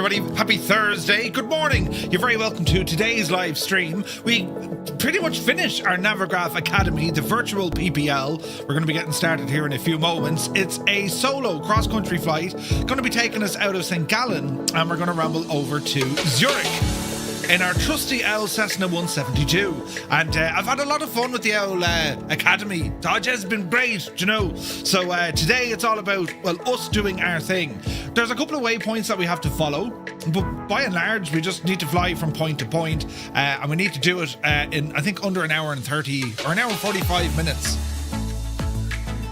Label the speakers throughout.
Speaker 1: everybody. Happy Thursday. Good morning. You're very welcome to today's live stream. We pretty much finished our Navagraph Academy, the virtual PPL. We're going to be getting started here in a few moments. It's a solo cross-country flight, going to be taking us out of St. Gallen, and we're going to ramble over to Zurich in our trusty owl Cessna 172. And I've had a lot of fun with the owl Academy. Dodge has been great, you know. So today it's all about, well, us doing our thing. There's a couple of waypoints that we have to follow, but by and large, we just need to fly from point to point, and we need to do it in, I think, under an hour and 30 or an hour and 45 minutes.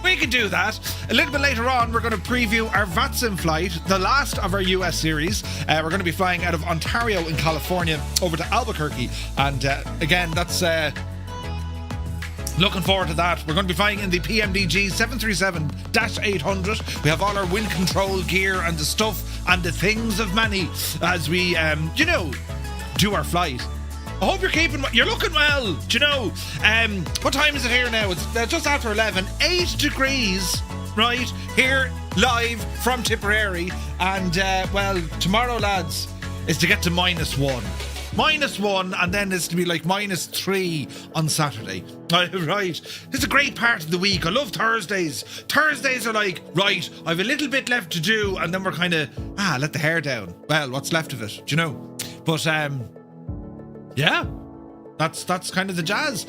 Speaker 1: We can do that. A little bit later on, we're going to preview our VATSIM flight, the last of our US series. We're going to be flying out of Ontario in California over to Albuquerque. And again, that's looking forward to that. We're going to be flying in the PMDG 737-800. We have all our wind control gear and the stuff and the things of many as we, do our flight. I hope you're keeping... You're looking well, do you know? What time is it here now? It's just after 11. 8 degrees, right? Here, live from Tipperary. And, well, tomorrow, lads, is to get to -1. -1, and then it's to be like -3 on Saturday. Right. It's a great part of the week. I love Thursdays. Thursdays are like, right, I have a little bit left to do, and then we're kind of, let the hair down. Well, what's left of it, do you know? But, yeah, that's kind of the jazz.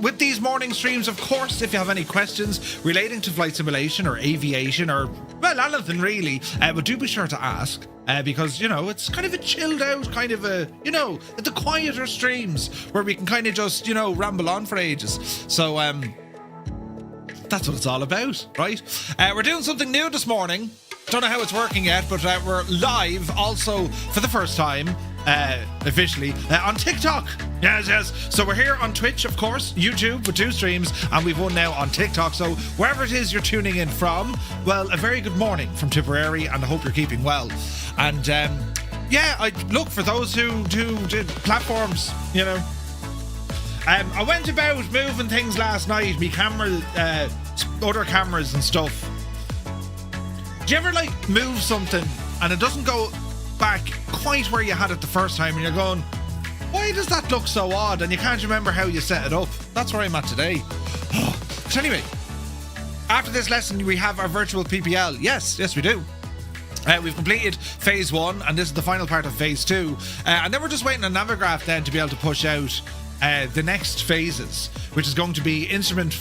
Speaker 1: With these morning streams, of course, if you have any questions relating to flight simulation or aviation or, well, anything really, but do be sure to ask, because, you know, it's kind of a chilled out kind of a, the quieter streams where we can kind of just, ramble on for ages. So, that's what it's all about, right? We're doing something new this morning. Don't know how it's working yet, but we're live also for the first time, officially, on TikTok. Yes. So we're here on Twitch, of course, YouTube with 2 streams, and we've one now on TikTok. So wherever it is you're tuning in from, well, a very good morning from Tipperary, and I hope you're keeping well. And I look for those who did platforms, I went about moving things last night, me camera, other cameras and stuff. Do you ever move something and it doesn't go back quite where you had it the first time, and you're going, why does that look so odd? And you can't remember how you set it up. That's where I'm at today. But anyway, after this lesson, we have our virtual PPL. Yes, we do. We've completed phase 1, and this is the final part of phase 2. And then we're just waiting on Navagraph then to be able to push out the next phases, which is going to be instrument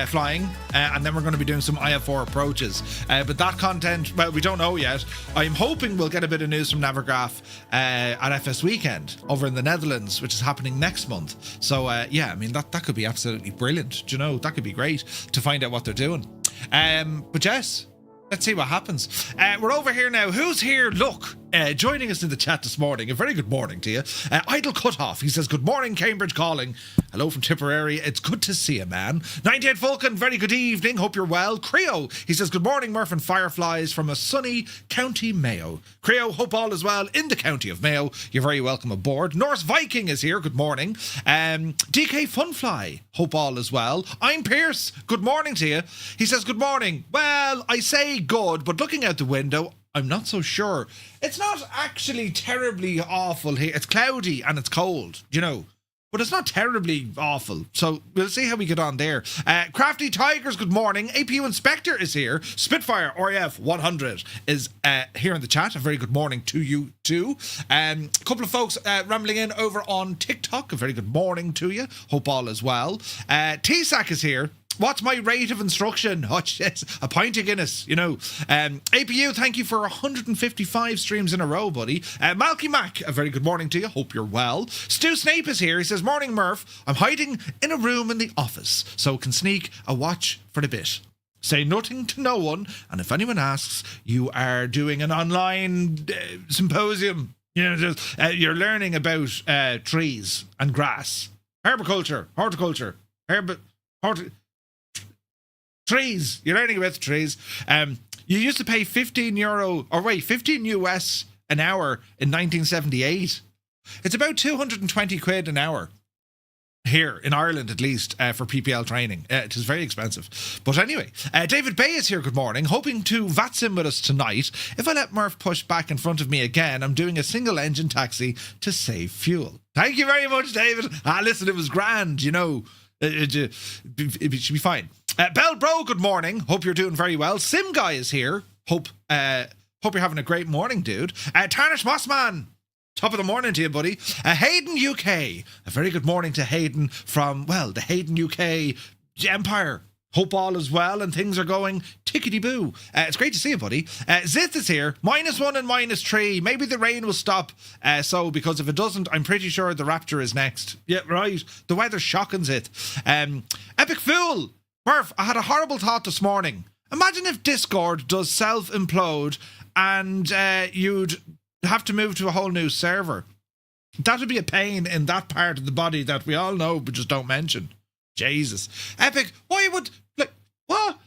Speaker 1: flying, and then we're going to be doing some IF4 approaches. But that content, well, we don't know yet. I'm hoping we'll get a bit of news from Navagraph at FS Weekend over in the Netherlands, which is happening next month. So, that could be absolutely brilliant. Do you know, that could be great to find out what they're doing. But yes, let's see what happens. We're over here now. Who's here? Look, joining us in the chat this morning. A very good morning to you. Idle Cutoff. He says, good morning, Cambridge calling. Hello from Tipperary. It's good to see you, man. 98 Vulcan, very good evening. Hope you're well. Creo, he says, good morning, Murph and Fireflies from a sunny County Mayo. Creo, hope all is well in the County of Mayo. You're very welcome aboard. Norse Viking is here. Good morning. DK Funfly, hope all is well. I'm Pierce. Good morning to you. He says, good morning. Well, I say good, but looking out the window, I'm not so sure. It's not actually terribly awful here. It's cloudy and it's cold, but it's not terribly awful. So we'll see how we get on there. Crafty Tigers, good morning. APU Inspector is here. Spitfire RAF 100 is here in the chat. A very good morning to you too. A couple of folks rambling in over on TikTok. A very good morning to you. Hope all is well. T-Sac is here. What's my rate of instruction? Oh, shit. A pint of Guinness, APU, thank you for 155 streams in a row, buddy. Malky Mac, a very good morning to you. Hope you're well. Stu Snape is here. He says, morning, Murph. I'm hiding in a room in the office, so can sneak a watch for the bit. Say nothing to no one, and if anyone asks, you are doing an online symposium. You're learning about trees and grass. Horticulture. Trees. You're learning about the trees. You used to pay 15 US an hour in 1978. It's about 220 quid an hour. here in Ireland, at least, for PPL training. It is very expensive. But anyway, David Bay is here, good morning, hoping to VATSIM with us tonight. If I let Murph push back in front of me again, I'm doing a single engine taxi to save fuel. Thank you very much, David. Listen, it was grand, you know. It should be fine. Bell Bro, good morning. Hope you're doing very well. Sim Guy is here. Hope you're having a great morning, dude. Tarnish Mossman, top of the morning to you, buddy. Hayden UK. A very good morning to Hayden from, well, the Hayden UK Empire. Hope all is well and things are going tickety-boo. It's great to see you, buddy. Zith is here. -1 and -3. Maybe the rain will stop. Because if it doesn't, I'm pretty sure the Raptor is next. Yeah, right. The weather's shocking, Zith. Epic Fool. Murph, I had a horrible thought this morning. Imagine if Discord does self-implode and you'd have to move to a whole new server. That would be a pain in that part of the body that we all know but just don't mention. Jesus. Epic, why would... Like, what?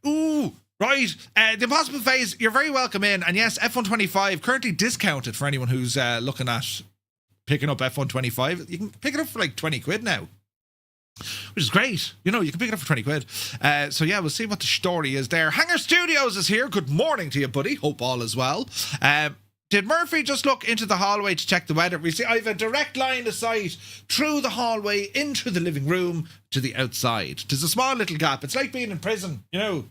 Speaker 1: Ooh, right. The Impossible Phase, you're very welcome in. And yes, F125, currently discounted for anyone who's looking at picking up F125. You can pick it up for like 20 quid now, which is great. You know, you can pick it up for 20 quid. So yeah, we'll see what the story is there. Hanger Studios is here. Good morning to you, buddy. Hope all is well. Did Murphy just look into the hallway to check the weather? We see I have a direct line of sight through the hallway into the living room to the outside. There's a small little gap. It's like being in prison, you know.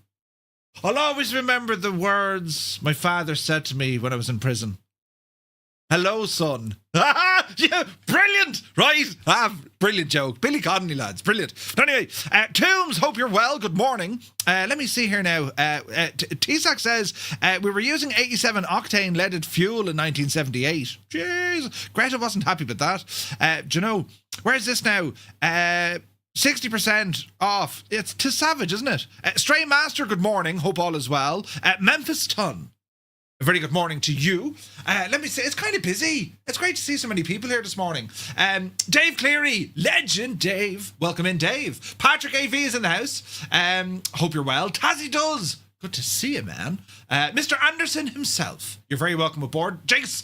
Speaker 1: I'll always remember the words my father said to me when I was in prison. Hello, son. Yeah, brilliant, right? Brilliant joke. Billy Connolly, lads, brilliant. But anyway, Toombs, hope you're well. Good morning. Let me see here now. T-Sac says, we were using 87 octane leaded fuel in 1978. Jeez, Greta wasn't happy with that. Do you know, where's this now? 60% off. It's too savage, isn't it? Stray Master, good morning. Hope all is well. Memphis Ton. A very good morning to you. Let me say, it's kind of busy. It's great to see so many people here this morning. Dave Cleary, legend Dave. Welcome in, Dave. Patrick AV is in the house. Hope you're well. Tazzy does. Good to see you, man. Mr. Anderson himself, you're very welcome aboard. Jace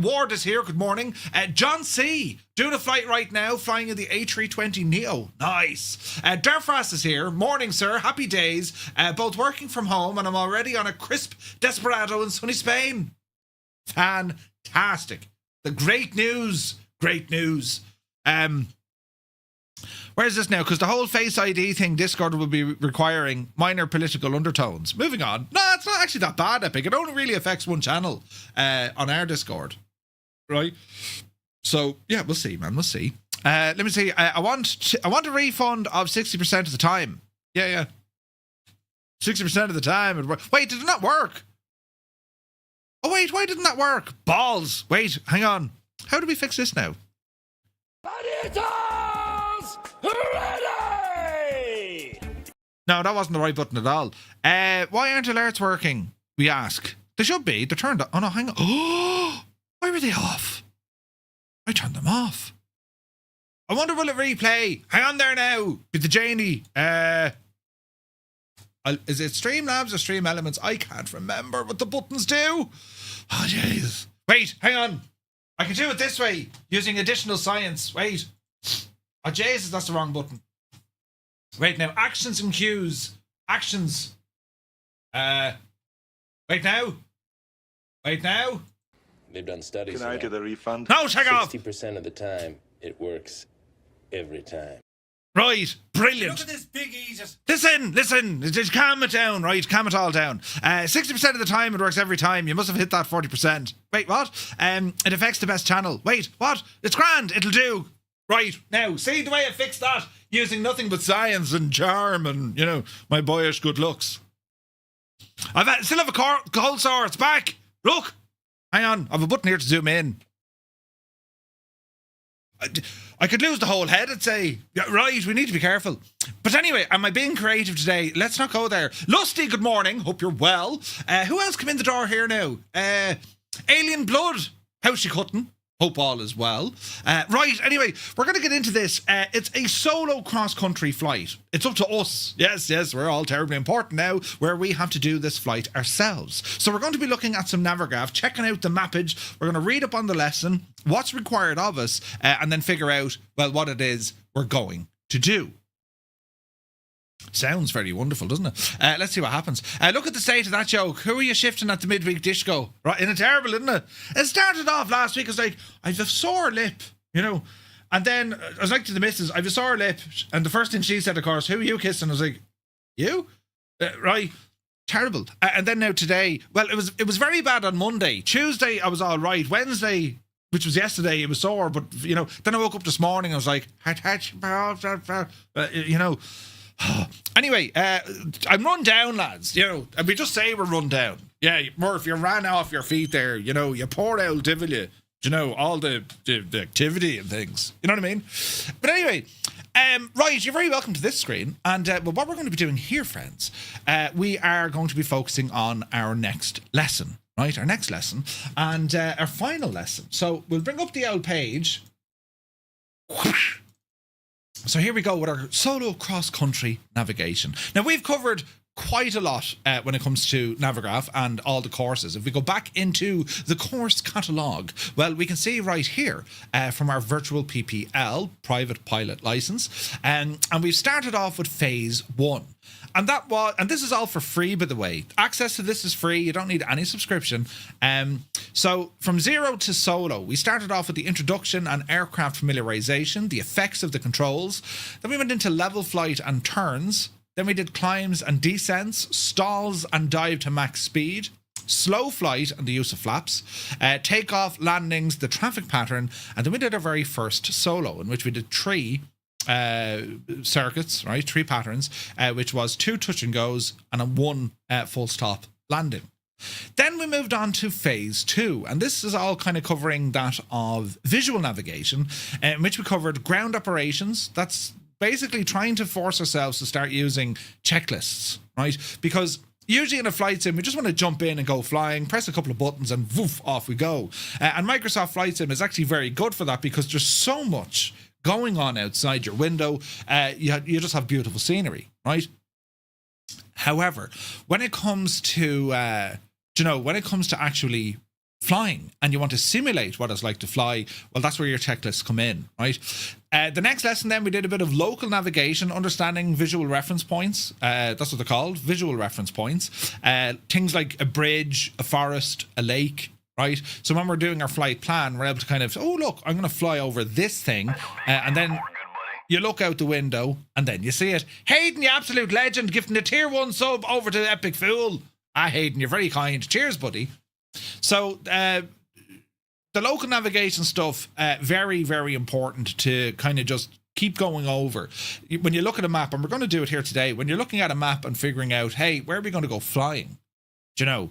Speaker 1: Ward is here. Good morning. John C. doing a flight right now, flying in the A320 Neo. Nice. Derfras is here. Morning, sir. Happy days. Both working from home, and I'm already on a crisp Desperado in sunny Spain. Fantastic. The great news. Great news. Where is this now? Because the whole Face ID thing, Discord will be requiring minor political undertones. Moving on. No, it's not actually that bad, Epic. It only really affects one channel on our Discord. Right? So, yeah, we'll see, man. We'll see. Let me see. I want a refund of 60% of the time. Yeah. 60% of the time. Wait, did it not work? Oh, wait, why didn't that work? Balls. Wait, hang on. How do we fix this now? Ready! No, that wasn't the right button at all. Why aren't alerts working? We ask. They should be. They're turned on. Oh no, hang on. Oh, why were they off? I turned them off. I wonder will it replay? Hang on there now. With the Janie. Is it Streamlabs or Stream Elements? I can't remember what the buttons do. Oh jeez. Wait, hang on. I can do it this way using additional science. Wait. Oh, Jesus, that's the wrong button. Wait now. Actions and cues. Actions. Wait now.
Speaker 2: They've done studies.
Speaker 3: Can I get a refund?
Speaker 1: No, take off.
Speaker 2: 60% of the time, it works every time.
Speaker 1: Right, brilliant.
Speaker 4: Look at this big Aegis.
Speaker 1: Listen. Just calm it down, right? Calm it all down. 60% of the time, it works every time. You must have hit that 40%. Wait, what? It affects the best channel. Wait, what? It's grand. It'll do. Right, now, see the way I fixed that? Using nothing but science and charm and, you know, my boyish good looks. Still have a cold sore. It's back. Look. Hang on. I have a button here to zoom in. I could lose the whole head, I'd say. Yeah, right, we need to be careful. But anyway, am I being creative today? Let's not go there. Lusty, good morning. Hope you're well. Who else come in the door here now? Alien Blood. How's she cutting? Hope all is well. Right, anyway, we're going to get into this. It's a solo cross-country flight. It's up to us. Yes, we're all terribly important now, where we have to do this flight ourselves. So we're going to be looking at some Navagraph, checking out the mappage. We're going to read up on the lesson, what's required of us, and then figure out, well, what it is we're going to do. Sounds very wonderful, doesn't it? Let's see what happens. Look at the state of that joke. Who are you shifting at the midweek disco? Right, in a terrible, isn't it? It started off last week as like, I've a sore lip, you know. And then I was like to the missus, I've a sore lip. And the first thing she said, of course, who are you kissing? I was like, you? Right. Terrible. And then now today, well, it was very bad on Monday. Tuesday, I was all right. Wednesday, which was yesterday, it was sore. But, you know, then I woke up this morning, I was like, you know. Anyway, I'm run down, lads. You know, and we just say we're run down. Yeah, Murph, you ran off your feet there. You know, you poor old devil, you know, all the activity and things. You know what I mean? But anyway, right, you're very welcome to this screen. And well, what we're going to be doing here, friends, we are going to be focusing on our next lesson, right? Our next lesson and our final lesson. So we'll bring up the old page. So here we go with our solo cross-country navigation. Now, we've covered quite a lot when it comes to Navagraph and all the courses. If we go back into the course catalogue, well, we can see right here from our virtual PPL, private pilot license, and we've started off with phase 1. And this is all for free, by the way. Access to this is free. You don't need any subscription. So from 0 to solo, we started off with the introduction and aircraft familiarization, the effects of the controls. Then we went into level flight and turns. Then we did climbs and descents, stalls and dive to max speed, slow flight and the use of flaps, takeoff, landings, the traffic pattern, and then we did our very first solo, in which we did 3 circuits, right? 3 patterns, which was 2 touch and goes and a 1 full stop landing. Then we moved on to phase 2, and this is all kind of covering that of visual navigation, in which we covered ground operations. That's basically trying to force ourselves to start using checklists, right? Because usually in a flight sim, we just want to jump in and go flying, press a couple of buttons and woof, off we go. And Microsoft Flight Sim is actually very good for that because there's so much going on outside your window. You just have beautiful scenery, right? However, when it comes to, when it comes to actually flying and you want to simulate what it's like to fly, well, that's where your checklists come in, right? The next lesson then, we did a bit of local navigation, understanding visual reference points. That's what they're called, visual reference points. Things like a bridge, a forest, a lake, right? So when we're doing our flight plan, we're able to kind of, oh, look, I'm going to fly over this thing. And then you look out the window and then you see it. Hayden, you absolute legend, gifting the tier 1 sub over to Epic Fool. Hayden, you're very kind. Cheers, buddy. So the local navigation stuff, very, very important to kind of just keep going over. When you look at a map, and we're going to do it here today, when you're looking at a map and figuring out, hey, where are we going to go flying? Do you know,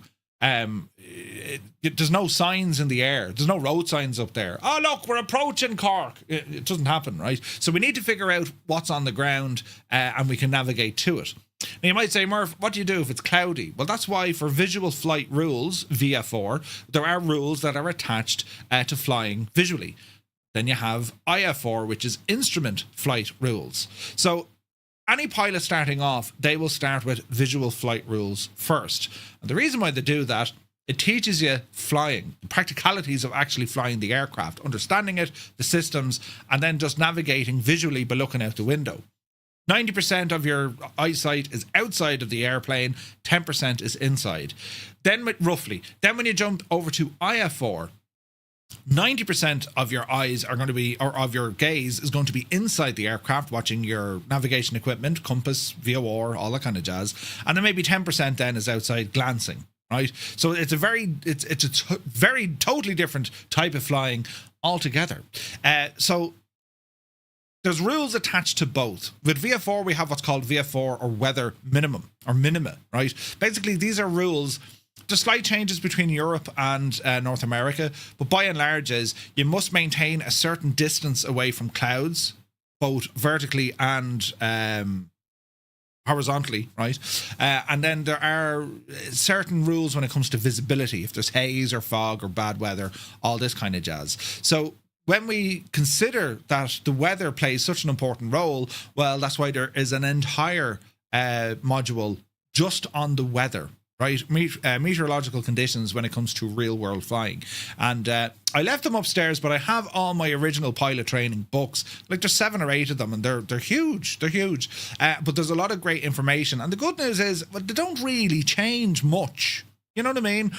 Speaker 1: there's no signs in the air. There's no road signs up there. Oh, look, we're approaching Cork. It doesn't happen, right? So we need to figure out what's on the ground and we can navigate to it. Now, you might say, Murph, what do you do if it's cloudy? Well, that's why for visual flight rules, VF4, there are rules that are attached to flying visually. Then you have IF4, which is instrument flight rules. So any pilot starting off, they will start with visual flight rules first. And the reason why they do that, it teaches you flying, the practicalities of actually flying the aircraft, understanding it, the systems, and then just navigating visually by looking out the window. 90% of your eyesight is outside of the airplane, 10% is inside. Then when you jump over to IF4, 90% of your eyes are going to be, or of your gaze is going to be inside the aircraft, watching your navigation equipment, compass, VOR, all that kind of jazz. And then maybe 10% then is outside glancing, right? So it's a very totally different type of flying altogether. So there's rules attached to both. With VF4, we have what's called VF4 or weather minimum or minima, right? Basically, these are rules. There's slight changes between Europe and North America, but by and large is you must maintain a certain distance away from clouds, both vertically and horizontally, right? And then there are certain rules when it comes to visibility, if there's haze or fog or bad weather, all this kind of jazz. So when we consider that the weather plays such an important role, well, that's why there is an entire module just on the weather, right? Meteorological conditions when it comes to real world flying. And I left them upstairs, but I have all my original pilot training books. Like there's 7 or 8 of them, and they're huge. They're huge. But there's a lot of great information. And the good news is, well, they don't really change much. You know what I mean?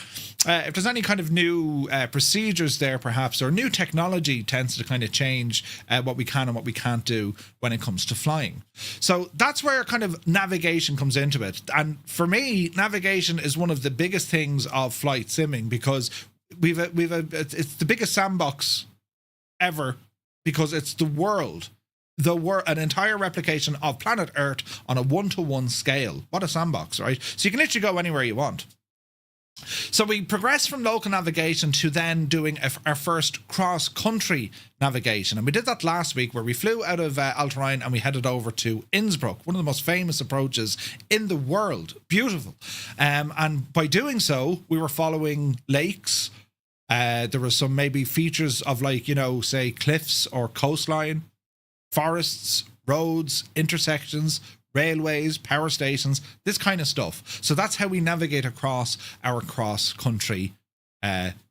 Speaker 1: If there's any kind of new procedures there, perhaps, or new technology tends to kind of change what we can and what we can't do when it comes to flying. So that's where kind of navigation comes into it. And for me, navigation is one of the biggest things of flight simming, because it's the biggest sandbox ever, because it's the world. An entire replication of planet Earth on a 1-to-1 scale. What a sandbox, right? So you can literally go anywhere you want. So we progressed from local navigation to then doing our first cross-country navigation. And we did that last week, where we flew out of Alturin and we headed over to Innsbruck, one of the most famous approaches in the world. Beautiful. And by doing so, we were following lakes. There were some maybe features of, like, you know, say cliffs or coastline, forests, roads, intersections, railways, power stations, this kind of stuff. So that's how we navigate across our cross-country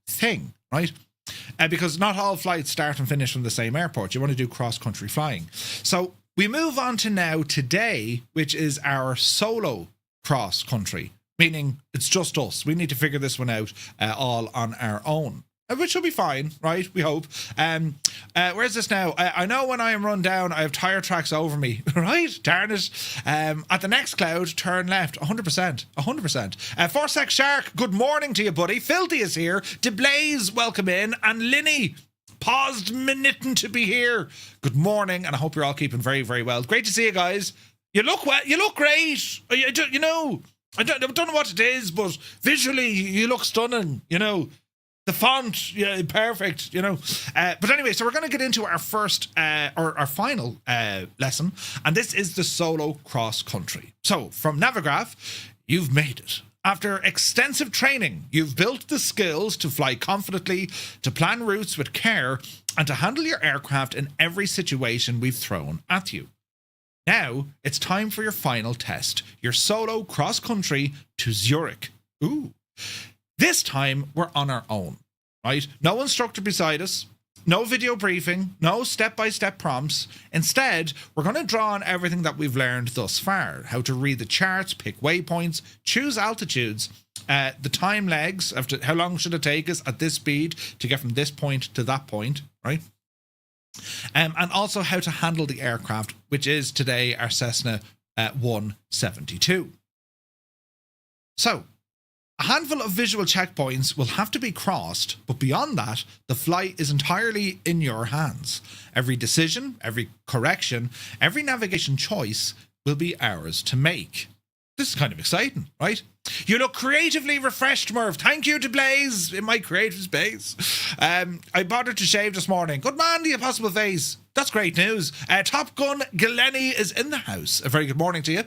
Speaker 1: thing, right? Because not all flights start and finish from the same airport. You want to do cross-country flying. So we move on to now today, which is our solo cross-country, meaning it's just us. We need to figure this one out all on our own. Which will be fine, right? We hope. Where's this now? I know when I am run down, I have tire tracks over me, right? Darn it. At the next cloud, turn left. 100%. 100%. Forsec Shark, good morning to you, buddy. Filthy is here. DeBlaze, welcome in. And Linny, paused minitten to be here. Good morning, and I hope you're all keeping very, very well. Great to see you guys. You look well. You look great. You know, I don't know what it is, but visually, you look stunning, you know. The font, yeah, perfect, you know. But anyway, so we're going to get into our first, or our final lesson, and this is the solo cross-country. So, from Navagraph, you've made it. After extensive training, you've built the skills to fly confidently, to plan routes with care, and to handle your aircraft in every situation we've thrown at you. Now, it's time for your final test, your solo cross-country to Zurich. Ooh. This time, we're on our own, right? No instructor beside us, no video briefing, no step-by-step prompts. Instead, we're going to draw on everything that we've learned thus far. How to read the charts, pick waypoints, choose altitudes, the time legs, how long should it take us at this speed to get from this point to that point, right? And also how to handle the aircraft, which is today our Cessna 172. So, a handful of visual checkpoints will have to be crossed, but beyond that, the flight is entirely in your hands. Every decision, every correction, every navigation choice will be ours to make. This is kind of exciting, right? You look creatively refreshed, Merv. Thank you to Blaze in my creative space. I bothered to shave this morning. Good man, the impossible face. That's great news. Top Gun Glenny is in the house. A very good morning to you.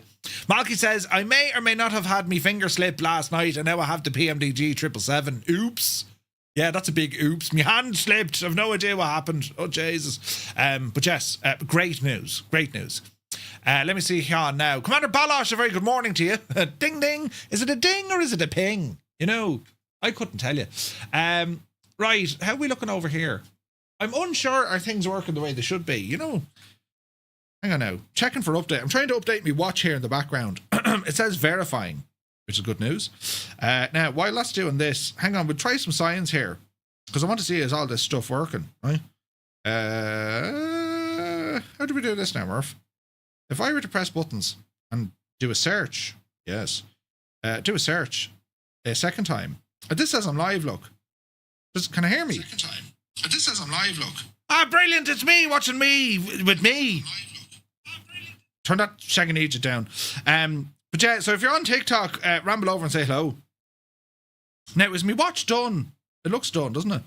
Speaker 1: Malky says, I may or may not have had me finger slip last night, and now I have the PMDG 777. Oops. Yeah, that's a big oops. My hand slipped. I've no idea what happened. Oh, Jesus. But yes, great news. Great news. Let me see here now. Commander Balosh, a very good morning to you. Ding, ding. Is it a ding or is it a ping? You know, I couldn't tell you. Right, how are we looking over here? I'm unsure are things working the way they should be, you know. Hang on now. Checking for update. I'm trying to update my watch here in the background. It says verifying, which is good news. Now, while that's doing this, hang on, we'll try some science here, because I want to see is all this stuff working, right? How do we do this now, Murph? If I were to press buttons and do a search, yes, do a search a second time. This says I'm live, look. Can I hear me? Second time. This says I'm live, look. Ah, brilliant, it's me watching me with me. Turn that shagging agent down. But yeah, so if you're on TikTok, ramble over and say hello. Now, is my watch done? It looks done, doesn't it?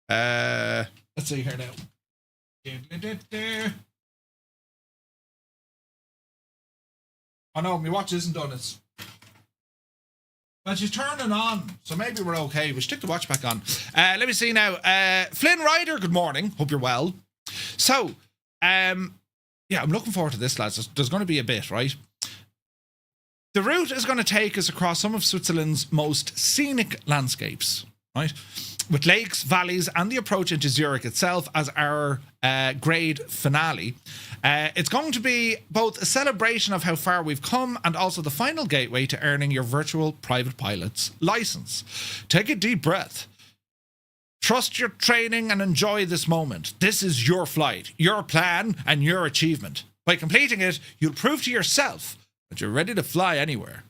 Speaker 1: Let's see here now. Oh no, my watch isn't done. Well, she's turning on, so maybe we're okay. We'll stick the watch back on. Let me see now. Flynn Ryder, good morning. Hope you're well. So, yeah, I'm looking forward to this, lads. There's going to be a bit, right? The route is going to take us across some of Switzerland's most scenic landscapes, right? With lakes, valleys, and the approach into Zurich itself as our grade finale. It's going to be both a celebration of how far we've come and also the final gateway to earning your virtual private pilot's license. Take a deep breath. Trust your training and enjoy this moment. This is your flight, your plan, and your achievement. By completing it, you'll prove to yourself that you're ready to fly anywhere.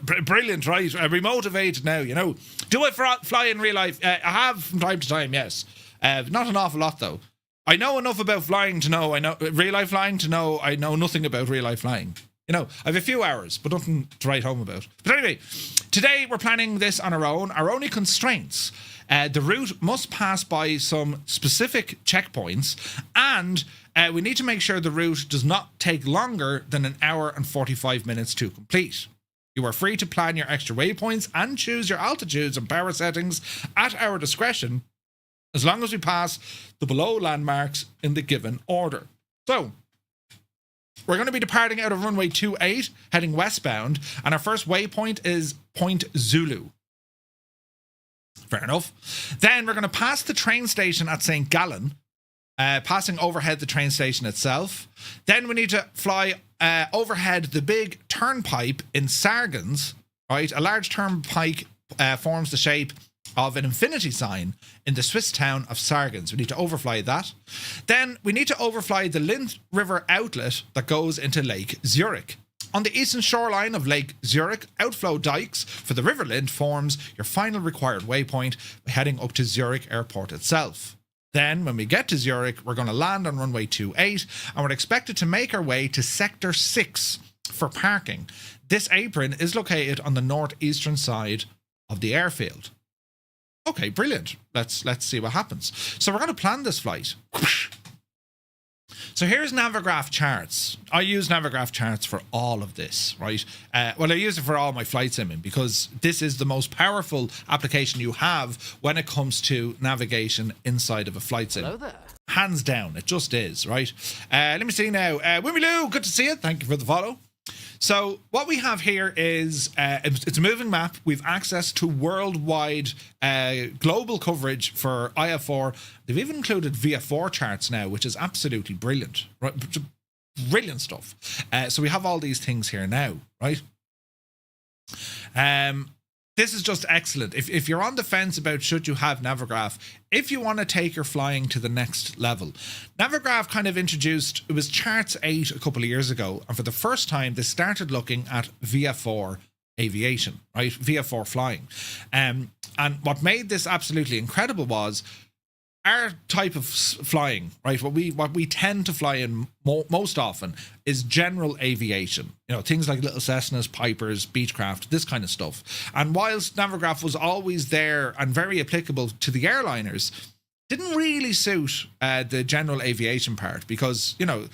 Speaker 1: Brilliant, right? Remotivated now, you know. Do I fly in real life? I have from time to time, yes. Not an awful lot, though. I know enough about flying to know, I know real life flying to know I know nothing about real life flying. You know, I have a few hours, but nothing to write home about. But anyway, today we're planning this on our own. Our only constraints. The route must pass by some specific checkpoints, and we need to make sure the route does not take longer than an hour and 45 minutes to complete. You are free to plan your extra waypoints and choose your altitudes and power settings at our discretion, as long as we pass the below landmarks in the given order. So, we're going to be departing out of runway 28, heading westbound, and our first waypoint is Point Zulu. Fair enough. Then we're going to pass the train station at St. Gallen, passing overhead the train station itself. Then we need to fly overhead the big turnpike in Sargans, right? A large turnpike forms the shape of an infinity sign in the Swiss town of Sargans. We need to overfly that. Then we need to overfly the Linth River outlet that goes into Lake Zurich. On the eastern shoreline of Lake Zurich, outflow dikes for the River Linth forms your final required waypoint by heading up to Zurich airport itself. Then, when we get to Zurich, we're going to land on runway 28 and we're expected to make our way to Sector 6 for parking. This apron is located on the northeastern side of the airfield. Okay, brilliant. Let's see what happens. So we're going to plan this flight. So here's Navagraph charts. I use Navagraph charts for all of this, right? Well, I use it for all my flight simming because this is the most powerful application you have when it comes to navigation inside of a flight sim. Hello there. Hands down, it just is, right? Let me see now. Wimmy Lou, good to see you. Thank you for the follow. So what we have here is, it's a moving map. We've access to worldwide global coverage for IF4. They've even included VF4 charts now, which is absolutely brilliant. Right? Brilliant stuff. So we have all these things here now, right? This is just excellent. If you're on the fence about should you have Navigraph, if you want to take your flying to the next level, Navigraph kind of introduced, it was Charts 8 a couple of years ago, and for the first time they started looking at VF4 aviation, right? VF4 flying. And what made this absolutely incredible was our type of flying, right? What we tend to fly in most often is general aviation. You know, things like little Cessnas, Pipers, Beechcraft, this kind of stuff. And whilst Navigraph was always there and very applicable to the airliners, didn't really suit the general aviation part because, you know,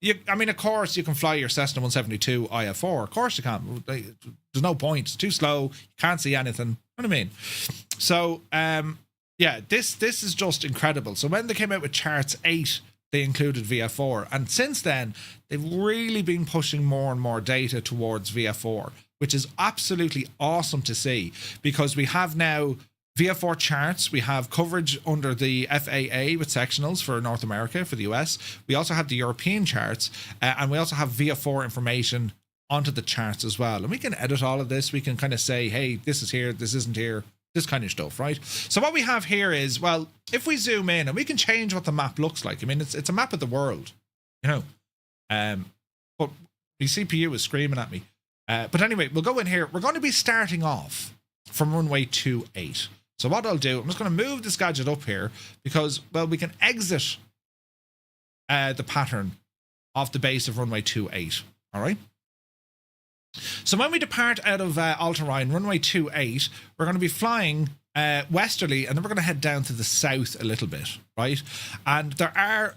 Speaker 1: of course you can fly your Cessna 172 IF4. Of course you can. There's no point. It's too slow. You can't see anything. You know what I mean? So, yeah, this is just incredible. So when they came out with Charts 8, they included VF4. And since then, they've really been pushing more and more data towards VF4, which is absolutely awesome to see because we have now VF4 charts. We have coverage under the FAA with sectionals for North America, for the US. We also have the European charts, and we also have VF4 information onto the charts as well. And we can edit all of this. We can kind of say, hey, this is here, this isn't here. This kind of stuff, right? So what we have here is, well, if we zoom in and we can change what the map looks like. I mean, it's a map of the world, you know. But the CPU is screaming at me. But anyway, we'll go in here. We're going to be starting off from runway 28. So what I'll do, I'm just going to move this gadget up here because, well, we can exit the pattern off the base of runway 28. All right. So when we depart out of Altarine, runway 28, we're going to be flying westerly, and then we're going to head down to the south a little bit, right? And there are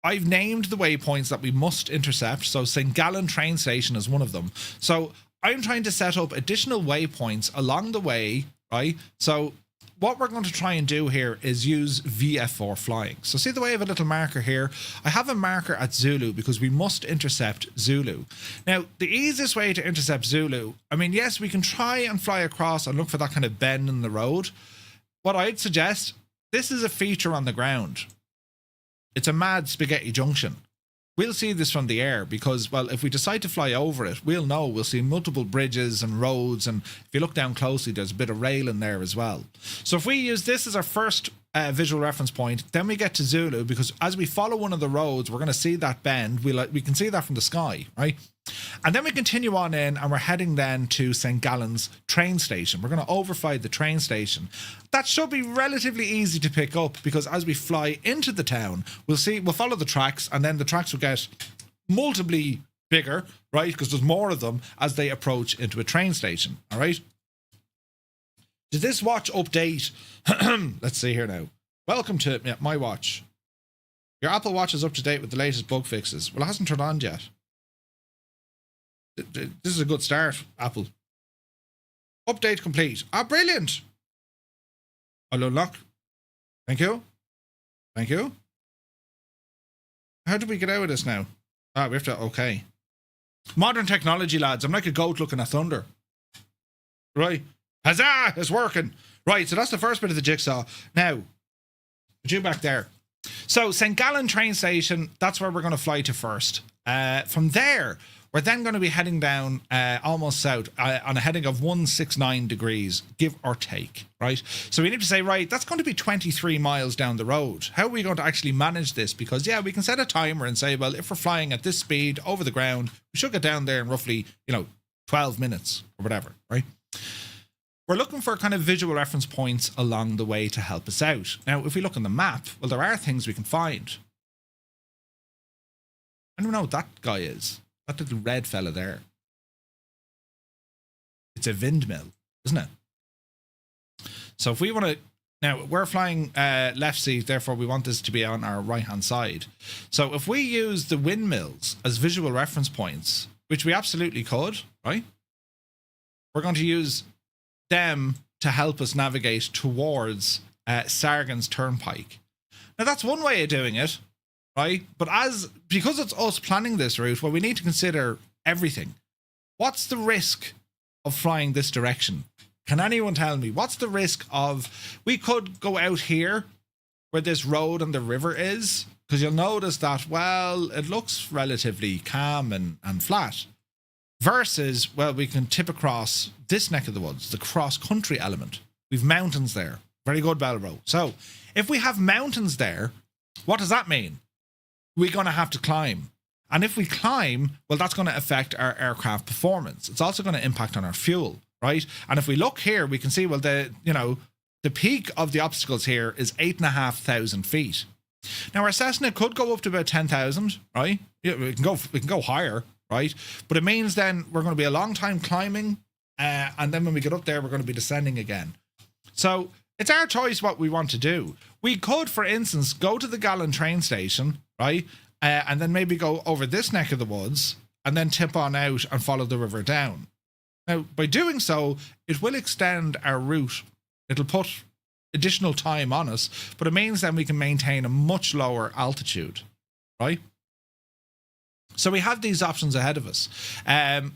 Speaker 1: I've named the waypoints that we must intercept. So St. Gallen train station is one of them. So I'm trying to set up additional waypoints along the way, right? So what we're going to try and do here is use VF4 flying. So see the way I have a little marker here? I have a marker at Zulu because we must intercept Zulu. Now, the easiest way to intercept Zulu, I mean, yes, we can try and fly across and look for that kind of bend in the road. What I'd suggest, this is a feature on the ground. It's a mad spaghetti junction. We'll see this from the air because, well, if we decide to fly over it, we'll see multiple bridges and roads. And if you look down closely, there's a bit of rail in there as well. So if we use this as our first visual reference point, then we get to Zulu, because as we follow one of the roads, we're going to see that bend. We can see that from the sky, right? And then we continue on in, and we're heading then to St. Gallen's train station. We're going to overfly the train station. That should be relatively easy to pick up, because as we fly into the town, we'll follow the tracks, and then the tracks will get multiply bigger, right? Because there's more of them as they approach into a train station, all right? Did this watch update? Let's see here now. Welcome to my watch. Your Apple Watch is up to date with the latest bug fixes. Well, it hasn't turned on yet. This is a good start, Apple. Update complete. Ah, brilliant. I'll unlock. Thank you. Thank you. How do we get out of this now? Ah, we have to, okay. Modern technology, lads. I'm like a goat looking at thunder. Right. Huzzah! It's working. Right, so that's the first bit of the jigsaw. Now, put you back there. So, St. Gallen train station, that's where we're going to fly to first. From there, we're then going to be heading down almost south on a heading of 169 degrees, give or take, right? So we need to say, right, that's going to be 23 miles down the road. How are we going to actually manage this? Because, yeah, we can set a timer and say, well, if we're flying at this speed over the ground, we should get down there in roughly, 12 minutes or whatever, right? We're looking for kind of visual reference points along the way to help us out. Now, if we look on the map, well, there are things we can find. I don't know what that guy is. That little red fella there. It's a windmill, isn't it? So if we want to... Now, we're flying left seat, therefore we want this to be on our right-hand side. So if we use the windmills as visual reference points, which we absolutely could, right? We're going to use them to help us navigate towards Sargon's Turnpike. Now, that's one way of doing it, right? But because it's us planning this route, well, we need to consider everything. What's the risk of flying this direction? Can anyone tell me what's the risk of... We could go out here where this road and the river is, because you'll notice that, well, it looks relatively calm and flat. Versus, well, we can tip across this neck of the woods, the cross-country element. We've mountains there. Very good, Belro. So, if we have mountains there, what does that mean? We're going to have to climb. And if we climb, well, that's going to affect our aircraft performance. It's also going to impact on our fuel, right? And if we look here, we can see, well, the peak of the obstacles here is 8,500 feet. Now, our Cessna could go up to about 10,000, right? Yeah, we can go higher. Right, but it means then we're going to be a long time climbing, and then when we get up there, we're going to be descending again. So it's our choice what we want to do. We could, for instance, go to the Gallen train station, right, and then maybe go over this neck of the woods, and then tip on out and follow the river down. Now, by doing so, it will extend our route. It'll put additional time on us, but it means then we can maintain a much lower altitude, right? So we have these options ahead of us.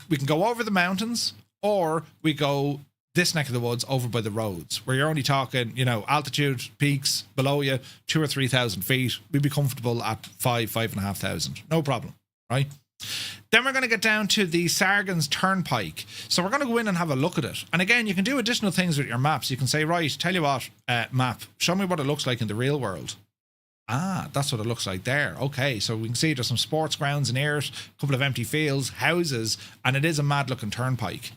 Speaker 1: We can go over the mountains, or we go this neck of the woods over by the roads, where you're only talking, altitude peaks below you, 2,000 or 3,000 feet. We'd be comfortable at 5,500. No problem, right? Then we're going to get down to the Sargon's Turnpike. So we're going to go in and have a look at it. And again, you can do additional things with your maps. You can say, right, tell you what, map, show me what it looks like in the real world. Ah, that's what it looks like there. Okay, so we can see there's some sports grounds in here, a couple of empty fields, houses, and it is a mad-looking turnpike.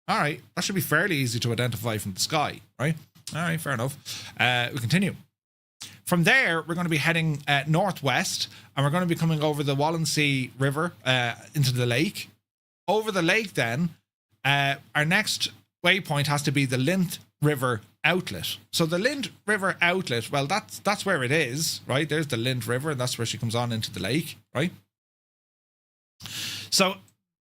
Speaker 1: All right, that should be fairly easy to identify from the sky, right? All right, fair enough. We continue. From there, we're going to be heading northwest, and we're going to be coming over the Walensee River into the lake. Over the lake, then, our next waypoint has to be the Linth River outlet. So the Lind River outlet, well, that's where it is, right? There's the Lind River, and that's where she comes on into the lake, right? So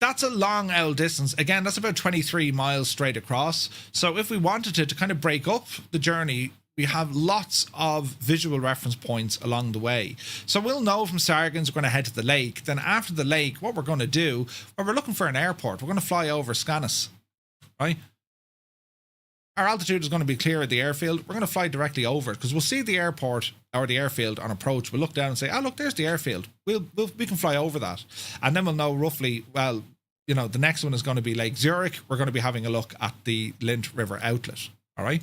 Speaker 1: that's a long old distance. Again, that's about 23 miles straight across. So if we wanted to kind of break up the journey, we have lots of visual reference points along the way. So we'll know from Sargans we're going to head to the lake. Then after the lake, what we're going to do, well, we're looking for an airport. We're going to fly over Scanis, right? Our altitude is going to be clear at the airfield. We're going to fly directly over it because we'll see the airport or the airfield on approach. We'll look down and say, oh, look, there's the airfield. We can fly over that. And then we'll know roughly, well, you know, the next one is going to be Lake Zurich. We're going to be having a look at the Lind River outlet. All right.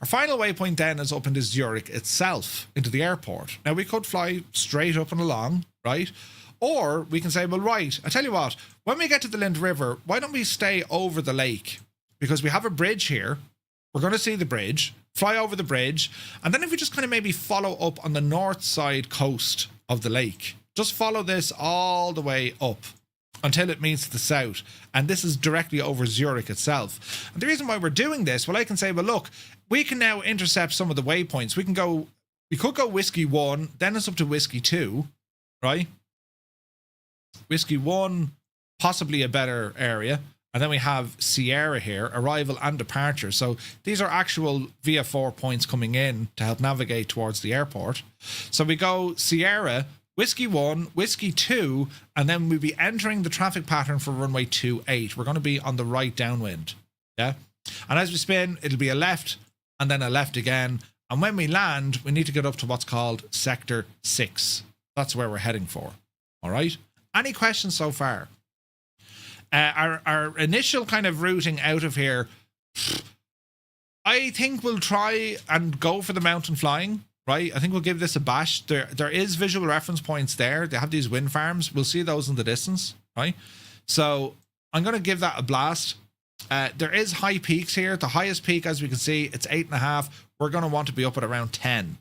Speaker 1: Our final waypoint then is up into Zurich itself, into the airport. Now, we could fly straight up and along, right? Or we can say, well, right, I tell you what, when we get to the Lind River, why don't we stay over the lake? Because we have a bridge here. We're going to see the bridge, fly over the bridge. And then if we just kind of maybe follow up on the north side coast of the lake, just follow this all the way up until it meets the south. And this is directly over Zurich itself. And the reason why we're doing this, well, I can say, well, look, we can now intercept some of the waypoints. We could go Whiskey 1, then it's up to Whiskey 2, right? Whiskey 1, possibly a better area. And then we have Sierra here, arrival and departure. So these are actual VF4 points coming in to help navigate towards the airport. So we go Sierra, Whiskey 1, Whiskey 2, and then we'll be entering the traffic pattern for runway 28. We're going to be on the right downwind. Yeah. And as we spin, it'll be a left and then a left again. And when we land, we need to get up to what's called Sector 6. That's where we're heading for. All right. Any questions so far? Our initial kind of routing out of here, I think we'll try and go for the mountain flying, right? I think we'll give this a bash. There is visual reference points there. They have these wind farms. We'll see those in the distance, right? So I'm going to give that a blast. There is high peaks here. The highest peak, as we can see, it's 8.5. We're going to want to be up at around 10.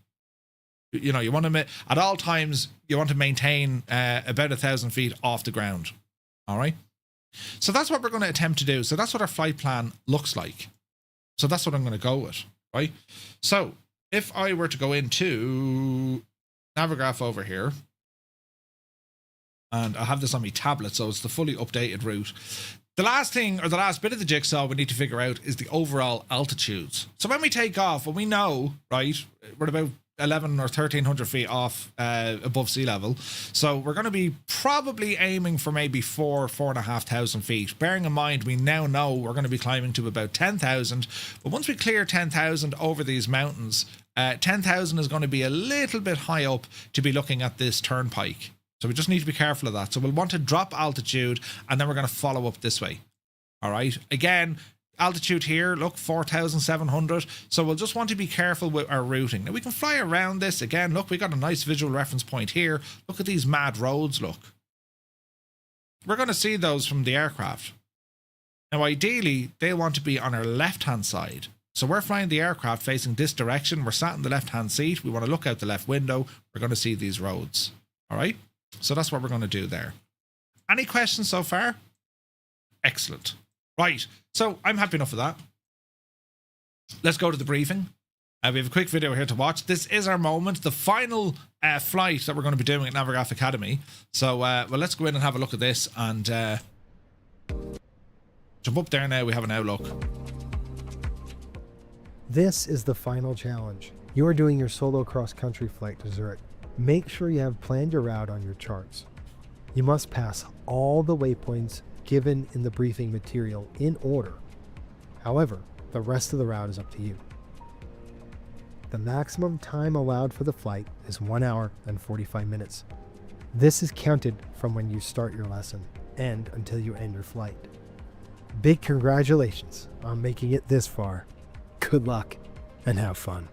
Speaker 1: You know, you want to, at all times, you want to maintain about 1,000 feet off the ground. All right. So that's what we're going to attempt to do. So that's what our flight plan looks like. So that's what I'm going to go with, right? So if I were to go into Navagraph over here, and I have this on my tablet, so it's the fully updated route. The last thing, or the last bit of the jigsaw we need to figure out is the overall altitudes. So when we take off, well, we know, right, we're about 11 or 1,300 feet off above sea level. So we're going to be probably aiming for maybe 4,500 feet. Bearing in mind, we now know we're going to be climbing to about 10,000. But once we clear 10,000 over these mountains, 10,000 is going to be a little bit high up to be looking at this turnpike. So we just need to be careful of that. So we'll want to drop altitude and then we're going to follow up this way. All right. Again, altitude here, look, 4,700. So we'll just want to be careful with our routing. Now we can fly around this again. Look, we got a nice visual reference point here. Look at these mad roads, look. We're going to see those from the aircraft. Now, ideally, they want to be on our left-hand side. So we're flying the aircraft facing this direction. We're sat in the left-hand seat. We want to look out the left window. We're going to see these roads. All right. So that's what we're going to do there. Any questions so far? Excellent. Right. So I'm happy enough with that. Let's go to the briefing. We have a quick video here to watch. This is our moment, the final flight that we're going to be doing at Navagraph Academy. So, well, let's go in and have a look at this and jump up there now. We have an outlook.
Speaker 3: This is the final challenge. You are doing your solo cross-country flight to Zurich. Make sure you have planned your route on your charts. You must pass all the waypoints given in the briefing material in order. However, the rest of the route is up to you. The maximum time allowed for the flight is 1 hour and 45 minutes. This is counted from when you start your lesson and until you end your flight. Big congratulations on making it this far. Good luck and have fun.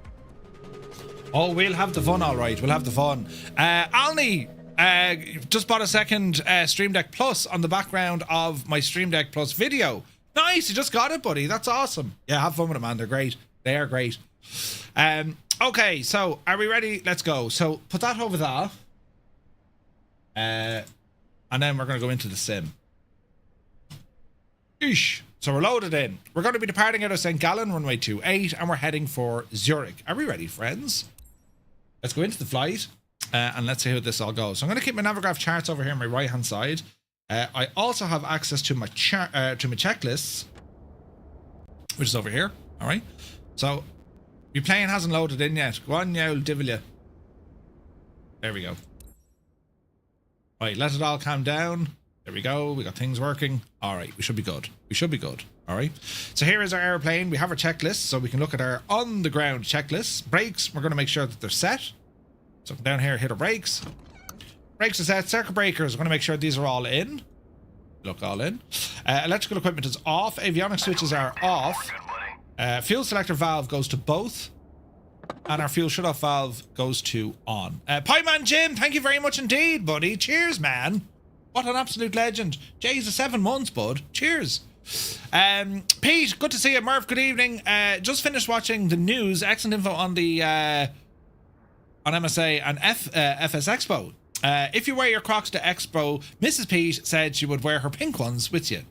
Speaker 1: Oh, we'll have the fun, all right. We'll have the fun. Alni just bought a second Stream Deck Plus on the background of my Stream Deck Plus video. Nice, you just got it, buddy. That's awesome. Yeah, have fun with it, man. They're great. They are great. Okay, so are we ready? Let's go. So put that over there. And then we're going to go into the sim. Eesh. So we're loaded in. We're going to be departing out of St. Gallen, runway 28, and we're heading for Zurich. Are we ready, friends? Let's go into the flight, and let's see how this all goes. So I'm going to keep my Navagraph charts over here on my right-hand side. I also have access to my checklists, which is over here. All right. So your plane hasn't loaded in yet. Go on now, divil. There we go. Right, let it all calm down. There we go. We got things working. All right, we should be good. We should be good. All right. So here is our airplane. We have our checklist, so we can look at our on-the-ground checklists. Brakes, we're going to make sure that they're set. So down here, hit our brakes. Brakes are set. Circuit breakers, we're going to make sure these are all in. Look, all in. Electrical equipment is off. Avionics switches are off. Fuel selector valve goes to both. And our fuel shut-off valve goes to on. Pieman Jim, thank you very much indeed, buddy. Cheers, man. What an absolute legend. Jeez, 7 months, bud. Cheers. Pete, good to see you. Murph, good evening. Just finished watching the news. Excellent info on the on MSA and FS Expo. If you wear your Crocs to Expo, Mrs. Pete said she would wear her pink ones with you.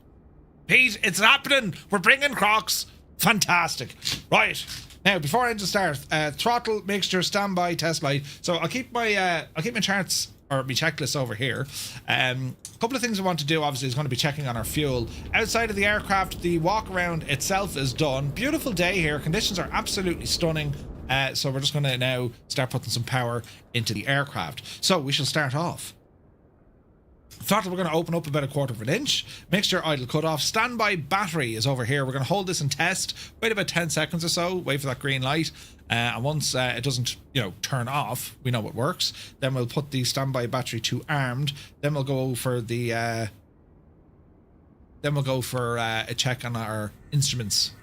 Speaker 1: Pete, it's happening. We're bringing Crocs. Fantastic. Right. Now, before I just start, throttle, mixture, standby, test light. So I'll keep my charts or my checklist over here. A couple of things I want to do, obviously, is going to be checking on our fuel. Outside of the aircraft, the walk around itself is done. Beautiful day here. Conditions are absolutely stunning. So we're just going to now start putting some power into the aircraft. So we shall start off. Throttle, we're going to open up about 1/4 inch. Mixture idle cut off. Standby battery is over here. We're going to hold this and test. Wait about 10 seconds or so. Wait for that green light. And once it doesn't, turn off, we know it works. Then we'll put the standby battery to armed. Then we'll go for the. A check on our instruments.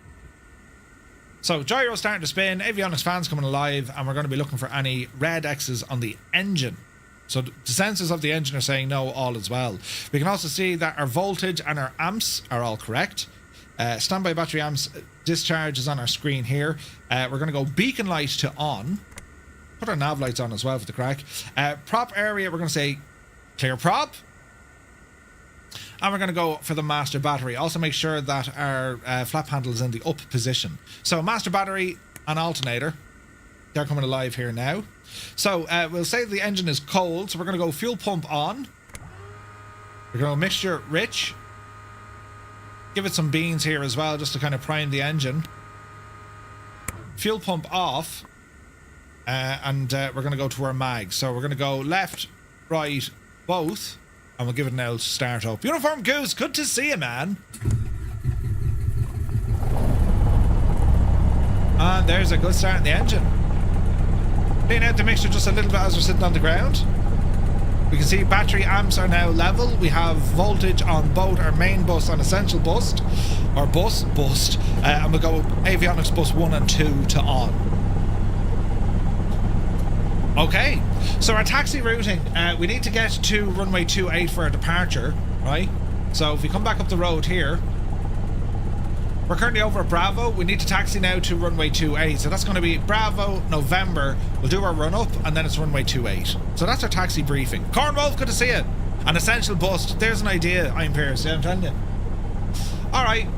Speaker 1: So gyro starting to spin. Avionics fans coming alive, and we're going to be looking for any red X's on the engine. So the sensors of the engine are saying no, all is well. We can also see that our voltage and our amps are all correct. Standby battery amps discharge is on our screen here. We're going to go beacon light to on. Put our nav lights on as well for the crack. Prop area, we're going to say clear prop. And we're going to go for the master battery. Also make sure that our flap handle is in the up position. So master battery and alternator. They're coming alive here now. So we'll say the engine is cold. So we're going to go fuel pump on. We're going to go mixture rich. Give it some beans here as well, just to kind of prime the engine. Fuel pump off. And we're going to go to our mag. So we're going to go left, right, both. And we'll give it an L to start up. Uniform Goose, good to see you, man. And there's a good start in the engine. Clean out the mixture just a little bit as we're sitting on the ground. We can see battery amps are now level. We have voltage on both our main bus and essential bus. Or bust. And we'll go avionics bus 1 and 2 to on. Okay, so our taxi routing, we need to get to runway 28 for our departure, right? So if we come back up the road here, we're currently over at Bravo. We need to taxi now to runway 28. So that's going to be Bravo, November. We'll do our run up and then it's runway 28. So that's our taxi briefing. Corn Wolf, good to see you. An essential bust. There's an idea, I'm Pierce. Yeah, I'm telling you. All right.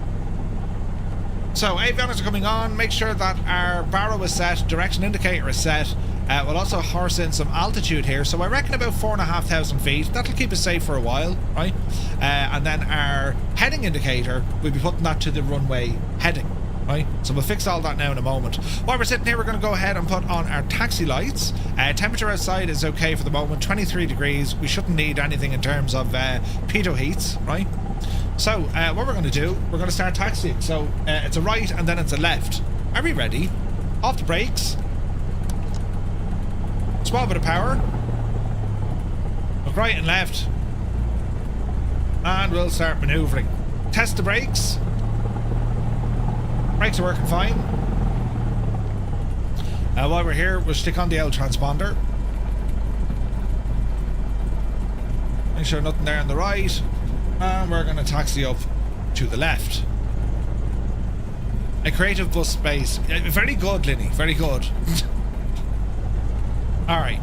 Speaker 1: So avionics are coming on. Make sure that our barrow is set. Direction indicator is set. We'll also horse in some altitude here. So I reckon about 4,500 feet. That'll keep us safe for a while, right? And then our heading indicator, we'll be putting that to the runway heading, right? So we'll fix all that now in a moment. While we're sitting here, we're going to go ahead and put on our taxi lights. Temperature outside is okay for the moment, 23 degrees. We shouldn't need anything in terms of pitot heats, right? So what we're going to do, we're going to start taxiing. So it's a right and then it's a left. Are we ready? Off the brakes. Small bit of power. Look right and left. And we'll start manoeuvring. Test the brakes. Brakes are working fine. While we're here, we'll stick on the L transponder. Make sure nothing there on the right. And we're going to taxi up to the left. A creative bus space. Very good, Linny. Very good. Alright.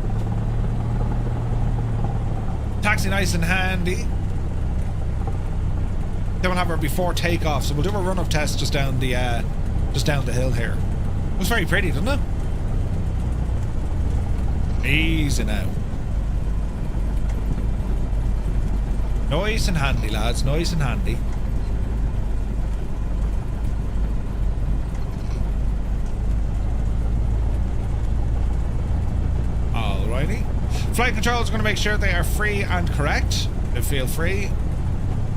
Speaker 1: Taxi nice and handy. Then we'll have her before takeoff. So we'll do a run-up test just down the hill here. It was very pretty, doesn't it? Easy now. Nice and handy, lads. Nice and handy. Alrighty. Flight control is going to make sure they are free and correct. They feel free.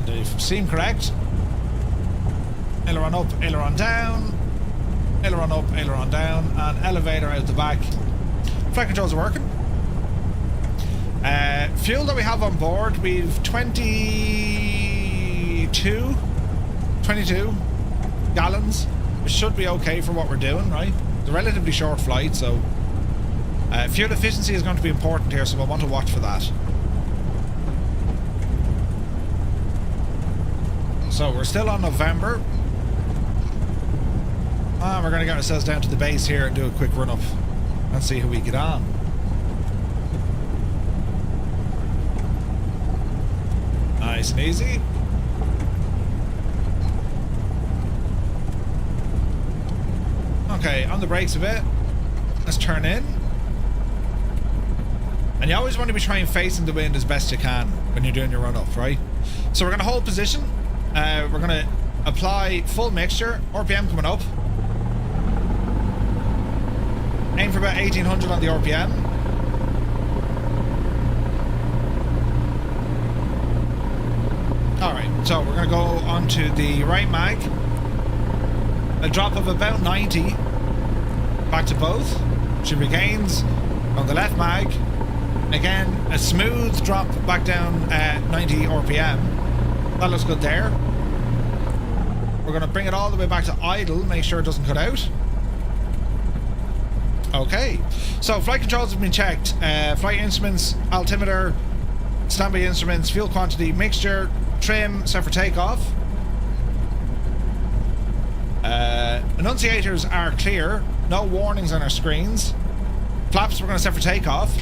Speaker 1: They seem correct. Aileron up, aileron down. Aileron up, aileron down. And elevator out the back. Flight controls are working. Fuel that we have on board, we've 22 gallons, which should be okay for what we're doing, right? It's a relatively short flight, so fuel efficiency is going to be important here, so we'll want to watch for that. So we're still on November. We're going to get ourselves down to the base here and do a quick run up and see how we get on. Nice and easy. Okay, on the brakes a bit. Let's turn in. And you always want to be trying facing the wind as best you can when you're doing your run up, right? So we're going to hold position. We're going to apply full mixture. RPM coming up. Aim for about 1800 on the RPM. Alright, so we're going to go onto the right mag. A drop of about 90. Back to both. Should be gains. On the left mag. Again, a smooth drop back down 90 RPM. That looks good there. We're going to bring it all the way back to idle. Make sure it doesn't cut out. Okay. So flight controls have been checked. Flight instruments, altimeter, standby instruments, fuel quantity, mixture, trim, set for takeoff. Annunciators are clear. No warnings on our screens. Flaps we're going to set for takeoff.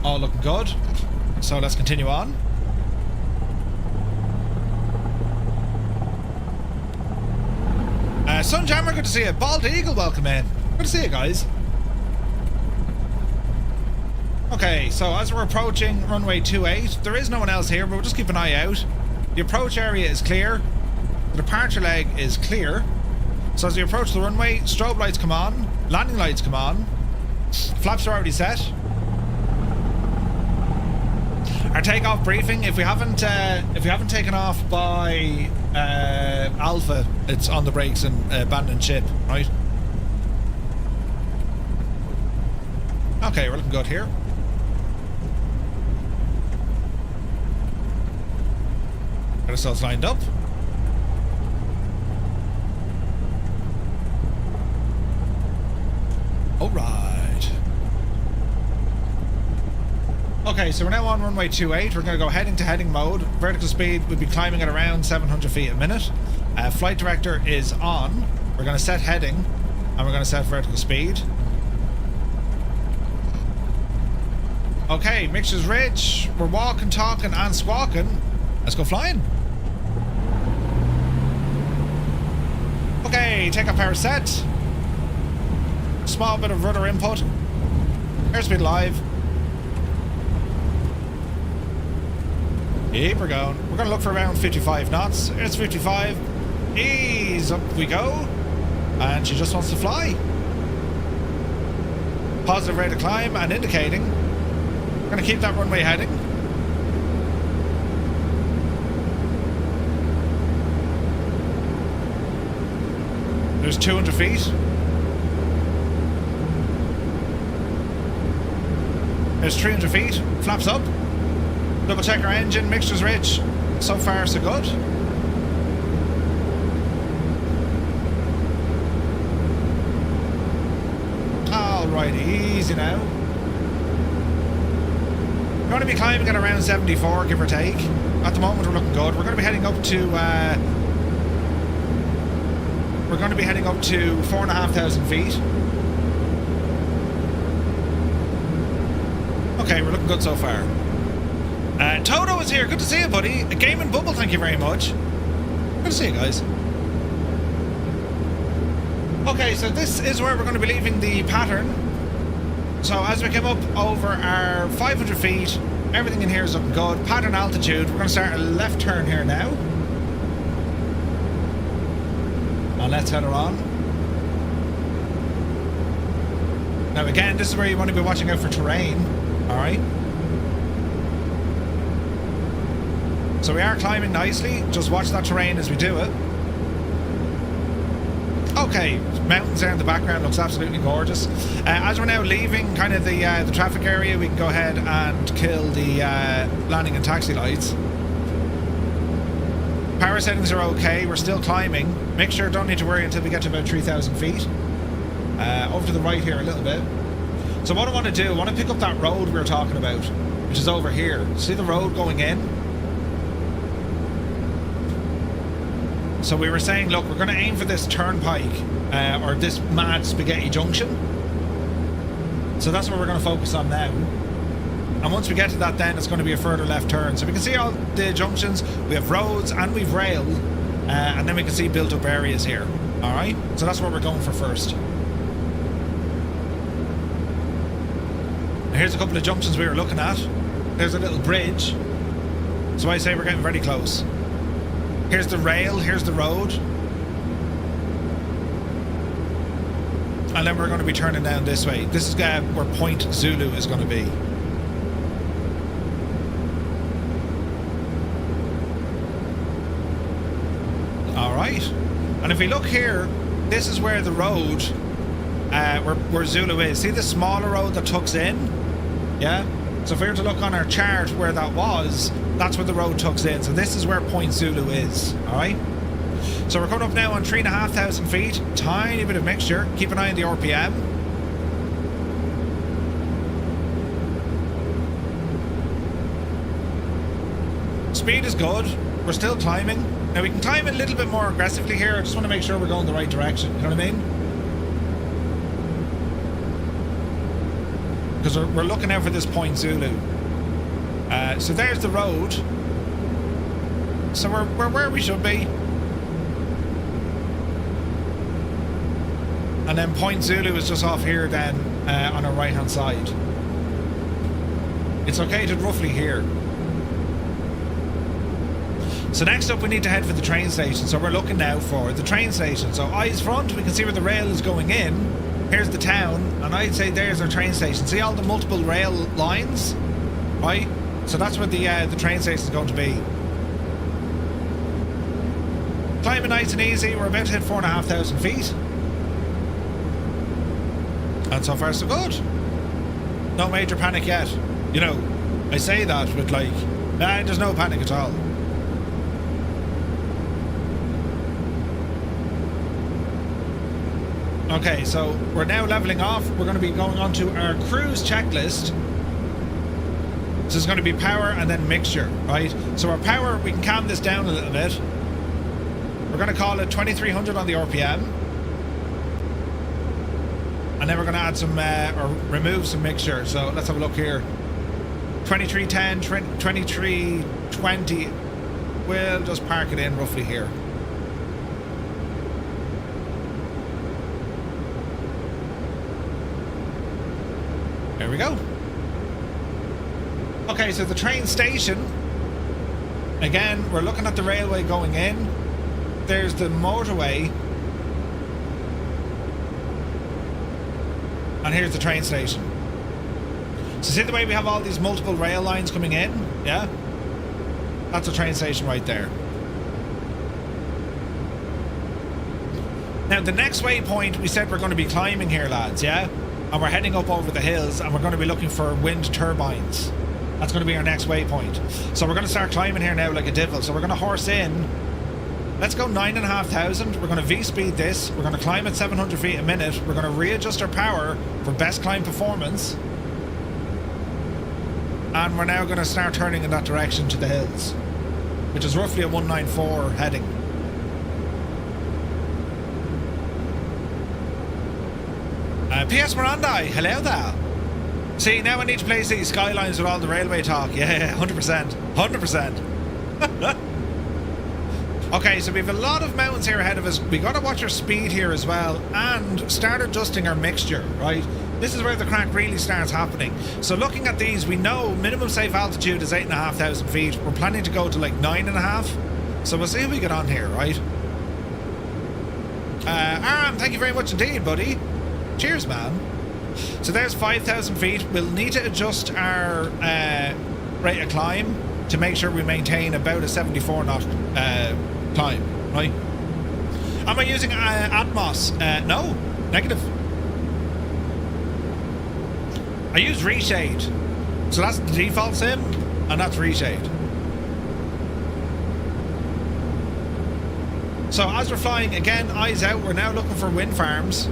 Speaker 1: All looking good. So let's continue on. Sunjammer, good to see you. Bald Eagle, welcome in. Good to see you guys. Okay, so as we're approaching runway 28, there is no one else here, but we'll just keep an eye out. The approach area is clear. The departure leg is clear. So as we approach the runway, strobe lights come on, landing lights come on, flaps are already set. Our takeoff briefing, if we haven't taken off by Alpha, it's on the brakes and abandon ship, right? Okay, we're looking good here. Got ourselves lined up. Alright. Okay, so we're now on runway 28. We're going to go heading to heading mode. Vertical speed would be climbing at around 700 feet a minute. Flight director is on. We're going to set heading and we're going to set vertical speed. Okay, mixture's rich. We're walking, talking and squawking. Let's go flying. Okay, takeoff power set. Small bit of rudder input. Airspeed live. Keep we're going. We're going to look for around 55 knots. It's 55. Ease up we go. And she just wants to fly. Positive rate of climb and indicating. We're going to keep that runway heading. There's 200 feet. There's 300 feet. Flaps up. Double check our engine, mixture's rich. So far, so good. Alright, easy now. We're going to be climbing at around 74, give or take. At the moment, we're looking good. We're going to be heading up to 4,500 feet. Okay, we're looking good so far. Toto is here. Good to see you, buddy. A Gaming Bubble, thank you very much. Good to see you guys. Okay, so this is where we're going to be leaving the pattern. So as we came up over our 500 feet, everything in here is looking good. Pattern altitude, we're going to start a left turn here now. And let's head her on. Now again, this is where you want to be watching out for terrain. Alright. So we are climbing nicely. Just watch that terrain as we do it. Okay, mountains there in the background, looks absolutely gorgeous. As we're now leaving kind of the traffic area, we can go ahead and kill the landing and taxi lights. Power settings are okay, we're still climbing. Mixture, don't need to worry until we get to about 3,000 feet. Over to the right here a little bit. So what I want to do, I want to pick up that road we were talking about, which is over here. See the road going in? So we were saying, look, we're going to aim for this turnpike, or this mad spaghetti junction. So that's what we're going to focus on now. And once we get to that, then it's going to be a further left turn. So we can see all the junctions, we have roads and we've rail, and then we can see built up areas here. Alright, so that's what we're going for first. Now here's a couple of junctions we were looking at. There's a little bridge. So I say we're getting very close. Here's the rail, here's the road. And then we're going to be turning down this way. This is where Point Zulu is going to be. Alright. And if we look here, this is where the road, where Zulu is. See the smaller road that tucks in? Yeah? So if we were to look on our chart where that was, that's where the road tucks in. So this is where Point Zulu is. Alright? So we're coming up now on 3,500 feet. Tiny bit of mixture. Keep an eye on the RPM. Speed is good. We're still climbing. Now we can climb a little bit more aggressively here. I just want to make sure we're going the right direction. You know what I mean? Because we're looking out for this Point Zulu. So there's the road. So we're where we should be. And then Point Zulu is just off here then on our right hand side. It's located roughly here. So next up we need to head for the train station. So we're looking now for the train station. So eyes front, we can see where the rail is going in. Here's the town, and I'd say there's our train station. See all the multiple rail lines? Right? So that's where the train station is going to be. Climbing nice and easy. We're about to hit 4,500 feet. And so far so good. No major panic yet. You know, I say that with like, there's no panic at all. Okay, so we're now leveling off. We're going to be going on to our cruise checklist. This is going to be power and then mixture, right? So our power, we can calm this down a little bit. We're going to call it 2300 on the RPM. And then we're going to add some, or remove some mixture. So let's have a look here. 2310, 2320. We'll just park it in roughly here. There we go. Okay, so the train station. Again, we're looking at the railway going in. There's the motorway. And here's the train station. So see the way we have all these multiple rail lines coming in? Yeah? That's a train station right there. Now the next waypoint, we said we're going to be climbing here, lads, yeah? And we're heading up over the hills and we're going to be looking for wind turbines. That's going to be our next waypoint. So we're going to start climbing here now like a devil. So we're going to horse in. Let's go 9,500. We're going to V-speed this. We're going to climb at 700 feet a minute. We're going to readjust our power for best climb performance. And we're now going to start turning in that direction to the hills, which is roughly a 194 heading. P.S. Miranda, hello there. See, now I need to place these skylines with all the railway talk. Yeah, 100%. 100%. Okay, so we have a lot of mountains here ahead of us. We got to watch our speed here as well and start adjusting our mixture, right? This is where the crack really starts happening. So looking at these, we know minimum safe altitude is 8,500 feet. We're planning to go to like 9.5. So we'll see how we get on here, right? Aaron, thank you very much indeed, buddy. Cheers, man. So there's 5,000 feet. We'll need to adjust our rate of climb to make sure we maintain about a 74 knot climb, right? Am I using Atmos? No, negative. I use reshade. So that's the default sim, and that's reshade. So as we're flying, again, eyes out, we're now looking for wind farms.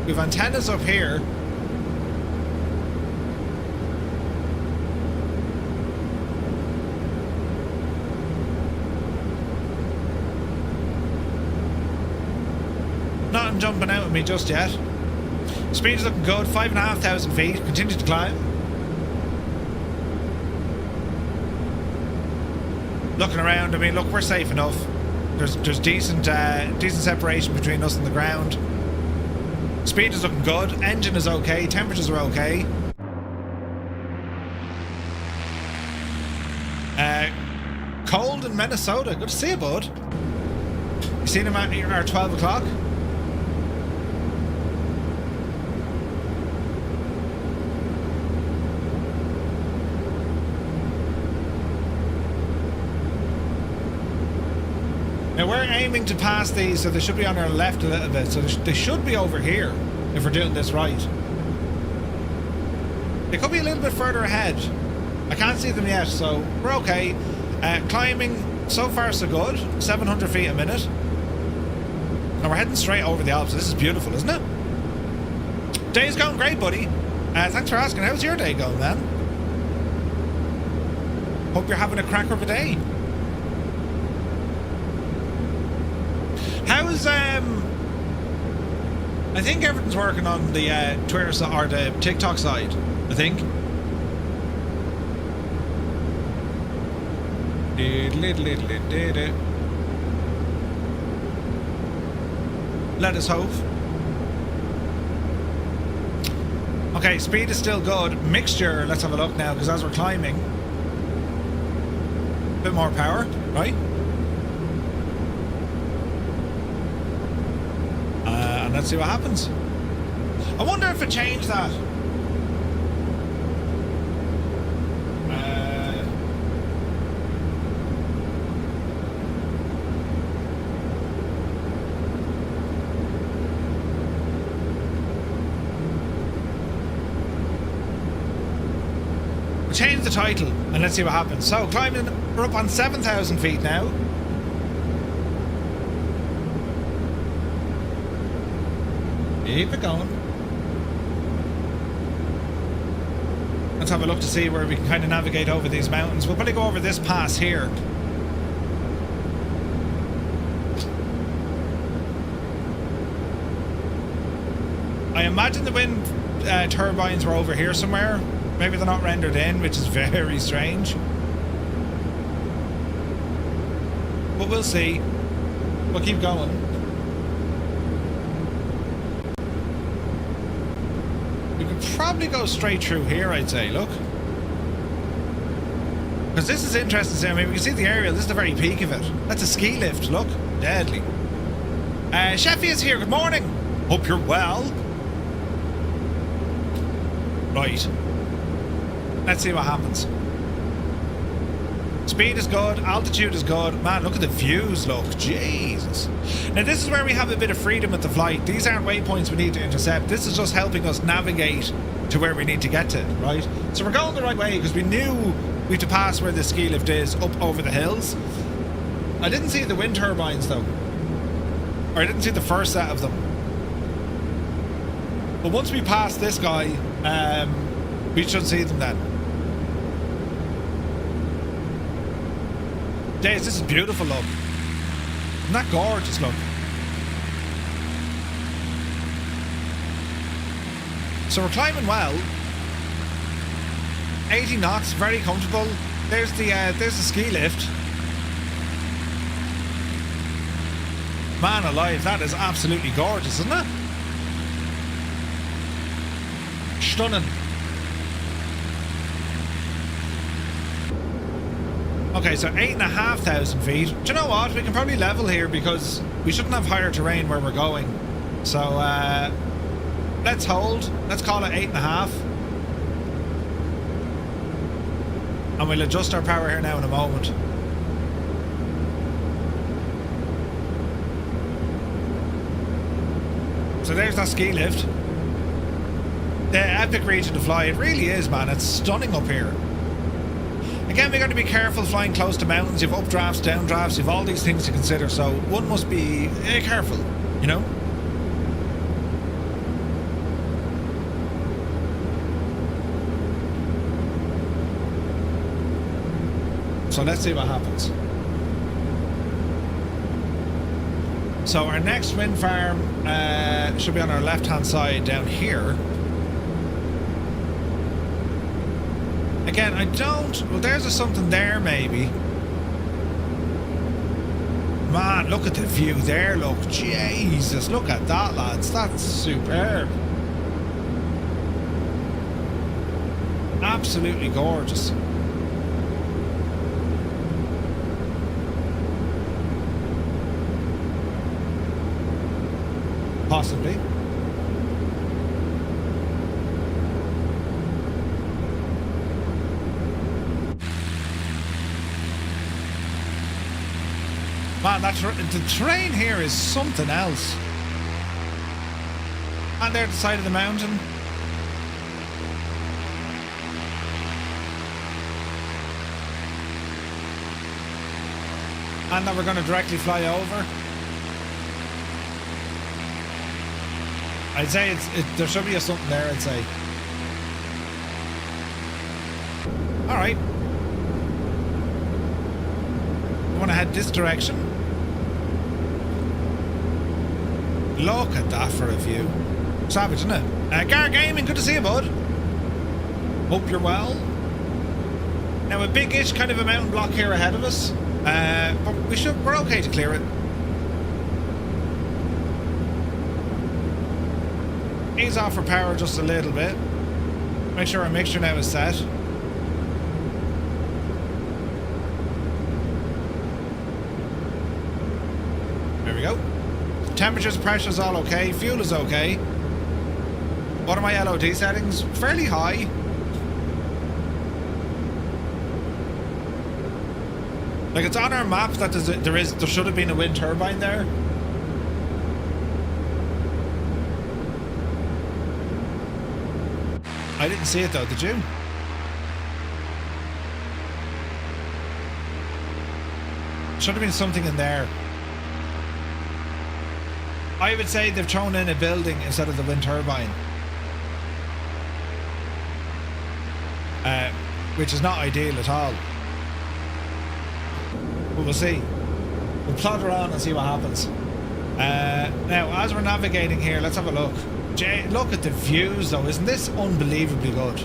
Speaker 1: We have antennas up here. Nothing jumping out at me just yet. Speed is looking good, 5,500 feet. Continue to climb. Looking around, I mean, look, we're safe enough. There's decent separation between us and the ground. Speed is looking good. Engine is okay. Temperatures are okay. Cold in Minnesota. Good to see you, bud. You seen him at our 12 o'clock? Now we're aiming to pass these, so they should be on our left a little bit. So they should be over here if we're doing this right. They could be a little bit further ahead. I can't see them yet, so we're okay. Climbing, so far so good. 700 feet a minute. And we're heading straight over the Alps. This is beautiful, isn't it? Day's going great, buddy. Thanks for asking. How's your day going, man? Hope you're having a cracker of a day. How's I think everything's working on the Twitter or the TikTok side, I think. Let us hope. Okay, speed is still good. Mixture, let's have a look now, because as we're climbing, a bit more power, right? And let's see what happens. I wonder if it changed that. Change the title and let's see what happens. So climbing, we're up on 7,000 feet now. Keep it going. Let's have a look to see where we can kind of navigate over these mountains. We'll probably go over this pass here. I imagine the wind turbines were over here somewhere. Maybe they're not rendered in, which is very strange. But we'll see. We'll keep going. We could probably go straight through here, I'd say, look. Because this is interesting. I mean, we can see the aerial. This is the very peak of it. That's a ski lift, look. Deadly. Sheffy is here. Good morning. Hope you're well. Right. Let's see what happens. Speed is good, altitude is good. Man, look at the views, look. Jesus. Now, this is where we have a bit of freedom with the flight. These aren't waypoints we need to intercept. This is just helping us navigate to where we need to get to, right? So we're going the right way because we knew we had to pass where the ski lift is up over the hills. I didn't see the wind turbines, though. Or I didn't see the first set of them. But once we pass this guy, we should see them then. Days, this is beautiful, look. Isn't that gorgeous, look? So we're climbing well. 80 knots, very comfortable. There's the ski lift. Man alive, that is absolutely gorgeous, isn't it? Stunning. Okay, so 8,500 feet. Do you know what? We can probably level here because we shouldn't have higher terrain where we're going. So, let's hold. Let's call it 8.5. And we'll adjust our power here now in a moment. So there's that ski lift. The epic region to fly. It really is, man. It's stunning up here. Again, we got to be careful flying close to mountains. You've updrafts, downdrafts, you've all these things to consider. So one must be careful, you know? So let's see what happens. So our next wind farm should be on our left-hand side down here. Again, I don't... Well, there's something there, maybe. Man, look at the view there, look. Jesus, look at that, lads. That's superb. Absolutely gorgeous. Possibly. Man, the terrain here is something else. And there at the side of the mountain. And now we're going to directly fly over. I'd say there should be something there, I'd say. Alright. I want to head this direction. Look at that for a view. Savage, isn't it? Gar Gaming, good to see you, bud. Hope you're well. Now a big-ish kind of a mountain block here ahead of us. But we're okay to clear it. Ease off for power just a little bit. Make sure our mixture now is set. There we go. Temperatures, pressure's all okay. Fuel is okay. What are my LOD settings? Fairly high. Like, it's on our map that there should have been a wind turbine there. I didn't see it though, did you? Should have been something in there. I would say they've thrown in a building instead of the wind turbine. Which is not ideal at all. But we'll see. We'll plod around and see what happens. Now, as we're navigating here, let's have a look. Jay, look at the views though, isn't this unbelievably good?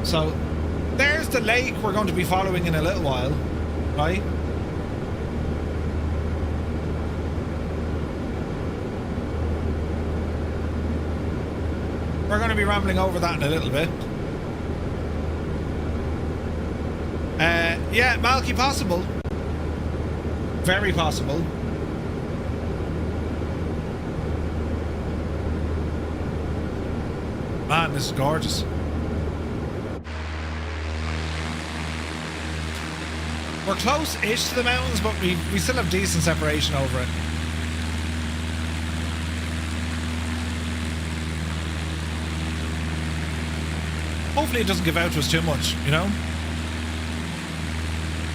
Speaker 1: So, there's the lake we're going to be following in a little while, right? We're going to be rambling over that in a little bit. Yeah, Malky, possible. Very possible. Man, this is gorgeous. We're close-ish to the mountains, but we still have decent separation over it. Hopefully it doesn't give out to us too much, you know?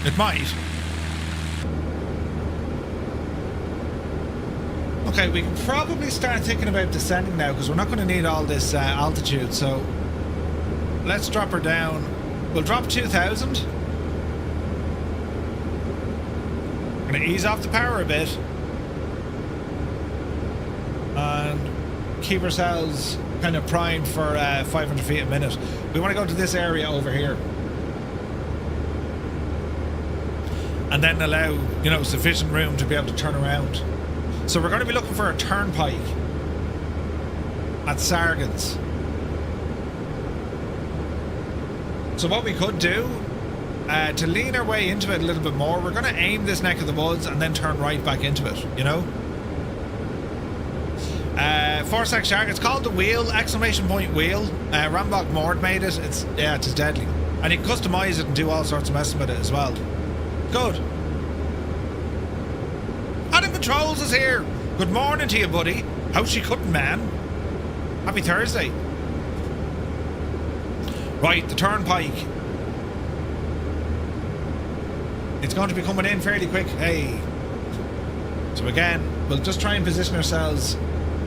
Speaker 1: It might. Okay, we can probably start thinking about descending now because we're not going to need all this altitude, so let's drop her down. We'll drop 2,000. We're going to ease off the power a bit. keep ourselves kind of primed for 500 feet a minute. We want to go to this area over here. And then allow, you know, sufficient room to be able to turn around. So we're going to be looking for a turnpike at Sargans. So what we could do, to lean our way into it a little bit more, we're going to aim this neck of the woods and then turn right back into it, you know? Forsac Shark, it's called the Wheel, exclamation point wheel. Rambok Mord made it. It's deadly. And you can customise it and do all sorts of messing with it as well. Good. Adam Controls is here. Good morning to you, buddy. How's she cutting, man? Happy Thursday. Right, the turnpike. It's going to be coming in fairly quick. Hey. So again, we'll just try and position ourselves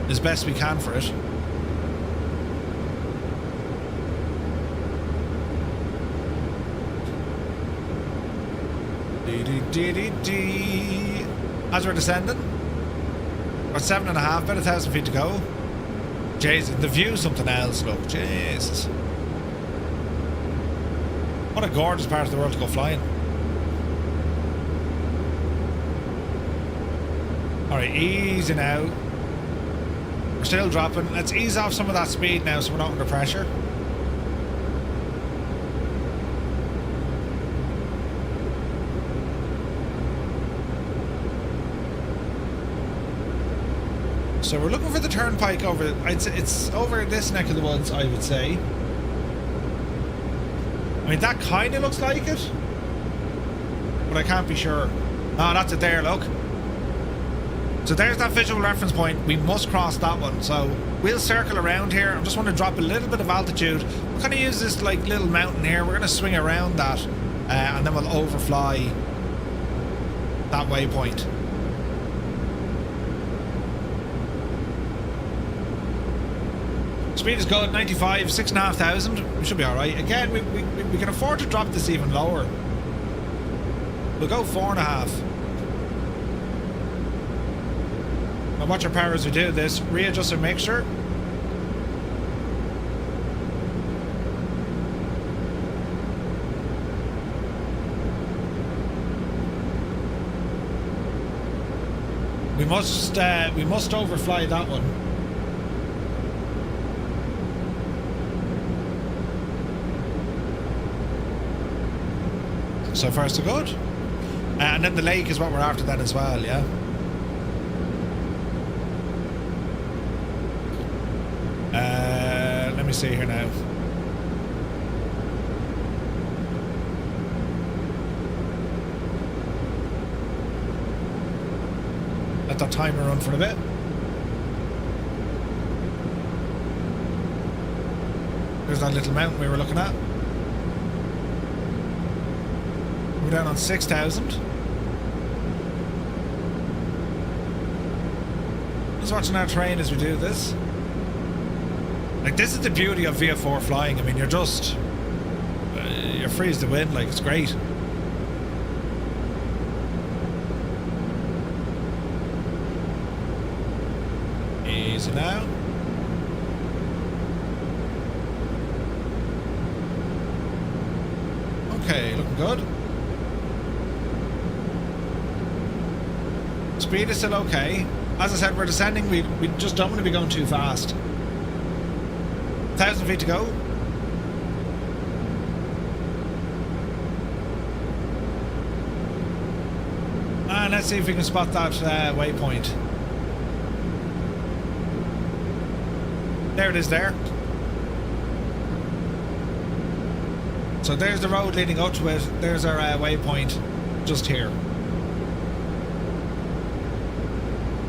Speaker 1: as best we can for it. As we're descending, about 7.5, about 1,000 feet to go. Jesus, the view's something else. Look, Jesus. What a gorgeous part of the world to go flying. Alright, easy now. We're still dropping. Let's ease off some of that speed now so we're not under pressure. So we're looking for the turnpike over, it's over this neck of the woods, I would say. I mean, that kind of looks like it, but I can't be sure. Oh, that's it there, look. So there's that visual reference point. We must cross that one. So we'll circle around here. I just want to drop a little bit of altitude. We're going to use this like little mountain here. We're going to swing around that, and then we'll overfly that waypoint. Speed is good, 95, 6,500. We should be alright. Again, we can afford to drop this even lower. We'll go 4.5. Now watch our power as we do this. Readjust our mixture. We must overfly that one. So far so good. And then the lake is what we're after then as well, yeah? Let me see here now. Let that timer run for a bit. There's that little mountain we were looking at. We're down on 6,000. Just watching our terrain as we do this. Like, this is the beauty of VF4 flying. I mean, you're just... you're free as the wind, like, it's great. Easy now. Okay, looking good. Speed is still okay. As I said, we're descending. We just don't want to be going too fast. 1,000 feet to go. And let's see if we can spot that waypoint. There it is there. So there's the road leading up to it. There's our waypoint just here.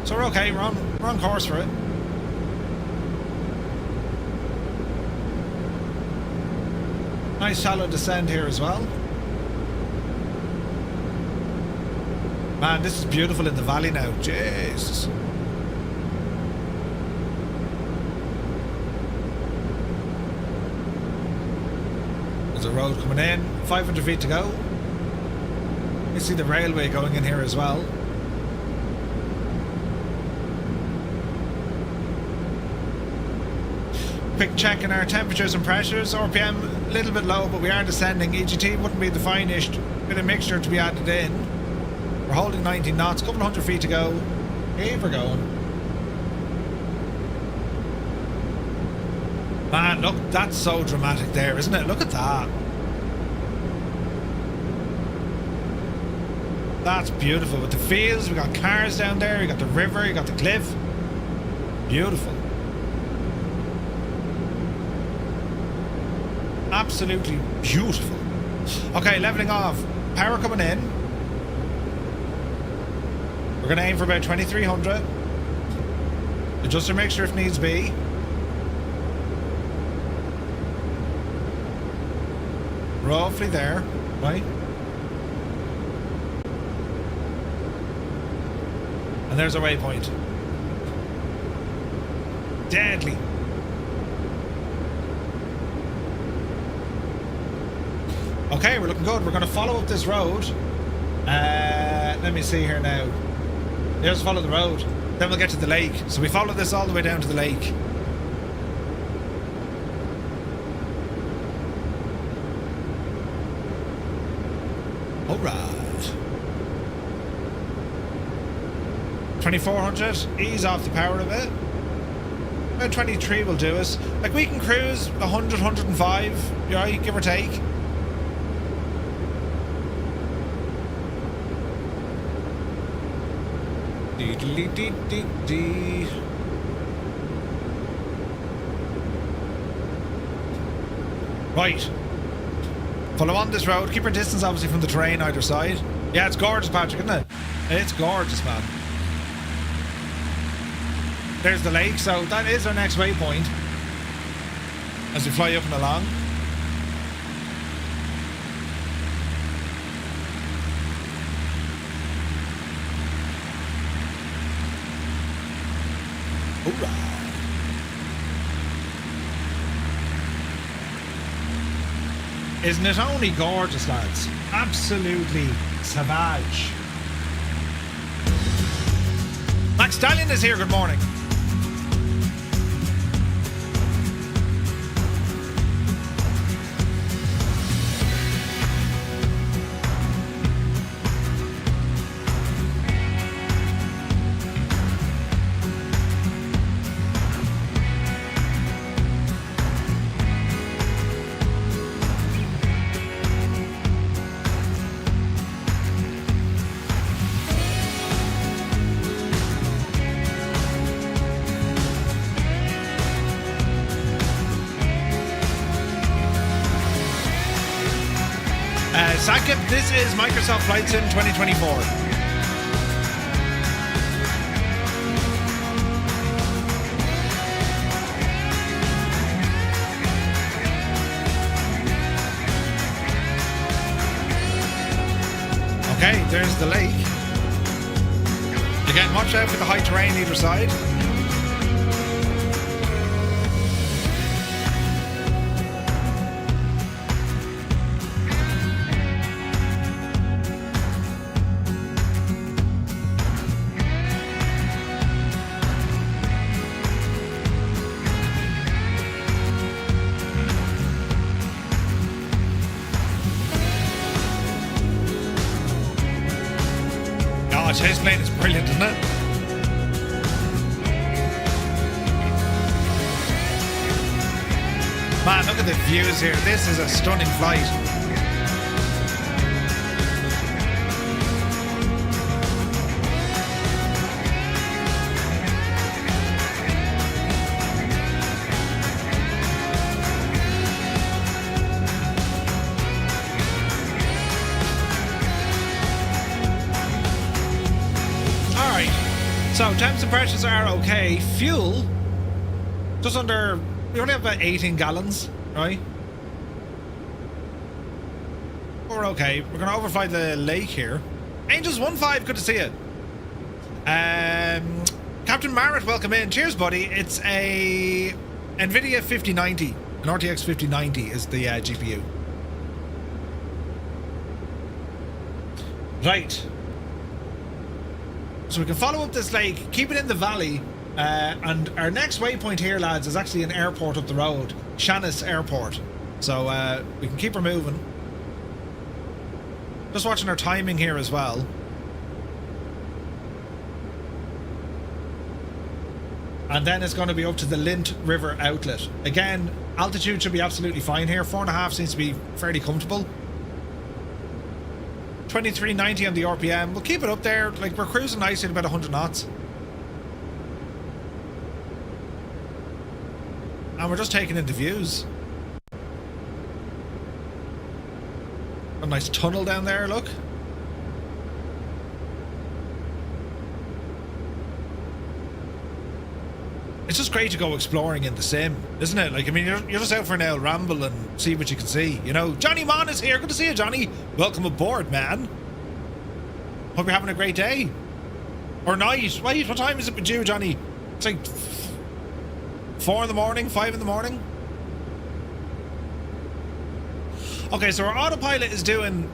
Speaker 1: So we're okay, we're on course for it. Nice shallow descent here as well. Man, this is beautiful in the valley now. Jesus. There's a road coming in. 500 feet to go. You see the railway going in here as well. Quick check in our temperatures and pressures. RPM a little bit low, but we are descending. EGT wouldn't be the finest bit of mixture to be added in. We're holding 19 knots, a couple of 100 feet to go. Here we're going. Man, look, that's so dramatic there, isn't it? Look at that. That's beautiful. With the fields, we got cars down there, you got the river, you got the cliff. Beautiful. Absolutely beautiful. Okay, leveling off. Power coming in. We're going to aim for about 2300. Adjust our mixture if needs be. Roughly there, right? And there's our waypoint. Deadly. Okay, we're looking good. We're going to follow up this road. Let me see here now. Let's follow the road. Then we'll get to the lake. So we follow this all the way down to the lake. Alright. 2400. Ease off the power a bit. About 23 will do us. Like, we can cruise 100, 105, right, give or take. Right. Follow on this road. Keep our distance, obviously, from the terrain either side. Yeah, it's gorgeous, Patrick, isn't it? It's gorgeous, man. There's the lake, so that is our next waypoint as we fly up and along. Hoorah. Isn't it only gorgeous, lads? Absolutely savage. Max Stallion is here, good morning. Sakip, this is Microsoft Flight Sim 2024. Okay, there's the lake. Again, watch out for the high terrain either side. Chase plane is brilliant, isn't it? Man, look at the views here. This is a stunning flight. So, temps and pressures are okay. Fuel, just under, we only have about 18 gallons, right? We're okay. We're going to overfly the lake here. Angels15, good to see you. Captain Marrett, welcome in. Cheers, buddy. It's a NVIDIA 5090. An RTX 5090 is the GPU. Right. So we can follow up this lake, keep it in the valley, And our next waypoint here, lads, is actually an airport up the road, Shannis Airport. So we can keep her moving. Just watching our timing here as well. And then it's going to be up to the Lint River outlet. Again, altitude should be absolutely fine here. 4.5 seems to be fairly comfortable. 2390 on the RPM. We'll keep it up there. Like, we're cruising nicely at about 100 knots. And we're just taking in the views. A nice tunnel down there, look. It's just great to go exploring in the sim, isn't it? Like, I mean, you're just out for an old ramble and see what you can see, you know. Johnny Mon is here. Good to see you, Johnny. Welcome aboard, man. Hope you're having a great day. Or night. Wait, what time is it with you, Johnny? It's like 4 in the morning, 5 in the morning. Okay, so our autopilot is doing,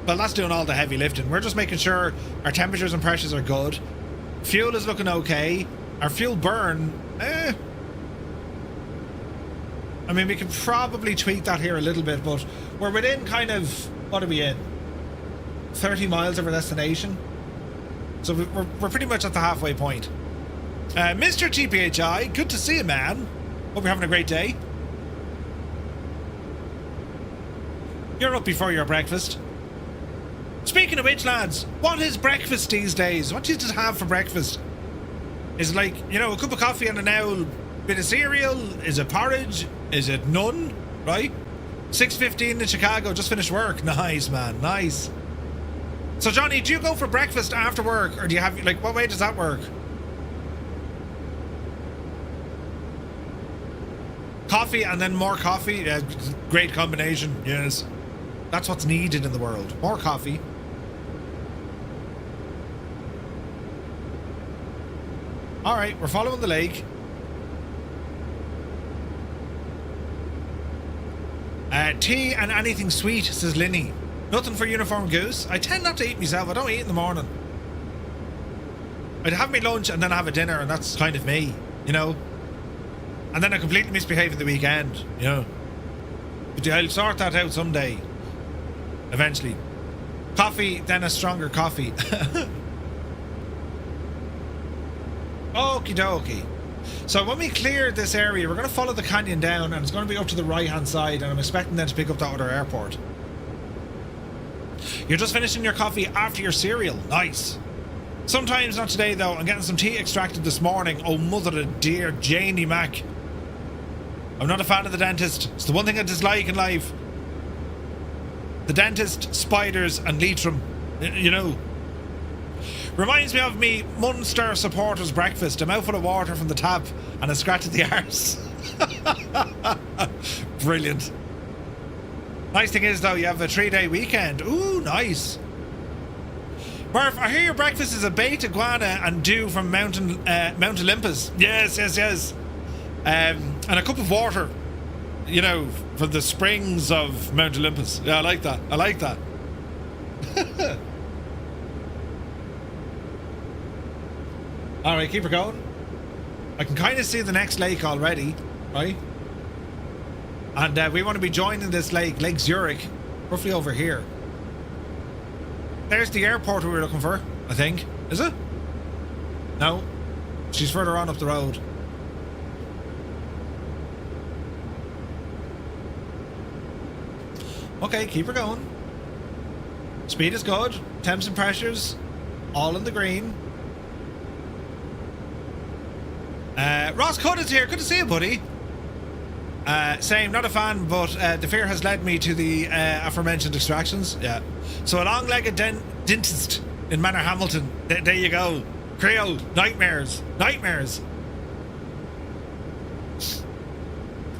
Speaker 1: well, that's doing all the heavy lifting. We're just making sure our temperatures and pressures are good. Fuel is looking okay. Our fuel burn, I mean, we could probably tweak that here a little bit, but we're within kind of, what are we in? 30 miles of our destination. So we're pretty much at the halfway point. Mr. TPHI, good to see you, man. Hope you're having a great day. You're up before your breakfast. Speaking of which, lads, what is breakfast these days? What do you have for breakfast? Is it like, you know, a cup of coffee and an owl bit of cereal? Is it porridge? Is it none? Right? 6:15 in Chicago, just finished work. Nice, man, nice. So, Johnny, do you go for breakfast after work? Or do you have, like, what way does that work? Coffee and then more coffee? Yeah, great combination, yes. That's what's needed in the world. More coffee. Alright, we're following the lake. Tea and anything sweet, says Linny. Nothing for Uniform Goose. I tend not to eat myself. I don't eat in the morning. I'd have my lunch and then have a dinner, and that's kind of me, you know. And then I completely misbehave in the weekend, you know. But I'll sort that out someday. Eventually. Coffee, then a stronger coffee. Okie dokie. So when we clear this area, we're going to follow the canyon down, and it's going to be up to the right hand side, and I'm expecting them to pick up that other airport. You're just finishing your coffee after your cereal. Nice. Sometimes not today though. I'm getting some tea extracted this morning. Oh mother of dear Janie Mac. I'm not a fan of the dentist. It's the one thing I dislike in life. The dentist, spiders and Leitrim. You know. Reminds me of me Munster supporters breakfast. A mouthful of water from the tap and a scratch at the arse. Brilliant. Nice thing is though, you have a 3-day weekend. Ooh, nice. Murph, I hear your breakfast is a baked iguana and dew from Mount Olympus. Yes, yes, yes. And a cup of water, you know, from the springs of Mount Olympus. Yeah, I like that. I like that. All right, keep her going. I can kind of see the next lake already, right? And we want to be joining this lake, Lake Zurich, roughly over here. There's the airport we were looking for, I think. Is it? No. She's further on up the road. Okay, keep her going. Speed is good. Temps and pressures, all in the green. Ross Cudd is here. Good to see you, buddy. Same, not a fan, but the fear has led me to the aforementioned extractions. Yeah. So a long-legged dentist in Manor Hamilton. There you go. Creo, nightmares. Nightmares.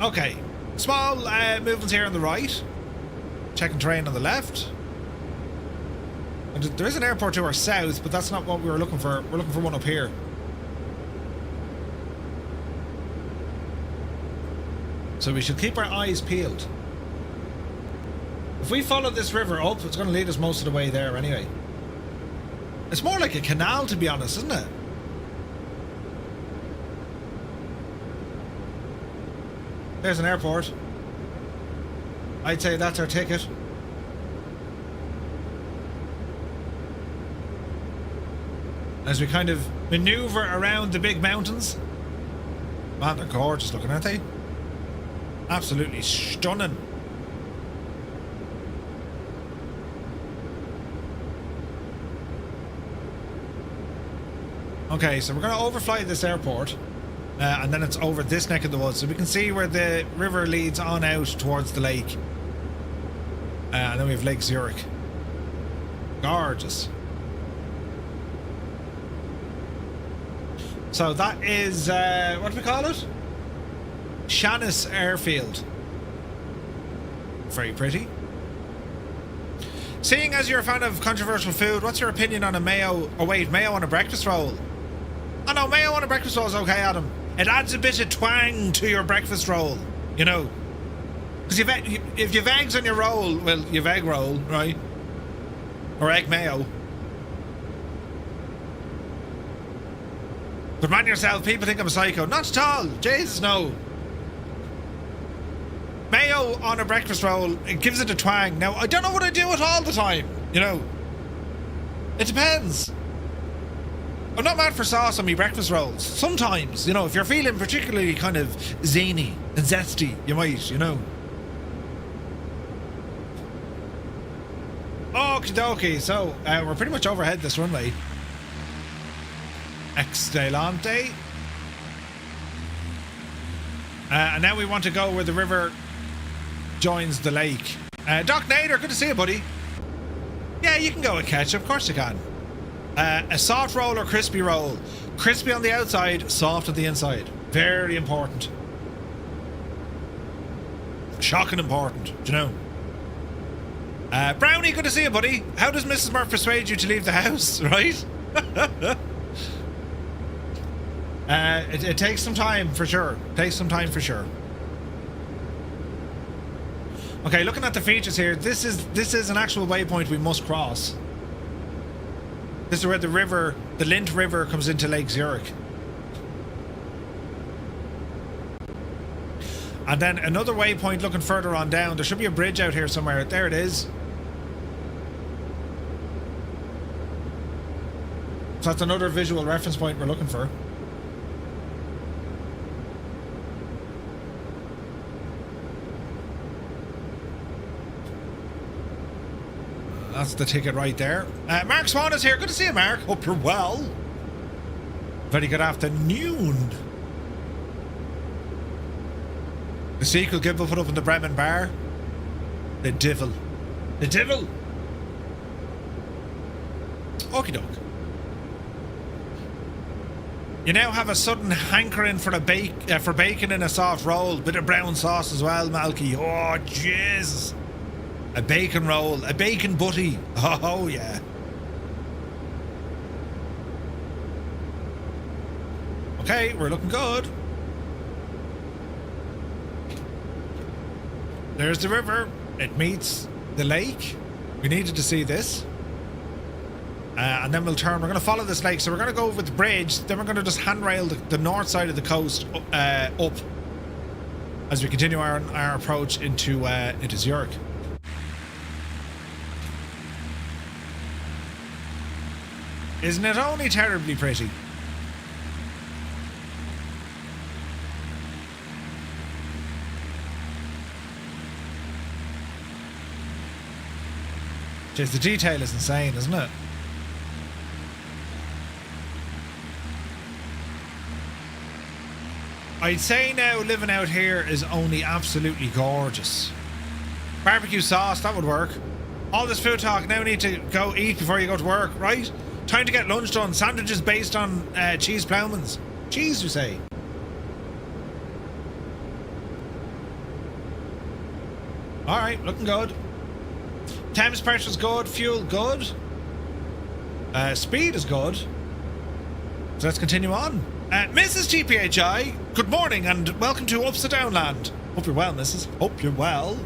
Speaker 1: Okay. Small movements here on the right. Checking terrain on the left. And there is an airport to our south, but that's not what we were looking for. We're looking for one up here. So we should keep our eyes peeled. If we follow this river up, it's going to lead us most of the way there anyway. It's more like a canal, to be honest, isn't it? There's an airport. I'd say that's our ticket. As we kind of maneuver around the big mountains. Man, they're gorgeous looking, aren't they? Absolutely stunning. Okay, so we're going to overfly this airport. And then it's over this neck of the woods. So we can see where the river leads on out towards the lake. And then we have Lake Zurich. Gorgeous. So that is, what do we call it? Shannis Airfield. Very pretty. Seeing as you're a fan of controversial food, what's your opinion on a mayo... Oh wait, mayo on a breakfast roll? Oh no, mayo on a breakfast roll is okay, Adam. It adds a bit of twang to your breakfast roll, you know. Because if you've eggs on your roll, well, you've egg roll, right? Or egg mayo. But man yourself, people think I'm a psycho. Not at all. Jesus, no. Mayo on a breakfast roll, it gives it a twang. Now, I don't know what I do it all the time, you know. It depends. I'm not mad for sauce on me breakfast rolls. Sometimes, you know, if you're feeling particularly kind of zany and zesty, you might, you know. Okie dokie, so we're pretty much overhead this runway. Excelente. And now we want to go where the river joins the lake. Doc Nader, good to see you, buddy. Yeah, you can go with ketchup, of course you can. A soft roll or crispy roll. Crispy on the outside, soft on the inside. Very important. Shocking important, do you know? Brownie, good to see you, buddy. How does Mrs. Murph persuade you to leave the house, right? It takes some time, for sure. Takes some time, for sure. Okay, looking at the features here, this is an actual waypoint we must cross. This is where the river, the Lint River, comes into Lake Zurich. And then another waypoint looking further on down. There should be a bridge out here somewhere. There it is. So that's another visual reference point we're looking for. That's the ticket right there. Mark Swan is here. Good to see you, Mark. Hope you're well. Very good afternoon. The sequel Gimble put up in the Bremen bar. The devil. The devil. Okie doke. You now have a sudden hankering for for bacon in a soft roll. Bit of brown sauce as well, Malky. Oh, Jesus. A bacon roll, a bacon butty. Oh, yeah. Okay, we're looking good. There's the river. It meets the lake. We needed to see this. And then we'll turn. We're going to follow this lake. So we're going to go over the bridge. Then we're going to just handrail the north side of the coast up as we continue our approach into Zurich. Isn't it only terribly pretty? Jeez, the detail is insane, isn't it? I'd say now living out here is only absolutely gorgeous. Barbecue sauce, that would work. All this food talk, now need to go eat before you go to work, right? Time to get lunch done. Sandwiches based on cheese ploughmans. Cheese, you say? Alright, looking good. Temps pressure's good. Fuel good. Speed is good. So let's continue on. Mrs. GPHI, good morning and welcome to Upside Down Land. Hope you're well, Mrs. Hope you're well.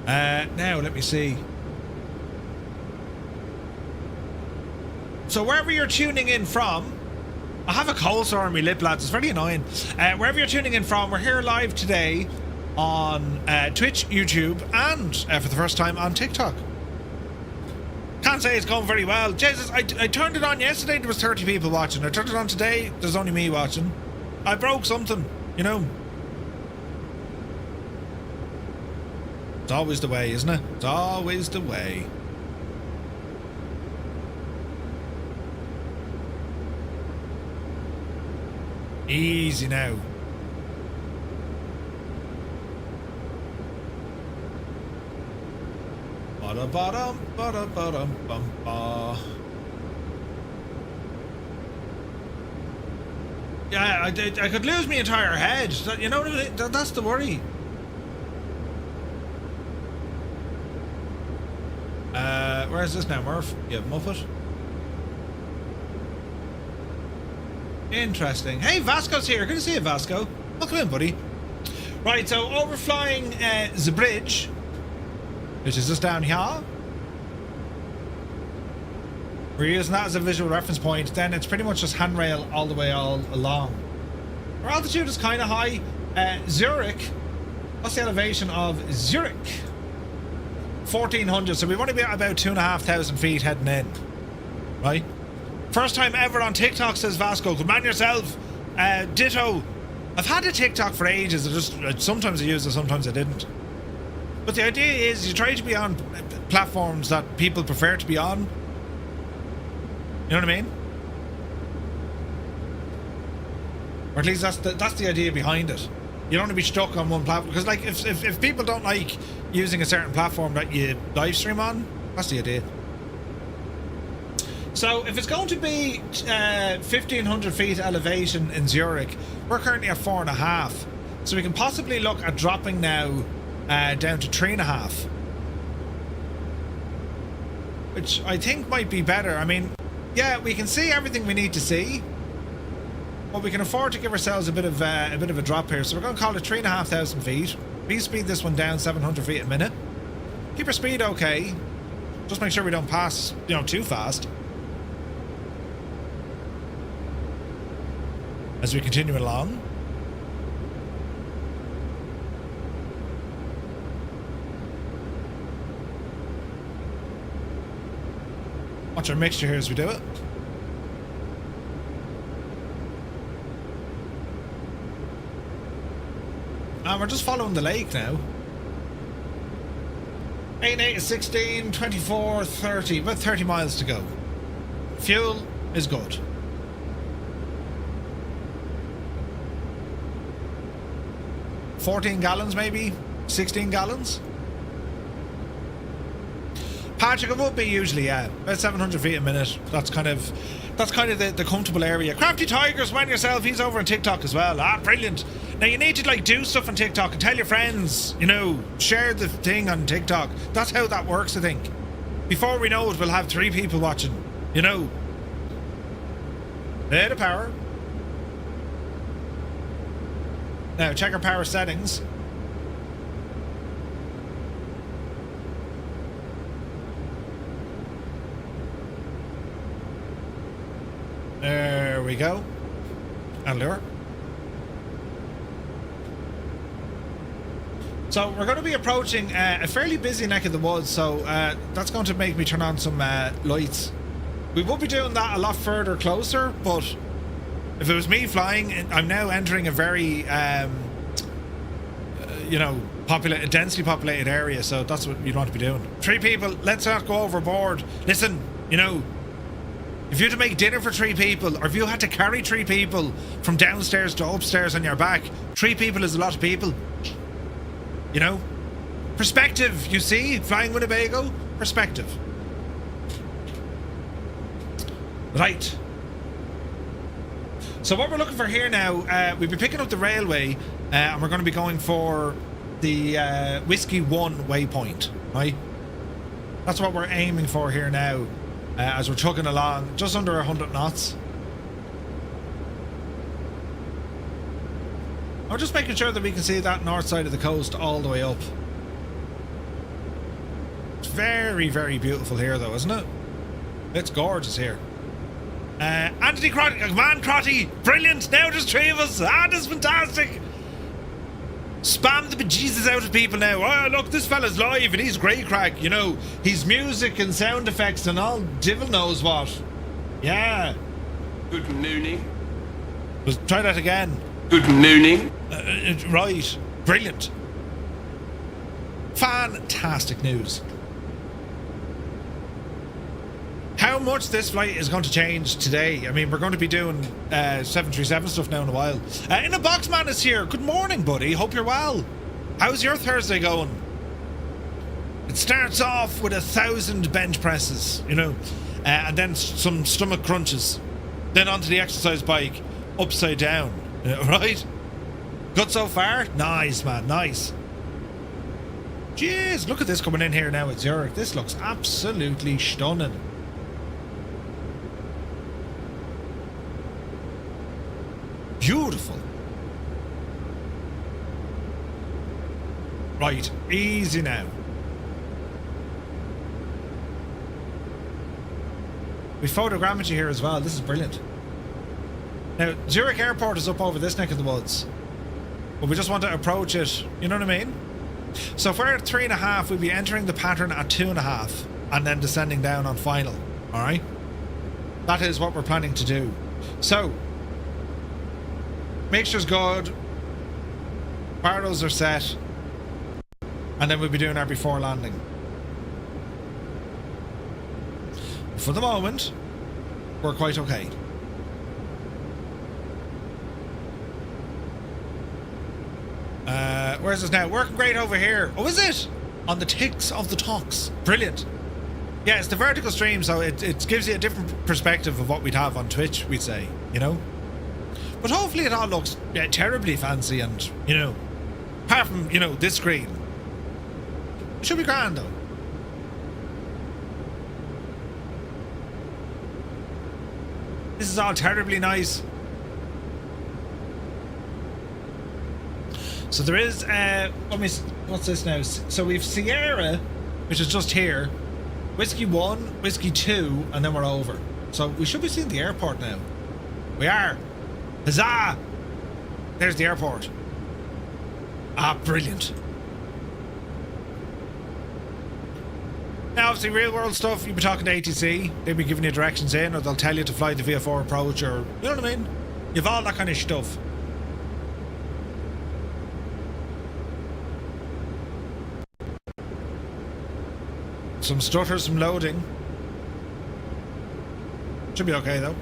Speaker 1: Now, let me see. So wherever you're tuning in from, I have a cold sore on my lip, lads. It's very annoying. Wherever you're tuning in from, we're here live today on Twitch, YouTube, and for the first time on TikTok. Can't say it's going very well. Jesus, I turned it on yesterday, there was 30 people watching. I turned it on today, there's only me watching. I broke something, you know. It's always the way, isn't it? It's always the way. Easy now. Ba-da-ba-dum, ba-da-ba-dum, bum-ba. Yeah, I could lose my entire head. You know what I mean? That's the worry. Where is this now, Murph? You have Muppet. Interesting. Hey, Vasco's here. Good to see you, Vasco. Welcome in, buddy. Right, so overflying the bridge, which is just down here. We're using that as a visual reference point. Then it's pretty much just handrail all the way all along. Our altitude is kind of high. Zurich. What's the elevation of Zurich? 1400. So we've only been at about 2,500 feet heading in. Right? First time ever on TikTok, says Vasco. Good man yourself. Ditto. I've had a TikTok for ages. Sometimes I used it, sometimes I didn't. But the idea is you try to be on platforms that people prefer to be on. You know what I mean? Or at least that's the idea behind it. You don't want to be stuck on one platform. Because like if people don't like using a certain platform that you live stream on, that's the idea. So if it's going to be 1,500 feet elevation in Zurich, we're currently at 4.5. So we can possibly look at dropping now down to 3.5. Which I think might be better. I mean, yeah, we can see everything we need to see. But we can afford to give ourselves a bit of a drop here. So we're going to call it 3,500 feet. Please speed this one down 700 feet a minute. Keep our speed okay. Just make sure we don't pass, you know, too fast. As we continue along. Watch our mixture here as we do it. And we're just following the lake now. 8 and 8 is 16, 24, 30. About 30 miles to go. Fuel is good. $14 gallons maybe? 16 gallons? Patrick, it would be usually, yeah. About 700 feet a minute. That's kind of the comfortable area. Crafty Tigers, man yourself, he's over on TikTok as well. Ah, brilliant. Now you need to like do stuff on TikTok and tell your friends, you know, share the thing on TikTok. That's how that works, I think. Before we know it, we'll have 3 people watching, you know. There the power. Now check our power settings. There we go. And lure. So we're going to be approaching a fairly busy neck of the woods, so that's going to make me turn on some lights. We will be doing that a lot further closer, but if it was me flying, I'm now entering a very, you know, densely populated area, so that's what you'd want to be doing. 3 people, let's not go overboard. Listen, you know, if you had to make dinner for 3 people, or if you had to carry 3 people from downstairs to upstairs on your back, 3 people is a lot of people. You know? Perspective, you see? Flying Winnebago? Perspective. Right. So what we're looking for here now, we'll be picking up the railway, and we're going to be going for the Whiskey 1 waypoint, right? That's what we're aiming for here now, as we're chugging along, just under 100 knots. We're just making sure that we can see that north side of the coast all the way up. It's very, very beautiful here though, isn't it? It's gorgeous here. Anthony Crotty, come on, Crotty, brilliant. Now there's 3 of us. This is fantastic. Spam the bejesus out of people now. Oh, look, this fella's live and he's great crack. You know, he's music and sound effects and all devil knows what. Yeah.
Speaker 2: Good nooning.
Speaker 1: Let's try that again.
Speaker 2: Good nooning.
Speaker 1: Right. Brilliant. Fantastic news. How much this flight is going to change today. I mean, we're going to be doing 737 stuff now in a while. In a Box Man is here. Good morning, buddy. Hope you're well. How's your Thursday going? It starts off with 1,000 bench presses, you know, and then some stomach crunches. Then onto the exercise bike, upside down, right? Good so far? Nice, man, nice. Jeez, look at this coming in here now at Zurich. This looks absolutely stunning. Beautiful. Right, easy now. We photogrammetry here as well. This is brilliant. Now, Zurich Airport is up over this neck of the woods, but we just want to approach it. You know what I mean? So if we're at 3.5, we'll be entering the pattern at 2.5 and then descending down on final. All right. That is what we're planning to do. So. Mixture's good. Barrows are set. And then we'll be doing our before landing. For the moment, we're quite okay. Where's this now? Working great over here. Oh, is it? On the ticks of the talks. Brilliant. Yeah, it's the vertical stream, so it gives you a different perspective of what we'd have on Twitch, we'd say, you know? But hopefully it all looks terribly fancy and, you know, apart from, you know, this screen. It should be grand, though. This is all terribly nice. So there is, what's this now? So we've Sierra, which is just here. Whiskey 1, Whiskey 2, and then we're over. So we should be seeing the airport now. We are. Huzzah! There's the airport. Brilliant. Now, obviously, real world stuff, you'll be talking to ATC. They'll be giving you directions in, or they'll tell you to fly the VFR approach, or, you know what I mean? You've all that kind of stuff. Some stutters, some loading. Should be okay, though.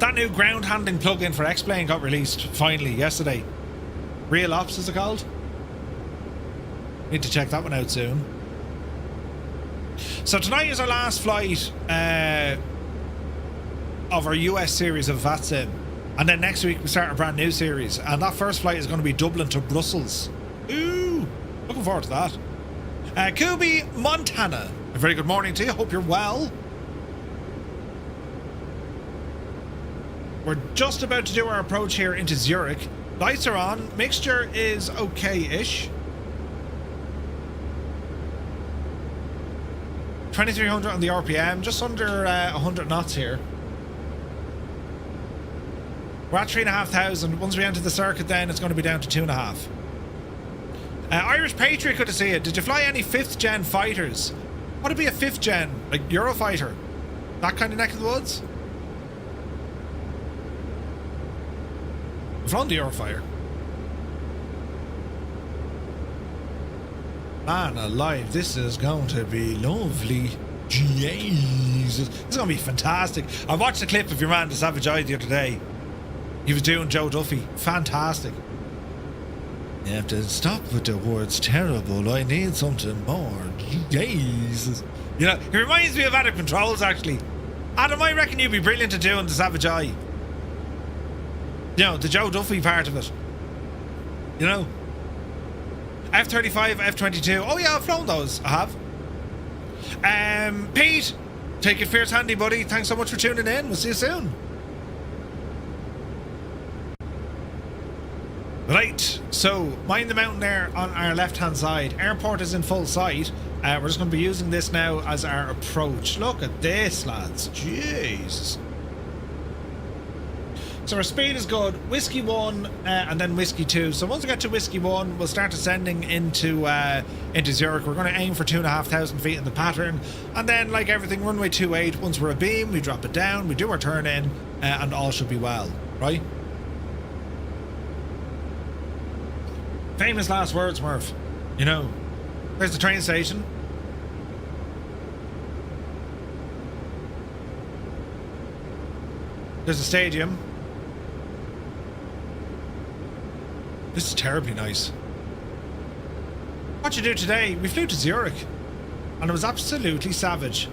Speaker 1: That new ground handling plugin for X-Plane got released finally yesterday. Real Ops is it called? Need to check that one out soon. So tonight is our last flight of our US series of VATSIM, and then next week we start a brand new series, and that first flight is going to be Dublin to Brussels. Ooh, looking forward to that. Kubi, Montana. A very good morning to you. Hope you're well. We're just about to do our approach here into Zurich. Lights are on. Mixture is okay-ish. 2300 on the RPM. Just under 100 knots here. We're at 3,500. Once we enter the circuit then, it's going to be down to 2.5. Irish Patriot, good to see you. Did you fly any 5th gen fighters? What would be a 5th gen? Like Eurofighter? That kind of neck of the woods? I've flown the Eurofighter. Man alive, this is going to be lovely. Jesus. This is going to be fantastic. I watched a clip of your man, the Savage Eye, the other day. He was doing Joe Duffy. Fantastic. You have to stop with the words terrible. I need something more. Jesus. You know, he reminds me of Adam Controls, actually. Adam, I reckon you'd be brilliant at doing the Savage Eye. You know, the Joe Duffy part of it. You know? F-35, F-22. Oh yeah, I've flown those. I have. Pete, take it fierce handy, buddy. Thanks so much for tuning in. We'll see you soon. Right, so mind the mountain there on our left hand side. Airport is in full sight. We're just going to be using this now as our approach. Look at this, lads. Jeez. So our speed is good. Whiskey 1 and then Whiskey 2. So once we get to Whiskey 1, we'll start ascending into Zurich. We're going to aim for 2,500 feet in the pattern. And then, like everything, runway 28, once we're abeam, we drop it down, we do our turn in, and all should be well, right? Famous last words, Murph. You know, there's the train station. There's a stadium. This is terribly nice. What you do today? We flew to Zurich, and it was absolutely savage.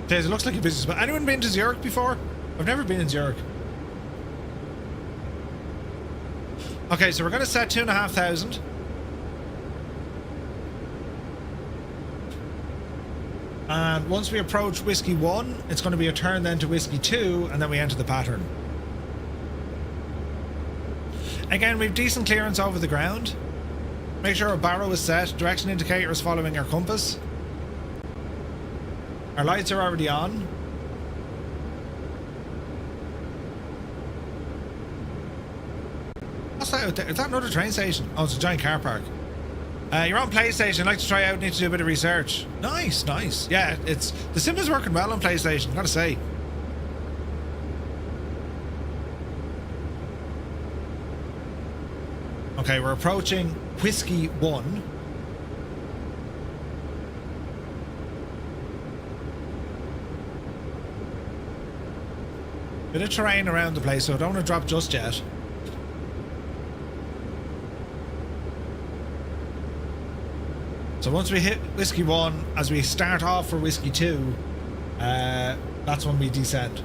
Speaker 1: Days, it looks like a business spot. Anyone been to Zurich before? I've never been in Zurich. Okay, so we're going to set 2,500. And once we approach Whiskey 1, it's going to be a turn then to Whiskey 2, and then we enter the pattern. Again, we've decent clearance over the ground. Make sure our barrow is set, direction indicator is following our compass. Our lights are already on. What's that out there? Is that another train station? Oh, it's a giant car park. You're on PlayStation. I'd like to try out. Need to do a bit of research. Nice, nice. Yeah, it's the sim is working well on PlayStation. Gotta say. Okay, we're approaching Whiskey 1. Bit of terrain around the place, so I don't want to drop just yet. So once we hit Whiskey 1, as we start off for Whiskey 2, that's when we descend.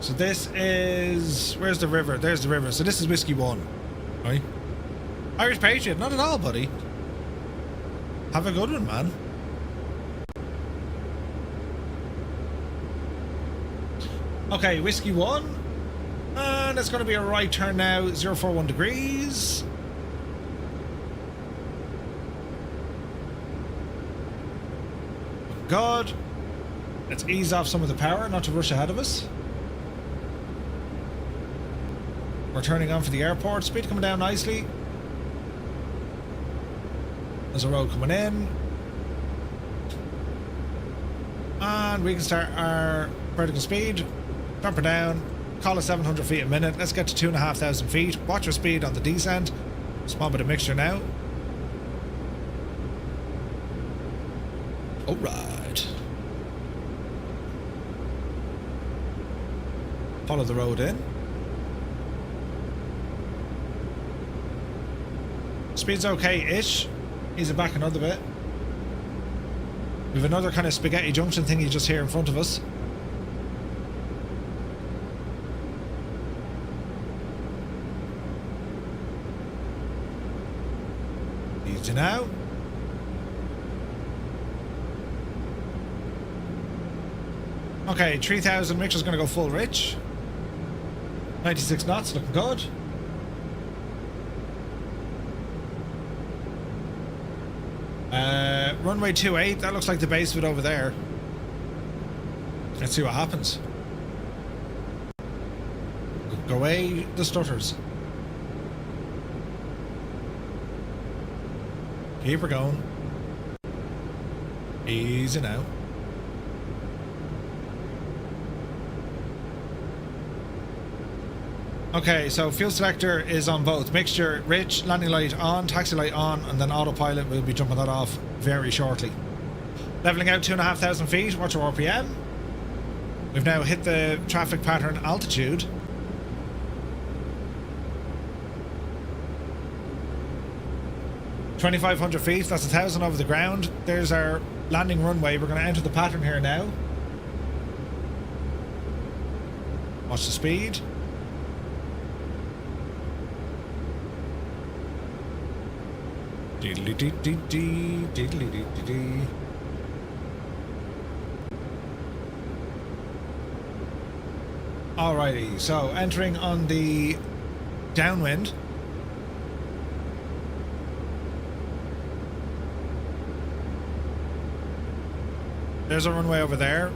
Speaker 1: So this is... Where's the river? There's the river. So this is Whiskey 1. Right? Irish Patriot. Not at all, buddy. Have a good one, man. Okay, Whiskey 1. And it's going to be a right turn now, 041 degrees. Good. Let's ease off some of the power, not to rush ahead of us. We're turning on for the airport. Speed coming down nicely. There's a road coming in. And we can start our vertical speed. Drop her down. Call it 700 feet a minute. Let's get to 2,500 feet. Watch our speed on the descent. Small bit of mixture now. Alright. Follow the road in. Speed's okay-ish. Ease it back another bit. We have another kind of spaghetti junction thingy just here in front of us. Easy now. Okay, 3,000 mixture's going to go full rich. 96 knots, looking good. Runway 28, that looks like the base of it over there. Let's see what happens. Go away the stutters. Keep her going. Easy now. Okay, so fuel selector is on both. Mixture, rich, landing light on, taxi light on, and then autopilot. We'll be jumping that off very shortly. Leveling out 2,500 feet. Watch our RPM. We've now hit the traffic pattern altitude. $2,500 feet. That's 1,000 over the ground. There's our landing runway. We're going to enter the pattern here now. Watch the speed. Alrighty, so entering on the downwind. There's a runway over there.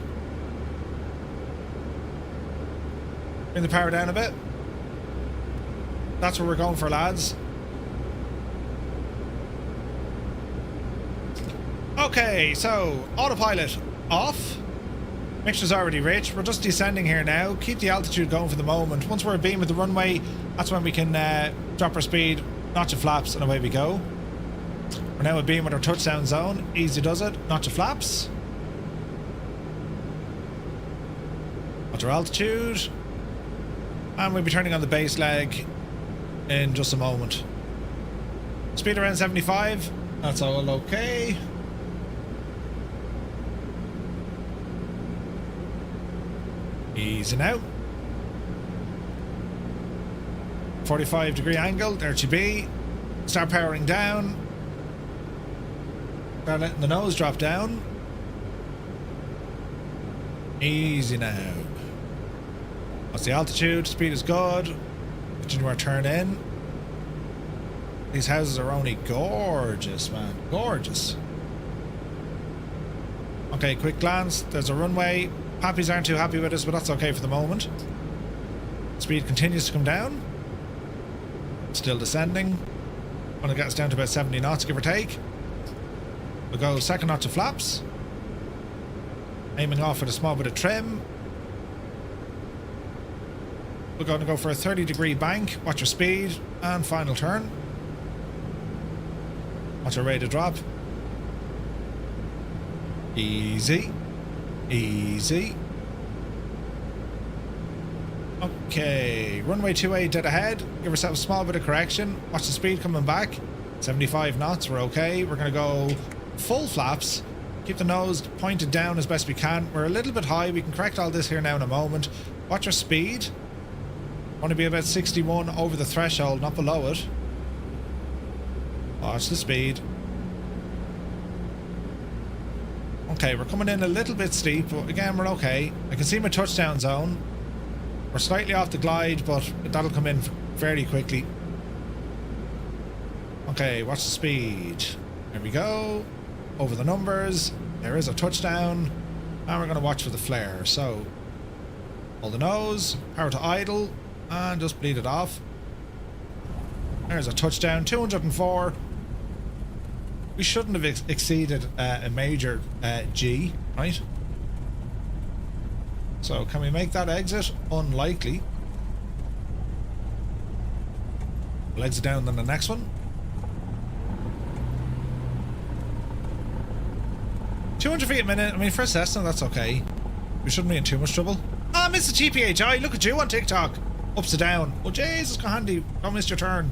Speaker 1: Bring the power down a bit. That's where we're going for, lads. Okay, so autopilot off. Mixture's already rich. We're just descending here now. Keep the altitude going for the moment. Once we're abeam with the runway, that's when we can drop our speed, notch the flaps, and away we go. We're now abeam with our touchdown zone. Easy does it. Notch the flaps. Watch our altitude. And we'll be turning on the base leg in just a moment. Speed around 75. That's all okay. Easing out. 45-degree angle. There to be. Start powering down. Start letting the nose drop down. Easy now. What's the altitude? Speed is good. Continue our turn in. These houses are only gorgeous, man. Gorgeous. Okay, quick glance. There's a runway. Pappies aren't too happy with us, but that's okay for the moment. Speed continues to come down. Still descending. When it gets down to about 70 knots, give or take. We'll go second notch of flaps. Aiming off with a small bit of trim. We're going to go for a 30-degree bank. Watch your speed. And final turn. Watch our rate of drop. Easy. Easy. Okay. Runway 28 dead ahead. Give ourselves a small bit of correction. Watch the speed coming back. 75 knots. We're okay. We're going to go full flaps. Keep the nose pointed down as best we can. We're a little bit high. We can correct all this here now in a moment. Watch our speed. Want to be about 61 over the threshold, not below it. Watch the speed. Okay, we're coming in a little bit steep, but again, we're okay. I can see my touchdown zone. We're slightly off the glide, but that'll come in fairly quickly. Okay, watch the speed. There we go. Over the numbers. There is a touchdown. And we're going to watch for the flare. So, hold the nose, power to idle, and just bleed it off. There's a touchdown. 204. We shouldn't have exceeded a major G, right? So can we make that exit? Unlikely. We'll exit down then the next one. 200 feet a minute. I mean, for a Cessna, that's okay. We shouldn't be in too much trouble. Ah, Mr. GPHI, look at you on TikTok. Ups to down. Oh, Jesus, go handy. Don't miss your turn.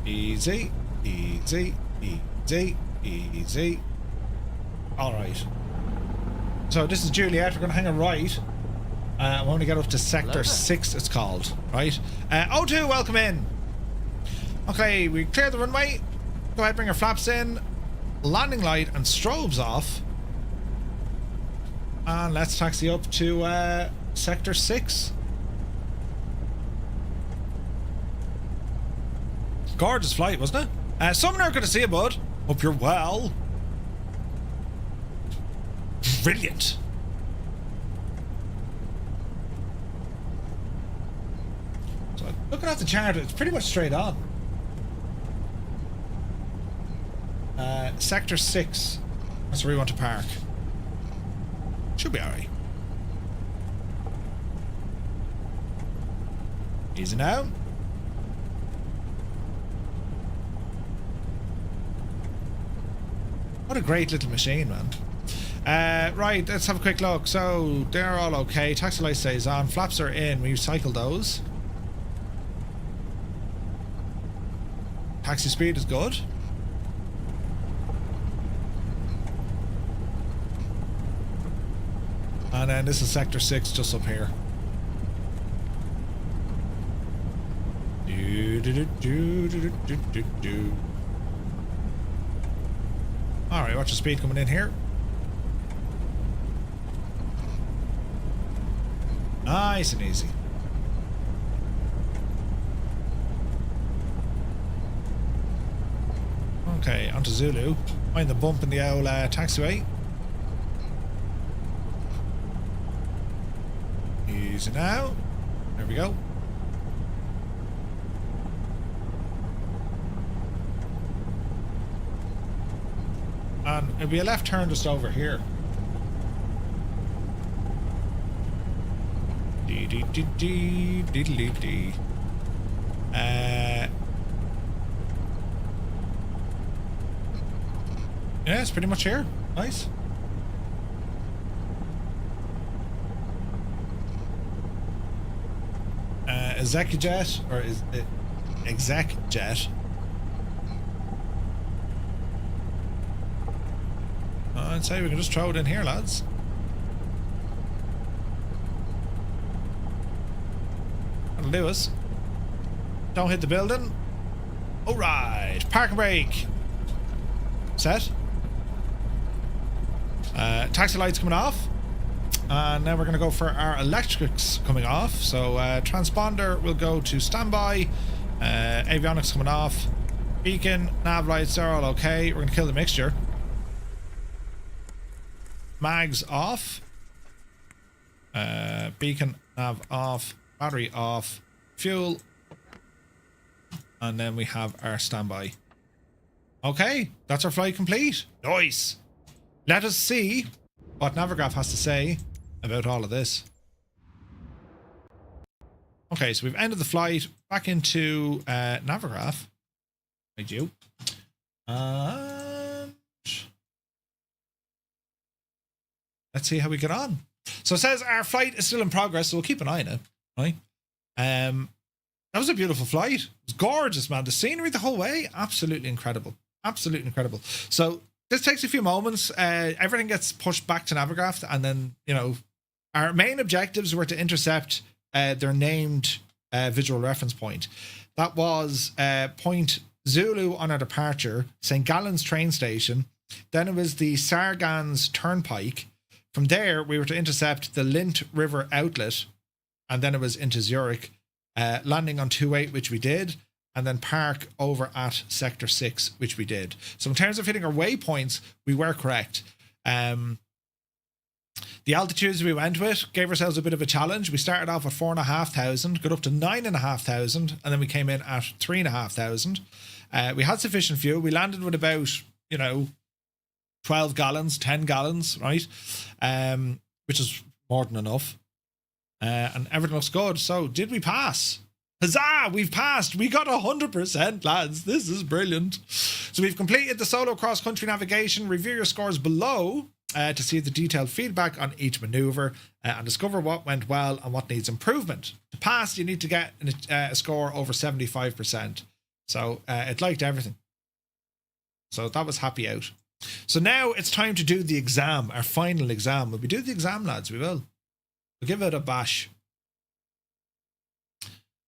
Speaker 1: Easy. Easy, easy, easy. Alright. So this is Juliet. We're going to hang a right. I want to get up to Sector 6, it's called. Right? O2, welcome in. Okay, we clear the runway. Go ahead, bring our flaps in. Landing light and strobes off. And let's taxi up to Sector 6. Gorgeous flight, wasn't it? Summoner, good to see you, bud. Hope you're well. Brilliant. So, looking at the chart, it's pretty much straight on. Sector 6. That's where we want to park. Should be alright. Easy now. What a great little machine, man. Right, let's have a quick look. So, they're all okay. Taxi light stays on. Flaps are in. We cycle those. Taxi speed is good. And then this is Sector 6 just up here. Alright, watch the speed coming in here. Nice and easy. Okay, onto Zulu. Find the bump in the old taxiway. Easy now. There we go. And it'll be a left turn just over here. Dee dee dee dee dee dee dee. Yeah, it's pretty much here. Nice. ExecJet, or is it ExecJet? I'd say we can just throw it in here, lads. That'll do us. Don't hit the building. Alright, park and brake. Set. Taxi lights coming off. And now we're going to go for our electrics coming off. So transponder will go to standby. Avionics coming off. Beacon, nav lights are all okay. We're going to kill the mixture. Mags off. Beacon, nav off. Battery off. Fuel. And then we have our standby. Okay, that's our flight complete. Nice. Let us see what Navagraph has to say about all of this. Okay, so we've ended the flight back into Navagraph. I do. And let's see how we get on. So it says our flight is still in progress, so we'll keep an eye on it. Right? That was a beautiful flight. It was gorgeous, man. The scenery the whole way, absolutely incredible. Absolutely incredible. So this takes a few moments. Everything gets pushed back to Navagraph, and then, you know, our main objectives were to intercept their named visual reference point. That was Point Zulu on our departure, St. Gallen's train station. Then it was the Sargans Turnpike. From there, we were to intercept the Lint River outlet, and then it was into Zurich, landing on 28, which we did, and then park over at Sector 6, which we did. So in terms of hitting our waypoints, we were correct. The altitudes we went with gave ourselves a bit of a challenge. We started off at 4,500, got up to 9,500, and then we came in at 3,500. We had sufficient fuel. We landed with about, 12 gallons, 10 gallons, right? Which is more than enough. And everything looks good. So did we pass? Huzzah! We've passed. We got 100%, lads. This is brilliant. So we've completed the solo cross-country navigation. Review your scores below to see the detailed feedback on each maneuver and discover what went well and what needs improvement. To pass, you need to get a score over 75%. So it liked everything. So that was happy out. So now it's time to do the exam, our final exam. Will we do the exam, lads? We will. We'll give it a bash.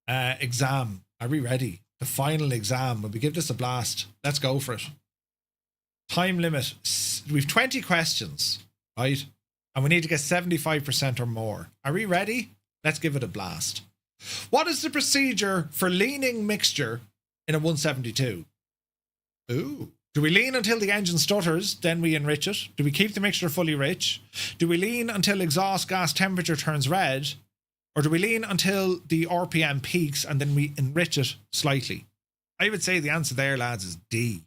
Speaker 1: Exam. Are we ready? The final exam. Will we give this a blast? Let's go for it. Time limit. We've 20 questions, right? And we need to get 75% or more. Are we ready? Let's give it a blast. What is the procedure for leaning mixture in a 172? Ooh. Do we lean until the engine stutters, then we enrich it? Do we keep the mixture fully rich? Do we lean until exhaust gas temperature turns red? Or do we lean until the RPM peaks and then we enrich it slightly? I would say the answer there, lads, is D.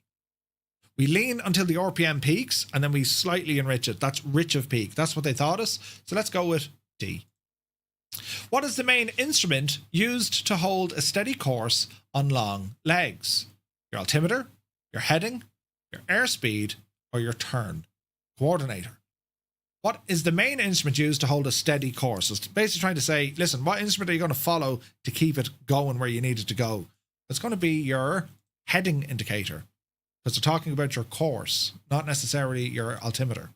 Speaker 1: We lean until the RPM peaks and then we slightly enrich it. That's rich of peak. That's what they taught us. So let's go with D. What is the main instrument used to hold a steady course on long legs? Your altimeter, your heading, your airspeed, or your turn coordinator. What is the main instrument used to hold a steady course? So it's basically trying to say, listen, what instrument are you going to follow to keep it going where you need it to go? It's going to be your heading indicator, because they're talking about your course, not necessarily your altimeter.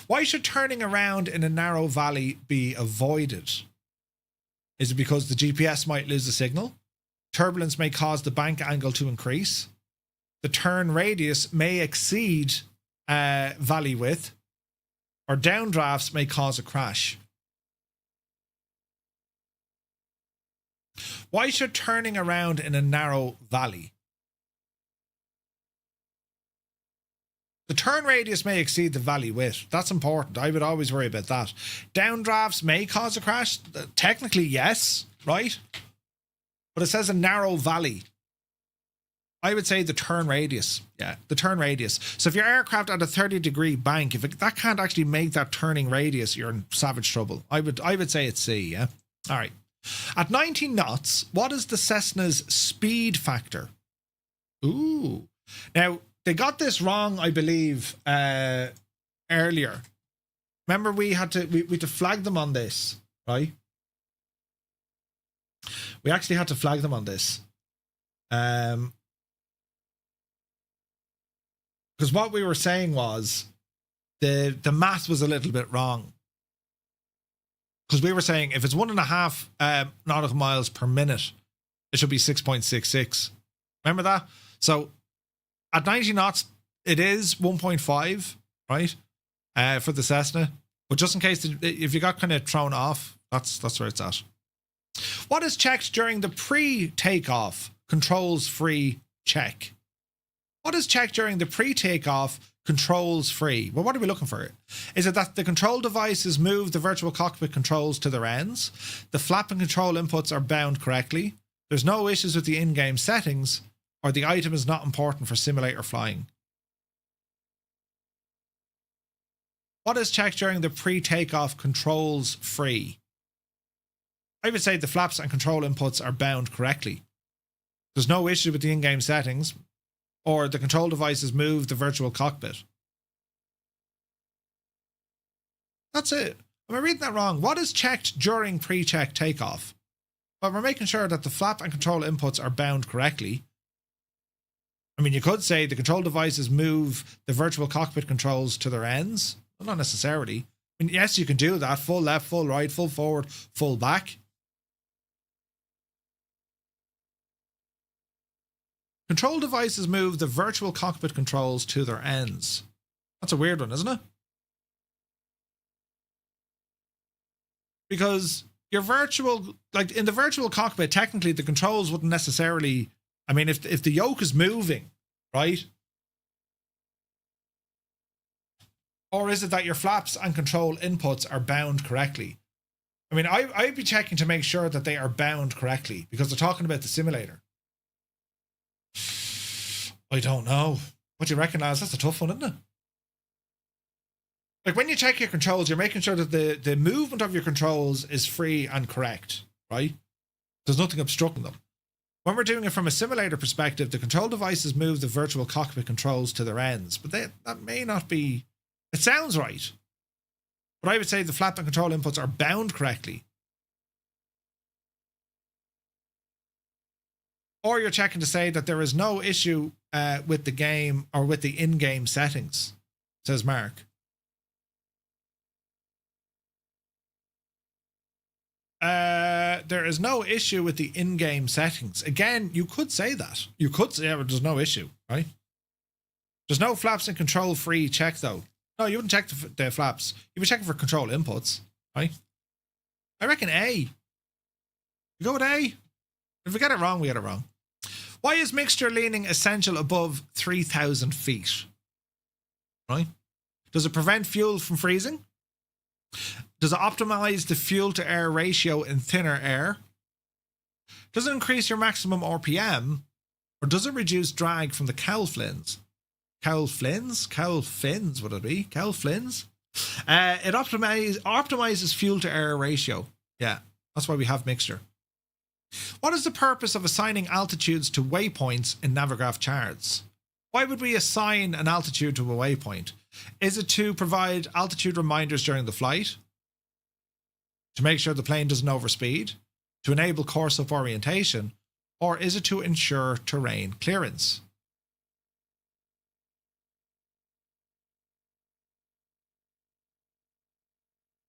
Speaker 1: Why should turning around in a narrow valley be avoided? Is it because the GPS might lose the signal? Turbulence may cause the bank angle to increase. The turn radius may exceed valley width. Or downdrafts may cause a crash. Why should turning around in a narrow valley? The turn radius may exceed the valley width. That's important. I would always worry about that. Downdrafts may cause a crash. Technically, yes, right? But it says a narrow valley. I would say the turn radius. Yeah, the turn radius. So if your aircraft at a 30-degree bank, if that can't actually make that turning radius, you're in savage trouble. I would say it's C, yeah? All right. At 90 knots, what is the Cessna's speed factor? Ooh. Now, they got this wrong, I believe, earlier. Remember, we had to flag them on this, right? We actually had to flag them on this. Because what we were saying was the math was a little bit wrong. Because we were saying if it's 1.5 nautical miles per minute, it should be 6.66. Remember that? So at 90 knots, it is 1.5, right? For the Cessna. But just in case, if you got kind of thrown off, that's where it's at. What is checked during the pre-takeoff controls-free check? What is checked during the pre-takeoff controls-free? Well, what are we looking for? Is it that the control devices move the virtual cockpit controls to their ends? The flap and control inputs are bound correctly? There's no issues with the in-game settings? Or the item is not important for simulator flying? What is checked during the pre-takeoff controls free? I would say the flaps and control inputs are bound correctly. There's no issue with the in-game settings, or the control devices move the virtual cockpit. That's it. Am I reading that wrong? What is checked during pre-check takeoff? Well, we're making sure that the flap and control inputs are bound correctly. I mean, you could say the control devices move the virtual cockpit controls to their ends. Well, not necessarily. I mean, yes, you can do that. Full left, full right, full forward, full back. Control devices move the virtual cockpit controls to their ends. That's a weird one, isn't it? Because your virtual, like in the virtual cockpit, technically the controls wouldn't necessarily... I mean, if the yoke is moving, right? Or is it that your flaps and control inputs are bound correctly? I mean, I'd be checking to make sure that they are bound correctly because they're talking about the simulator. I don't know. What do you reckon, lads? That's a tough one, isn't it? Like when you check your controls, you're making sure that the movement of your controls is free and correct, right? There's nothing obstructing them. When we're doing it from a simulator perspective, the control devices move the virtual cockpit controls to their ends, but that may not be... It sounds right. But I would say the flap and control inputs are bound correctly. Or you're checking to say that there is no issue with the game or with the in-game settings, says Mark. There is no issue with the in-game settings. Again, you could say that. You could say, yeah, but there's no issue, right? There's no flaps and control free check, though. No, you wouldn't check the flaps. You'd be checking for control inputs, right? I reckon A. You go with A. If we get it wrong, we get it wrong. Why is mixture leaning essential above 3,000 feet? Right? Does it prevent fuel from freezing? Does it optimize the fuel to air ratio in thinner air? Does it increase your maximum RPM? Or does it reduce drag from the cowl fins? Cowl fins? Cowl fins, would it be? Cowl fins? It optimizes fuel to air ratio. Yeah, that's why we have mixture. What is the purpose of assigning altitudes to waypoints in Navagraph charts? Why would we assign an altitude to a waypoint? Is it to provide altitude reminders during the flight? To make sure the plane doesn't overspeed? To enable course-up orientation? Or is it to ensure terrain clearance?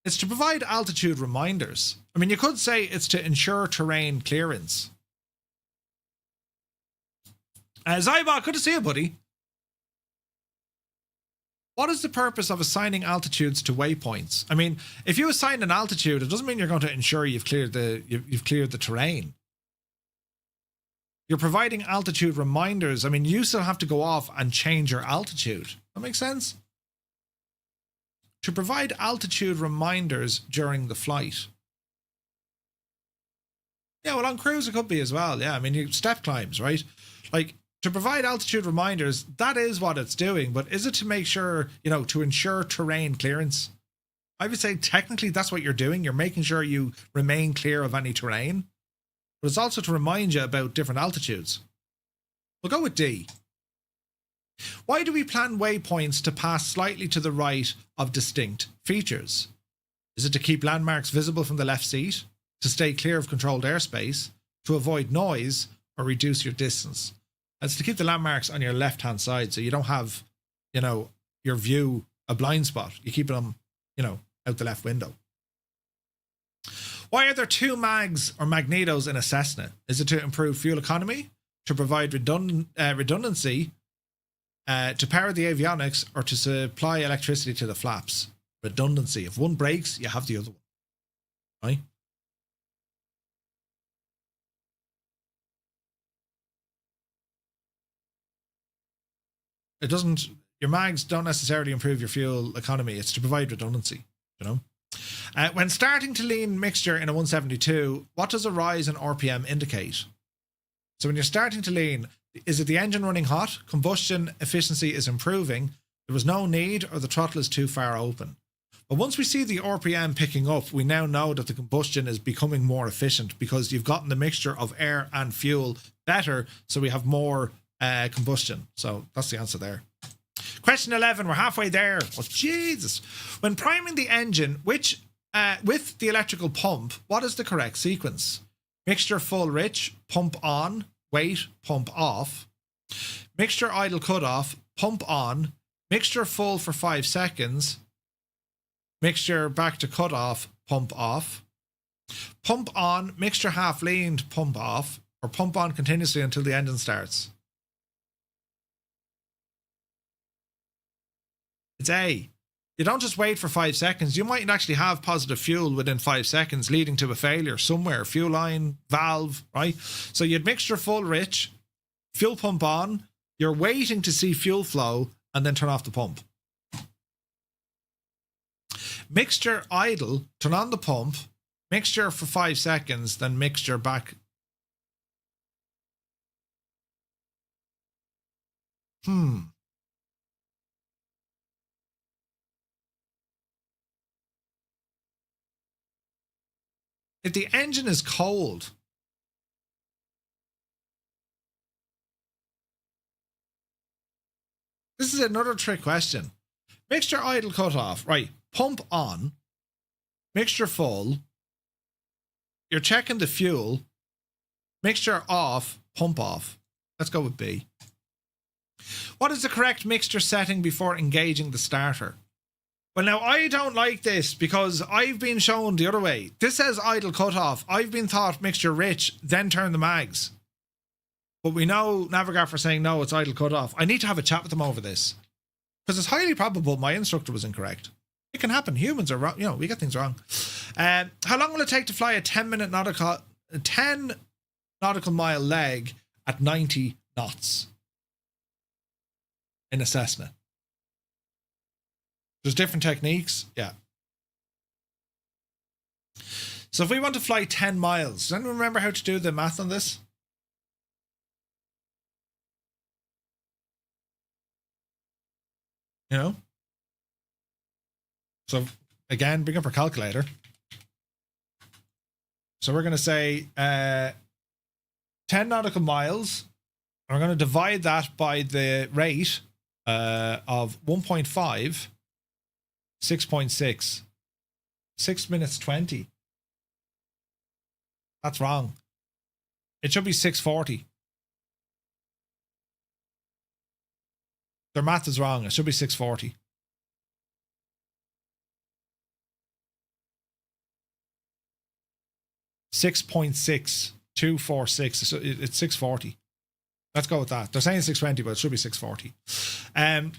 Speaker 1: It's to provide altitude reminders. I mean, you could say it's to ensure terrain clearance. Zybot, good to see you, buddy. What is the purpose of assigning altitudes to waypoints? I mean, if you assign an altitude, it doesn't mean you're going to ensure you've cleared the terrain. You're providing altitude reminders. I mean, you still have to go off and change your altitude. That makes sense? To provide altitude reminders during the flight. Yeah, well, on cruise it could be as well. Yeah, I mean, you step climbs, right? Like, to provide altitude reminders, that is what it's doing. But is it to make sure, to ensure terrain clearance? I would say technically that's what you're doing. You're making sure you remain clear of any terrain. But it's also to remind you about different altitudes. We'll go with D. Why do we plan waypoints to pass slightly to the right of distinct features? Is it to keep landmarks visible from the left seat, to stay clear of controlled airspace, to avoid noise, or reduce your distance? It's to keep the landmarks on your left-hand side so you don't have, your view a blind spot. You keep them, out the left window. Why are there two mags or magnetos in a Cessna? Is it to improve fuel economy, to provide redundancy, to power the avionics, or to supply electricity to the flaps? Redundancy. If one breaks, you have the other one. Right? Your mags don't necessarily improve your fuel economy. It's to provide redundancy, When starting to lean mixture in a 172, what does a rise in RPM indicate? So when you're starting to lean, is it the engine running hot? Combustion efficiency is improving. There was no need, or the throttle is too far open. But once we see the RPM picking up, we now know that the combustion is becoming more efficient because you've gotten the mixture of air and fuel better, so we have more combustion. So that's the answer there. Question 11, we're halfway there. Oh, Jesus. When priming the engine, with the electrical pump, what is the correct sequence? Mixture full rich, pump on, wait, pump off. Mixture idle cutoff, pump on. Mixture full for 5 seconds. Mixture back to cutoff, pump off. Pump on, mixture half leaned, pump off. Or pump on continuously until the engine starts. It's A. You don't just wait for 5 seconds. You might actually have positive fuel within 5 seconds, leading to a failure somewhere. Fuel line, valve, right? So you'd mixture full rich, fuel pump on, you're waiting to see fuel flow, and then turn off the pump. Mixture idle, turn on the pump, mixture for 5 seconds, then mixture back. If the engine is cold, this is another trick question. Mixture idle cutoff, right? Pump on, mixture full. You're checking the fuel. Mixture off, pump off. Let's go with B. What is the correct mixture setting before engaging the starter? Well, now, I don't like this because I've been shown the other way. This says idle cutoff. I've been taught mixture rich, then turn the mags. But we know Navagraph are saying, no, it's idle cutoff. I need to have a chat with them over this. Because it's highly probable my instructor was incorrect. It can happen. Humans are wrong. We get things wrong. How long will it take to fly a 10 nautical mile leg at 90 knots in a Cessna? There's different techniques. Yeah. So if we want to fly 10 miles, does anyone remember how to do the math on this? So again, bring up our calculator. So we're going to say 10 nautical miles. And we're going to divide that by the rate of 1.5. 6.6. 6 minutes 20. That's wrong. It should be 6:40. Their math is wrong. It should be 6:40. $6.6246. So it's 6:40. Let's go with that. They're saying 6:20, but it should be 6:40.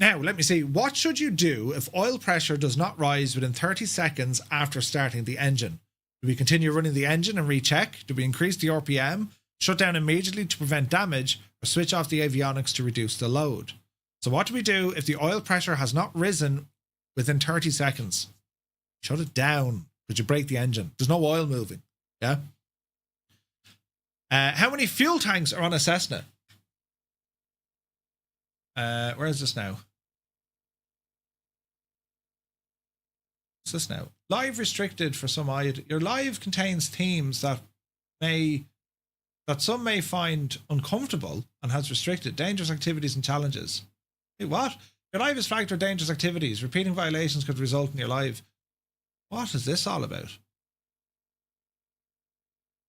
Speaker 1: Now, let me see. What should you do if oil pressure does not rise within 30 seconds after starting the engine? Do we continue running the engine and recheck? Do we increase the RPM? shut down immediately to prevent damage, or switch off the avionics to reduce the load. So what do we do if the oil pressure has not risen within 30 seconds? Shut it down, because you break the engine. There's no oil moving. Yeah. How many fuel tanks are on a Cessna? Where is this now? What's this now? Live restricted for some odd. Your live contains themes that some may find uncomfortable and has restricted dangerous activities and challenges. Hey, what? Your live is flagged for dangerous activities. Repeating violations could result in your live. What is this all about?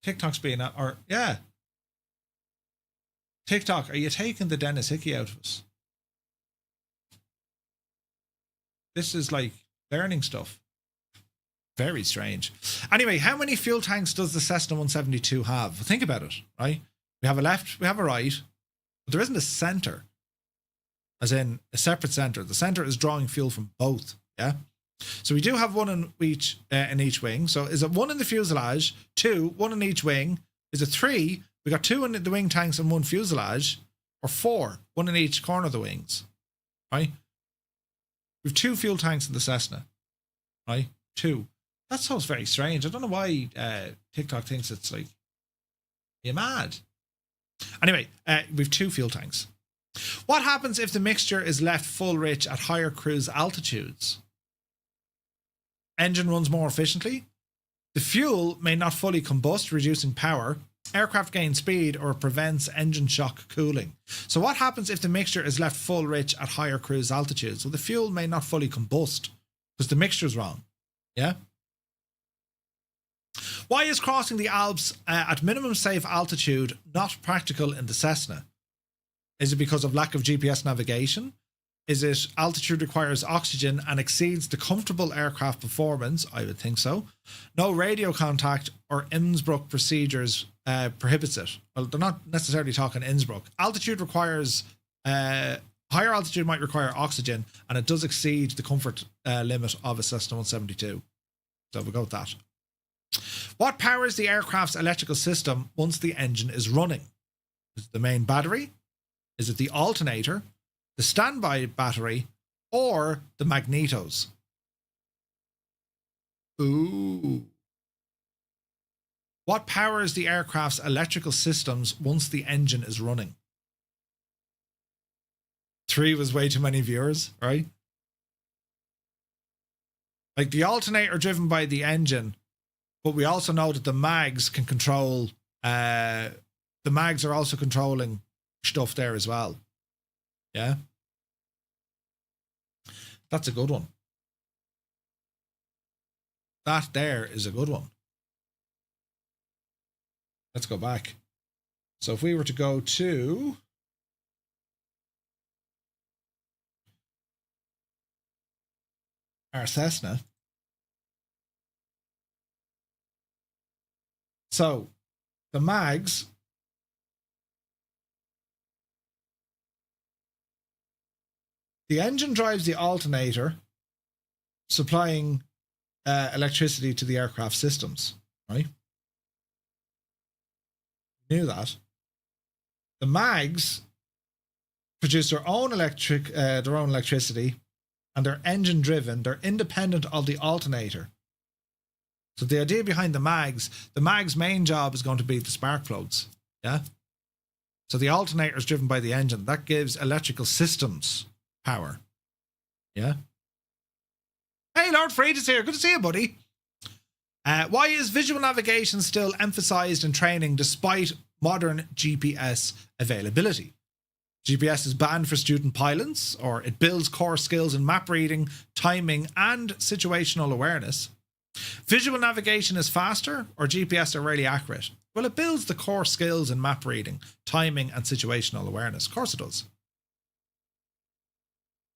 Speaker 1: TikTok's being yeah. TikTok, are you taking the Dennis Hickey out of us? This is like learning stuff. Very strange. Anyway, how many fuel tanks does the Cessna 172 have? Think about it, right? We have a left, we have a right, but there isn't a center, as in a separate center. The center is drawing fuel from both, yeah? So we do have one in each wing. So is it one in the fuselage, two, one in each wing? Is it three? We got two in the wing tanks and one fuselage, or four, one in each corner of the wings, right? We have two fuel tanks in the Cessna, right? Two. That sounds very strange. I don't know why TikTok thinks it's like, you're mad. Anyway, we have two fuel tanks. What happens if the mixture is left full rich at higher cruise altitudes? Engine runs more efficiently. The fuel may not fully combust, reducing power. Aircraft gain speed or prevents engine shock cooling. So what happens if the mixture is left full rich at higher cruise altitudes? Well, the fuel may not fully combust because the mixture is wrong. Yeah? Why is crossing the Alps at minimum safe altitude not practical in the Cessna? Is it because of lack of GPS navigation? Is it altitude requires oxygen and exceeds the comfortable aircraft performance? I would think so. No radio contact or Innsbruck procedures prohibits it. Well, they're not necessarily talking Innsbruck. Altitude requires, higher altitude might require oxygen, and it does exceed the comfort limit of a Cessna 172. So we'll go with that. What powers the aircraft's electrical system once the engine is running? Is it the main battery? Is it the alternator, the standby battery, or the magnetos? Ooh. What powers the aircraft's electrical systems once the engine is running? 3 was way too many viewers, right? Like the alternator driven by the engine, but we also know that the mags can control, the mags are also controlling stuff there as well. Yeah. That's a good one. That there is a good one. Let's go back. So if we were to go to our Cessna. So the mags, the engine drives the alternator, supplying electricity to the aircraft systems, right? Knew that. The mags produce their own electricity, and they're engine driven. They're independent of the alternator. So the idea behind the mag's main job is going to be the spark plugs. Yeah. So the alternator is driven by the engine. That gives electrical systems power. Yeah. Hey, Lord Freed is here. Good to see you, buddy. Why is visual navigation still emphasized in training despite modern GPS availability? GPS is banned for student pilots, or it builds core skills in map reading, timing, and situational awareness. Visual navigation is faster, or GPS are rarely accurate? Well, it builds the core skills in map reading, timing, and situational awareness. Of course it does.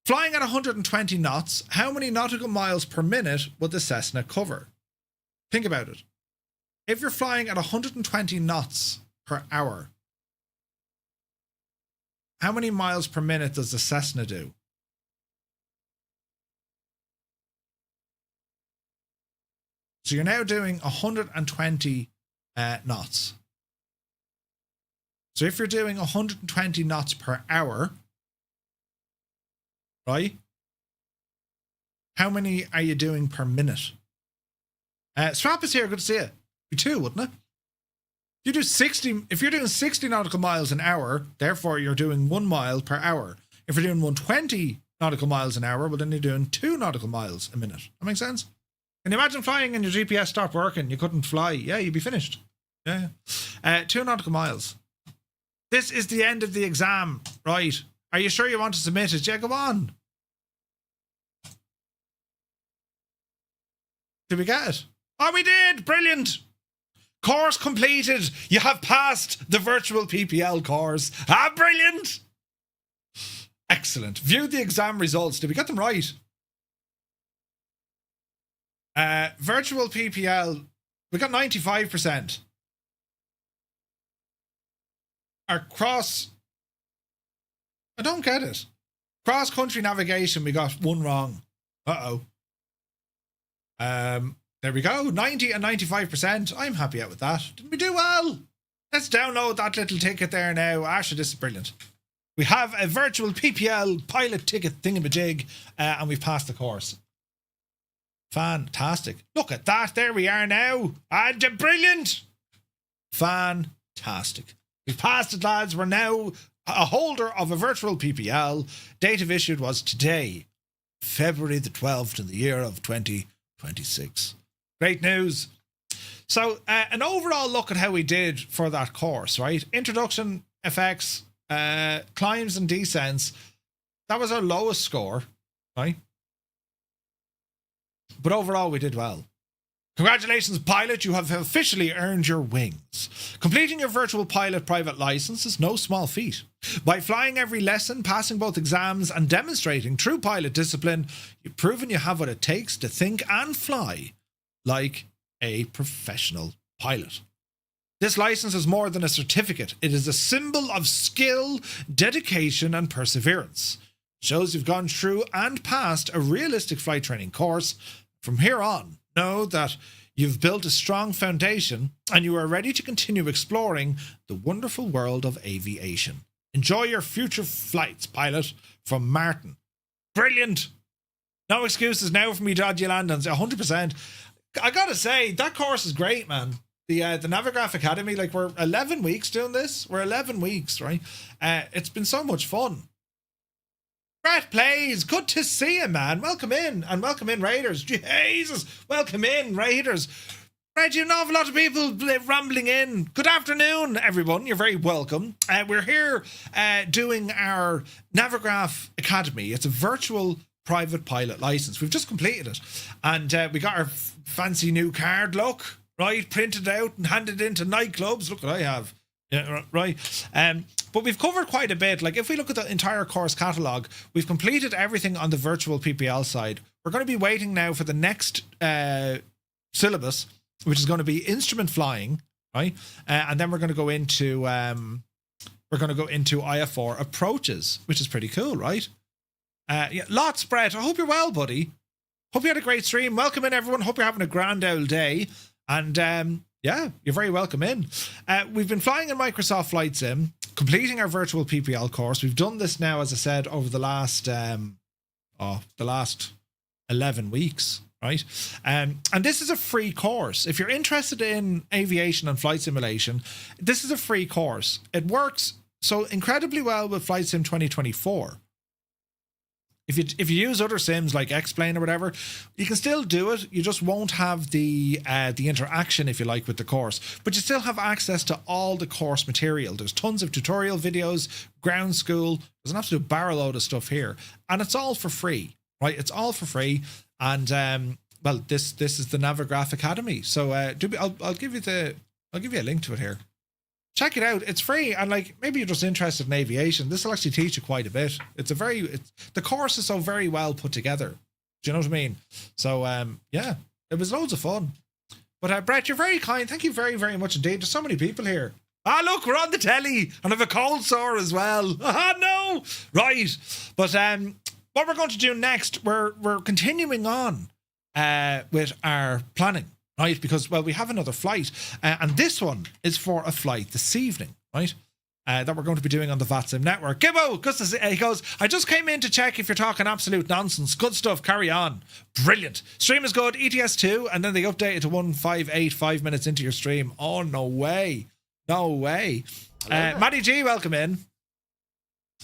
Speaker 1: Flying at 120 knots, how many nautical miles per minute would the Cessna cover? Think about it. If you're flying at 120 knots per hour, how many miles per minute does the Cessna do? So you're now doing 120 knots. So if you're doing 120 knots per hour, right? How many are you doing per minute? Strap is here. Good to see you. You too, wouldn't it? You do 60. If you're doing 60 nautical miles an hour, therefore you're doing 1 mile per hour. If you're doing 120 nautical miles an hour, well, then you're doing 2 nautical miles a minute. That makes sense? Can you imagine flying and your GPS stopped working? You couldn't fly. Yeah, you'd be finished. Yeah. 2 nautical miles. This is the end of the exam, right? Are you sure you want to submit it? Yeah, go on. Did we get it? Oh, we did! Brilliant! Course completed. You have passed the virtual PPL course. Ah, brilliant! Excellent. View the exam results. Did we get them right? Virtual PPL, we got 95%. Our cross, I don't get it. Cross-country navigation, we got 1 wrong. Uh-oh. There we go. 90 and 95%. I'm happy out with that. Didn't we do well? Let's download that little ticket there now. Actually, this is brilliant. We have a virtual PPL pilot ticket thingamajig, and we've passed the course. Fantastic. Look at that. There we are now. And brilliant. Fantastic. We've passed it, lads. We're now a holder of a virtual PPL. Date of issue was today, February the 12th in the year of 2026. Great news. So an overall look at how we did for that course, right? Introduction, effects, climbs and descents. That was our lowest score, right? But overall, we did well. Congratulations, pilot. You have officially earned your wings. Completing your virtual pilot private license is no small feat. By flying every lesson, passing both exams, and demonstrating true pilot discipline, you've proven you have what it takes to think and fly like a professional pilot. This license is more than a certificate. It is a symbol of skill, dedication, and perseverance. It shows you've gone through and passed a realistic flight training course. From here on, know that you've built a strong foundation and you are ready to continue exploring the wonderful world of aviation. Enjoy your future flights, pilot. From Martin. Brilliant. No excuses now for me dodgy landings. 100%. I gotta say, that course is great, man. The Navagraph Academy, like, we're 11 weeks doing this. We're 11 weeks, right? It's been so much fun. Brett Plays, good to see you, man. Welcome in, and welcome in, Raiders. Jesus, welcome in, Raiders. Right, you know, a lot of people rambling in. Good afternoon, everyone. You're very welcome. We're here doing our Navigraph Academy. It's a virtual private pilot license. We've just completed it, and we got our fancy new card. Look, right, printed out and handed into nightclubs. Look what I have. Yeah, right. But we've covered quite a bit. Like, if we look at the entire course catalogue, we've completed everything on the virtual PPL side. We're going to be waiting now for the next syllabus, which is going to be instrument flying, right? And then we're going to go into IF4 approaches, which is pretty cool, right? Yeah, lots, Brett. I hope you're well, buddy. Hope you had a great stream. Welcome in, everyone. Hope you're having a grand old day. And yeah, you're very welcome in. We've been flying in Microsoft Flight Sim, completing our virtual PPL course. We've done this now, as I said, over the last 11 weeks, right? And this is a free course. If you're interested in aviation and flight simulation, this is a free course. It works so incredibly well with Flight Sim 2024. If you use other sims like X-Plane or whatever, you can still do it. You just won't have the interaction, if you like, with the course. But you still have access to all the course material. There's tons of tutorial videos, ground school. There's an absolute barrel load of stuff here. And it's all for free, right? It's all for free. And, well, this is the Navigraph Academy. So I'll give you a link to it here. Check it out. It's free, and like, maybe you're just interested in aviation. This will actually teach you quite a bit. The course is so very well put together. Do you know what I mean? So yeah, it was loads of fun. But Brett, you're very kind. Thank you very, very much indeed. There's so many people here. Ah, look, we're on the telly, and I have a cold sore as well. Ah, no, right. But what we're going to do next, we're continuing on with our planning. Right, because, well, we have another flight, and this one is for a flight this evening, right? that we're going to be doing on the VATSIM network. Gibbo, he goes, I just came in to check if you're talking absolute nonsense. Good stuff, carry on. Brilliant. Stream is good, ETS2, and then they update it to 1585 minutes into your stream. Oh, no way. No way. Matty G, welcome in.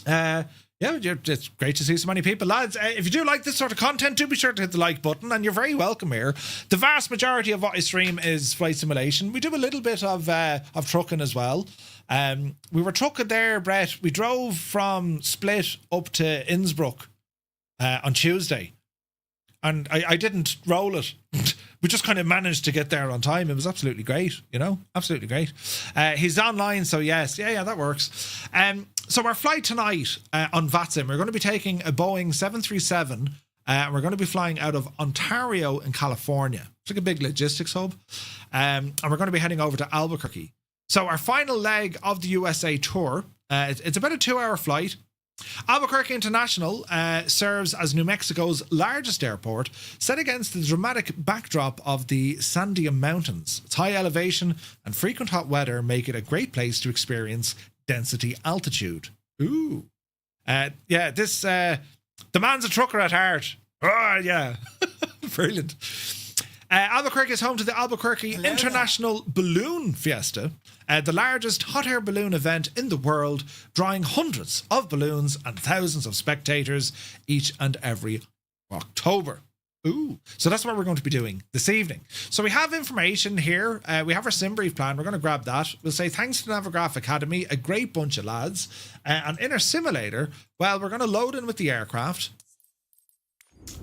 Speaker 1: Yeah, it's great to see so many people. Lads, if you do like this sort of content, do be sure to hit the like button, and you're very welcome here. The vast majority of what I stream is flight simulation. We do a little bit of trucking as well. We were trucking there, Brett. We drove from Split up to Innsbruck on Tuesday, and I didn't roll it. We just kind of managed to get there on time. It was absolutely great, absolutely great. He's online, so yes, yeah, that works. So our flight tonight on VATSIM, we're going to be taking a Boeing 737, and we're going to be flying out of Ontario in California. It's like a big logistics hub, and we're going to be heading over to Albuquerque. So our final leg of the USA tour, it's about a 2-hour flight. Albuquerque International serves as New Mexico's largest airport, set against the dramatic backdrop of the Sandia Mountains. Its high elevation and frequent hot weather make it a great place to experience density altitude. Ooh. Yeah, this, the man's a trucker at heart. Oh, yeah. Brilliant. Albuquerque is home to the Albuquerque International Balloon Fiesta, the largest hot air balloon event in the world, drawing hundreds of balloons and thousands of spectators each and every October. Ooh. So that's what we're going to be doing this evening. So we have information here. We have our sim brief plan. We're going to grab that. We'll say thanks to Navagraph Academy, a great bunch of lads. And in our simulator, well, we're going to load in with the aircraft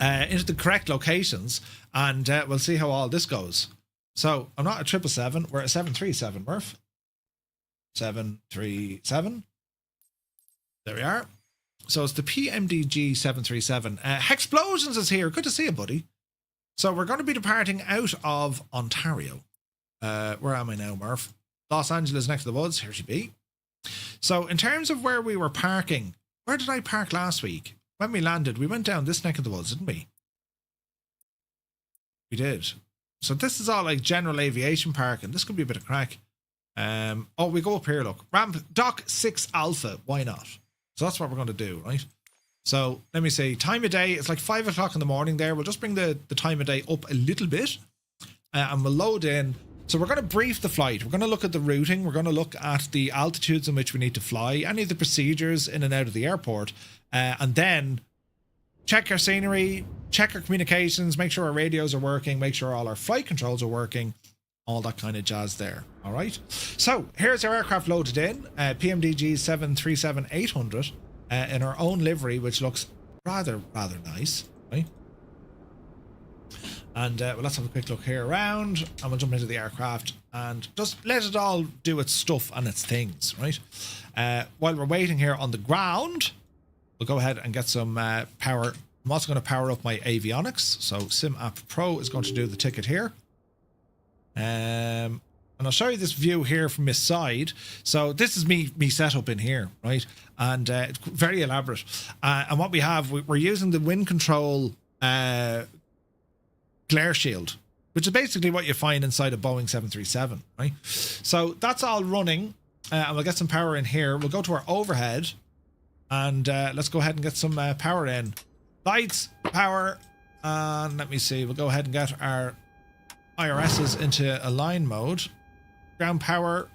Speaker 1: into the correct locations, and we'll see how all this goes. So I'm not a 777, we're a 737, Murph. 737. There we are. So it's the PMDG 737. Hexplosions is here. Good to see you, buddy. So we're going to be departing out of Ontario. Where am I now, Murph? Los Angeles next to the woods. Here she be. So in terms of where we were parking, where did I park last week? When we landed, we went down this neck of the woods, didn't we? We did. So this is all like general aviation parking. This could be a bit of crack. Oh, we go up here, look. Ramp Dock 6 Alpha. Why not? So that's what we're going to do, right? So let me see. Time of day, it's like 5 o'clock in the morning there. We'll just bring the time of day up a little bit. And we'll load in. So we're going to brief the flight. We're going to look at the routing. We're going to look at the altitudes in which we need to fly. Any of the procedures in and out of the airport. And then check our scenery, check our communications, make sure our radios are working, make sure all our flight controls are working, all that kind of jazz there. All right. So here's our aircraft loaded in, PMDG 737-800 in our own livery, which looks rather nice, right? And well, let's have a quick look here around, and we'll jump into the aircraft and just let it all do its stuff and its things, right? While we're waiting here on the ground, we'll go ahead and get some power. I'm also going to power up my avionics. So Sim App Pro is going to do the ticket here. And I'll show you this view here from this side. So this is me set up in here, right? And it's very elaborate. And what we have, we're using the wind control glare shield, which is basically what you find inside a Boeing 737, right? So that's all running. And we'll get some power in here. We'll go to our overhead. And let's go ahead and get some power in. Lights, power, and let me see. We'll go ahead and get our IRSs into align mode. Ground power.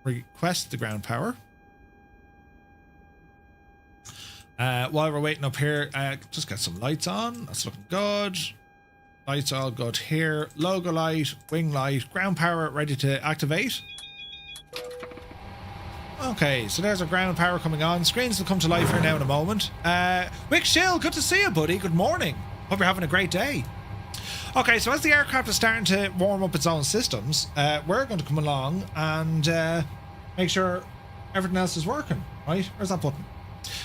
Speaker 1: Request the ground power. While we're waiting up here, just get some lights on. That's looking good. Lights all good here. Logo light, wing light, ground power ready to activate. Okay, so there's our ground power coming on. Screens will come to life here now in a moment. Wick Shill, good to see you, buddy. Good morning. Hope you're having a great day. Okay, so as the aircraft is starting to warm up its own systems, we're going to come along and make sure everything else is working, right? Where's that button?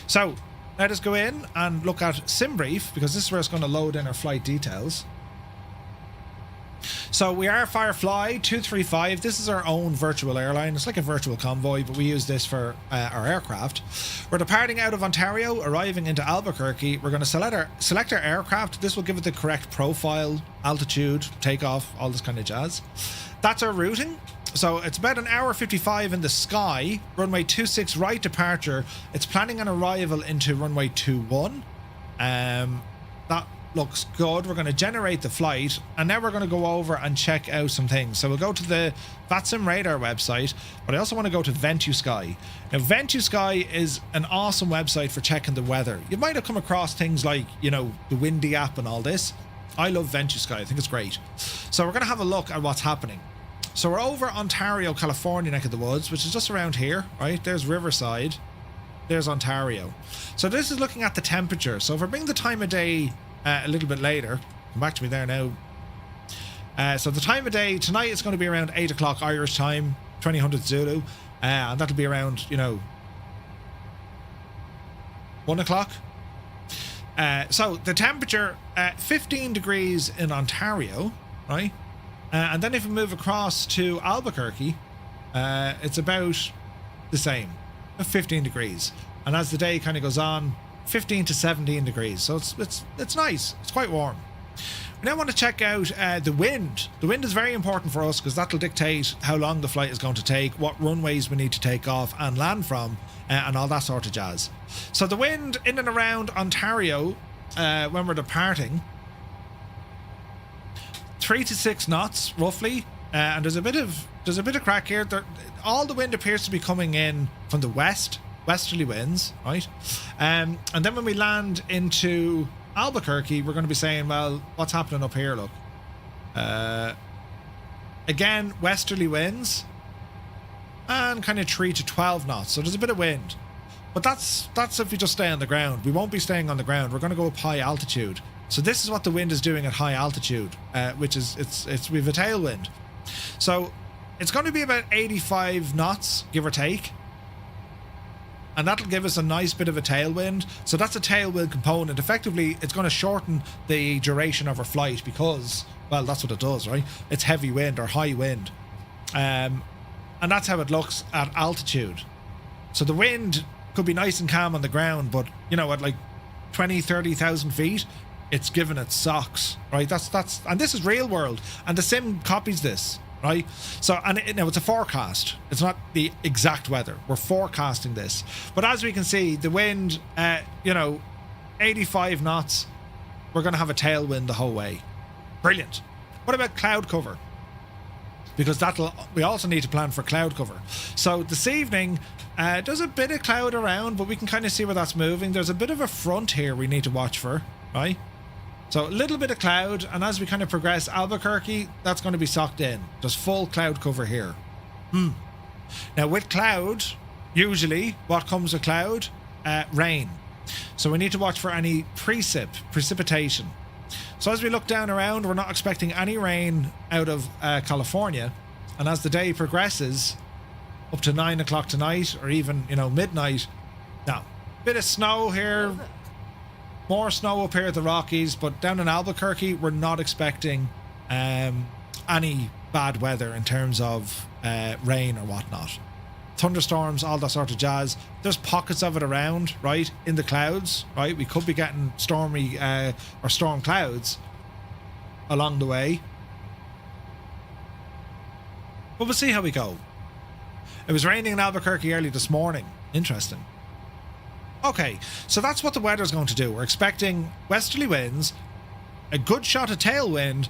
Speaker 1: So let us go in and look at SimBrief, because this is where it's going to load in our flight details. So we are Firefly 235. This is our own virtual airline. It's like a virtual convoy, but we use this for our aircraft. We're departing out of Ontario, arriving into Albuquerque. We're going to select our aircraft. This will give it the correct profile, altitude, takeoff, all this kind of jazz. That's our routing. So it's about an hour 55 in the sky. Runway 26 right departure. It's planning an arrival into runway 21. That looks good. We're going to generate the flight, and now we're going to go over and check out some things. So we'll go to the VATSIM radar website, but I also want to go to VentuSky. Now, VentuSky is an awesome website for checking the weather. You might have come across things like, you know, the Windy app and all this. I love VentuSky. I think it's great. So we're going to have a look at what's happening. So we're over Ontario, California neck of the woods, which is just around here, right? There's Riverside. There's Ontario. So this is looking at the temperature. So if we bring the time of day a little bit later, come back to me there now. So the time of day tonight is going to be around 8 o'clock Irish time, 2000 Zulu, and that'll be around, you know, 1 o'clock. So the temperature 15 degrees in Ontario, right? And then if we move across to Albuquerque, it's about the same, 15 degrees. And as the day kind of goes on, 15 to 17 degrees. So it's nice. It's quite warm. We now want to check out the wind. The wind is very important for us because that'll dictate how long the flight is going to take, what runways we need to take off and land from, and all that sort of jazz. So the wind in and around Ontario when we're departing, 3 to 6 knots roughly, and there's a bit of crack here. All the wind appears to be coming in from the westerly winds, right? And then when we land into Albuquerque, we're going to be saying, well, what's happening up here? Look, again, westerly winds and kind of 3 to 12 knots. So there's a bit of wind, but that's if we just stay on the ground. We won't be staying on the ground. We're going to go up high altitude. So this is what the wind is doing at high altitude, which is we have a tailwind. So it's going to be about 85 knots, give or take. And that'll give us a nice bit of a tailwind. So that's a tailwind component. Effectively, it's going to shorten the duration of our flight because, well, that's what it does, right? It's heavy wind or high wind. And that's how it looks at altitude. So the wind could be nice and calm on the ground, but, you know, at like 20, 30,000 feet, it's giving it socks, right? And this is real world. And the sim copies this. Right, so now it's a forecast. It's not the exact weather. We're forecasting this, but as we can see, the wind, 85 knots. We're going to have a tailwind the whole way. Brilliant. What about cloud cover? Because we also need to plan for cloud cover. So this evening, there's a bit of cloud around, but we can kind of see where that's moving. There's a bit of a front here we need to watch for, right? So a little bit of cloud, and as we kind of progress Albuquerque, that's going to be socked in. There's full cloud cover here. Now with cloud, usually what comes with cloud? Rain. So we need to watch for any precipitation. So as we look down around, we're not expecting any rain out of California. And as the day progresses, up to 9 o'clock tonight, or even, midnight, now, bit of snow here. More snow up here at the Rockies, but down in Albuquerque, we're not expecting any bad weather in terms of rain or whatnot. Thunderstorms, all that sort of jazz. There's pockets of it around, right, in the clouds, right? We could be getting stormy or storm clouds along the way. But we'll see how we go. It was raining in Albuquerque early this morning. Interesting. Okay, so that's what the weather's going to do. We're expecting westerly winds, a good shot of tailwind,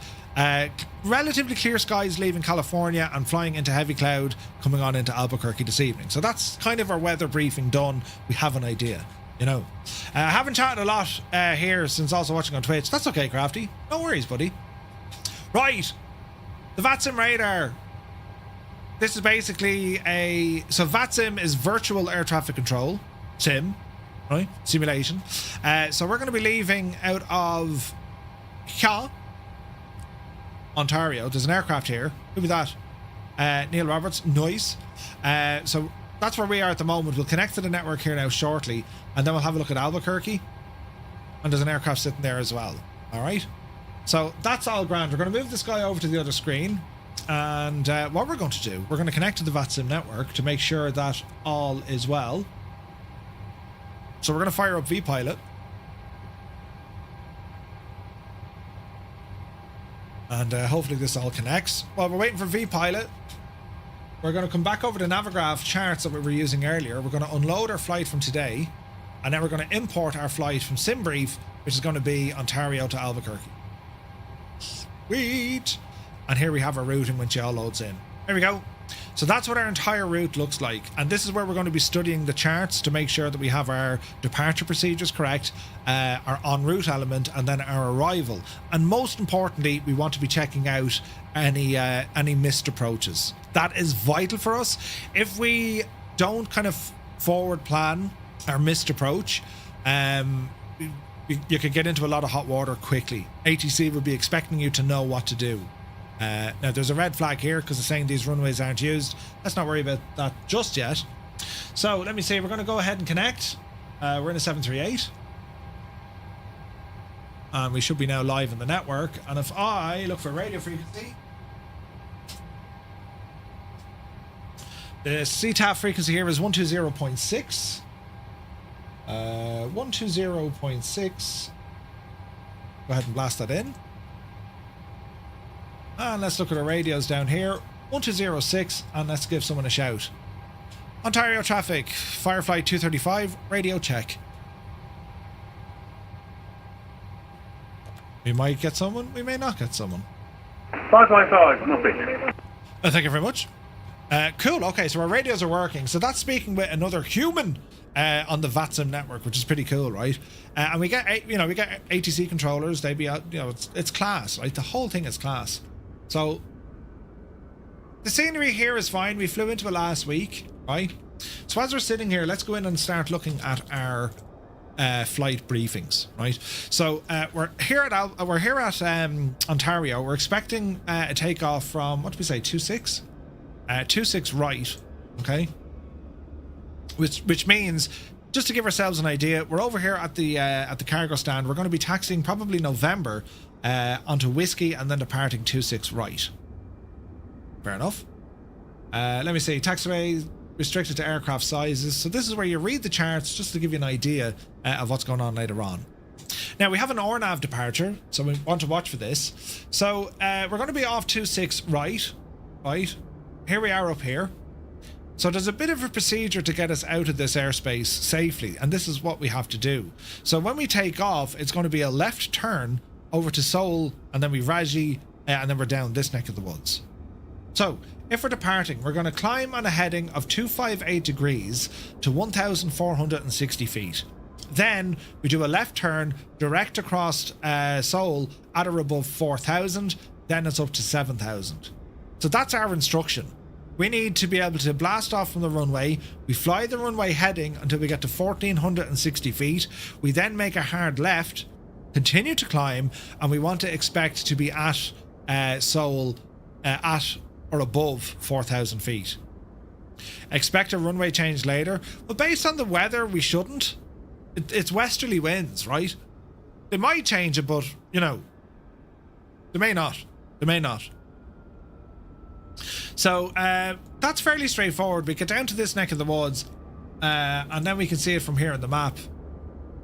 Speaker 1: relatively clear skies leaving California and flying into heavy cloud coming on into Albuquerque this evening. So that's kind of our weather briefing done. We have an idea, I haven't chatted a lot here since also watching on Twitch. That's okay, Crafty. No worries, buddy. Right, the VATSIM radar. This is basically so VATSIM is virtual air traffic control sim. Right, simulation. So we're going to be leaving out of Ontario. There's an aircraft here. Who be that? Neil Roberts. Nice. So that's where we are at the moment. We'll connect to the network here now shortly, and then we'll have a look at Albuquerque. And there's an aircraft sitting there as well. All right. So that's all grand. We're going to move this guy over to the other screen, and what we're going to do, we're going to connect to the VATSIM network to make sure that all is well. So we're going to fire up VPilot. And hopefully this all connects. While we're waiting for VPilot, we're going to come back over the Navagraph charts that we were using earlier. We're going to unload our flight from today, and then we're going to import our flight from SimBrief, which is going to be Ontario to Albuquerque. Sweet! And here we have our routing when GL loads in. There we go. So that's what our entire route looks like. And this is where we're going to be studying the charts to make sure that we have our departure procedures correct, our en route element, and then our arrival. And most importantly, we want to be checking out any missed approaches. That is vital for us. If we don't kind of forward plan our missed approach, you could get into a lot of hot water quickly. ATC will be expecting you to know what to do. Now there's a red flag here because it's saying these runways aren't used. Let's not worry about that just yet. So let me see, we're going to go ahead and connect. We're in a 738 and we should be now live in the network. And if I look for radio frequency, the CTAF frequency here is 120.6. 120.6. Go ahead and blast that in. And let's look at our radios down here. 1206, and let's give someone a shout. Ontario traffic, Firefly 235, radio check. We might get someone, we may not get someone.
Speaker 4: 555, nothing.
Speaker 1: Thank you very much. Cool, okay, so our radios are working. So that's speaking with another human on the VATSIM network, which is pretty cool, right? And we get ATC controllers. They be out, it's class, right? The whole thing is class. So the scenery here is fine. We flew into it last week, right? So as we're sitting here, let's go in and start looking at our flight briefings, right? So we're here at Ontario. We're expecting a takeoff from, what did we say, 26? 26 right, okay? Which means, just to give ourselves an idea, we're over here at the cargo stand. We're going to be taxiing probably November onto Whiskey and then departing 26 right. Fair enough. Let me see, taxiway restricted to aircraft sizes. So this is where you read the charts just to give you an idea of what's going on later on. Now we have an RNAV departure, so we want to watch for this. So we're going to be off 26 right. Here we are up here. So there's a bit of a procedure to get us out of this airspace safely, and this is what we have to do. So when we take off, it's going to be a left turn over to Seoul, and then we Raji, and then we're down this neck of the woods. So if we're departing, we're going to climb on a heading of 258 degrees to 1,460 feet. Then we do a left turn direct across Seoul at or above 4,000. Then it's up to 7,000. So that's our instruction. We need to be able to blast off from the runway. We fly the runway heading until we get to 1,460 feet. We then make a hard left, continue to climb, and we want to expect to be at Seoul at or above 4,000 feet. Expect a runway change later. But based on the weather, we shouldn't. It's westerly winds, right? They might change it, but, they may not. So that's fairly straightforward. We get down to this neck of the woods, and then we can see it from here on the map.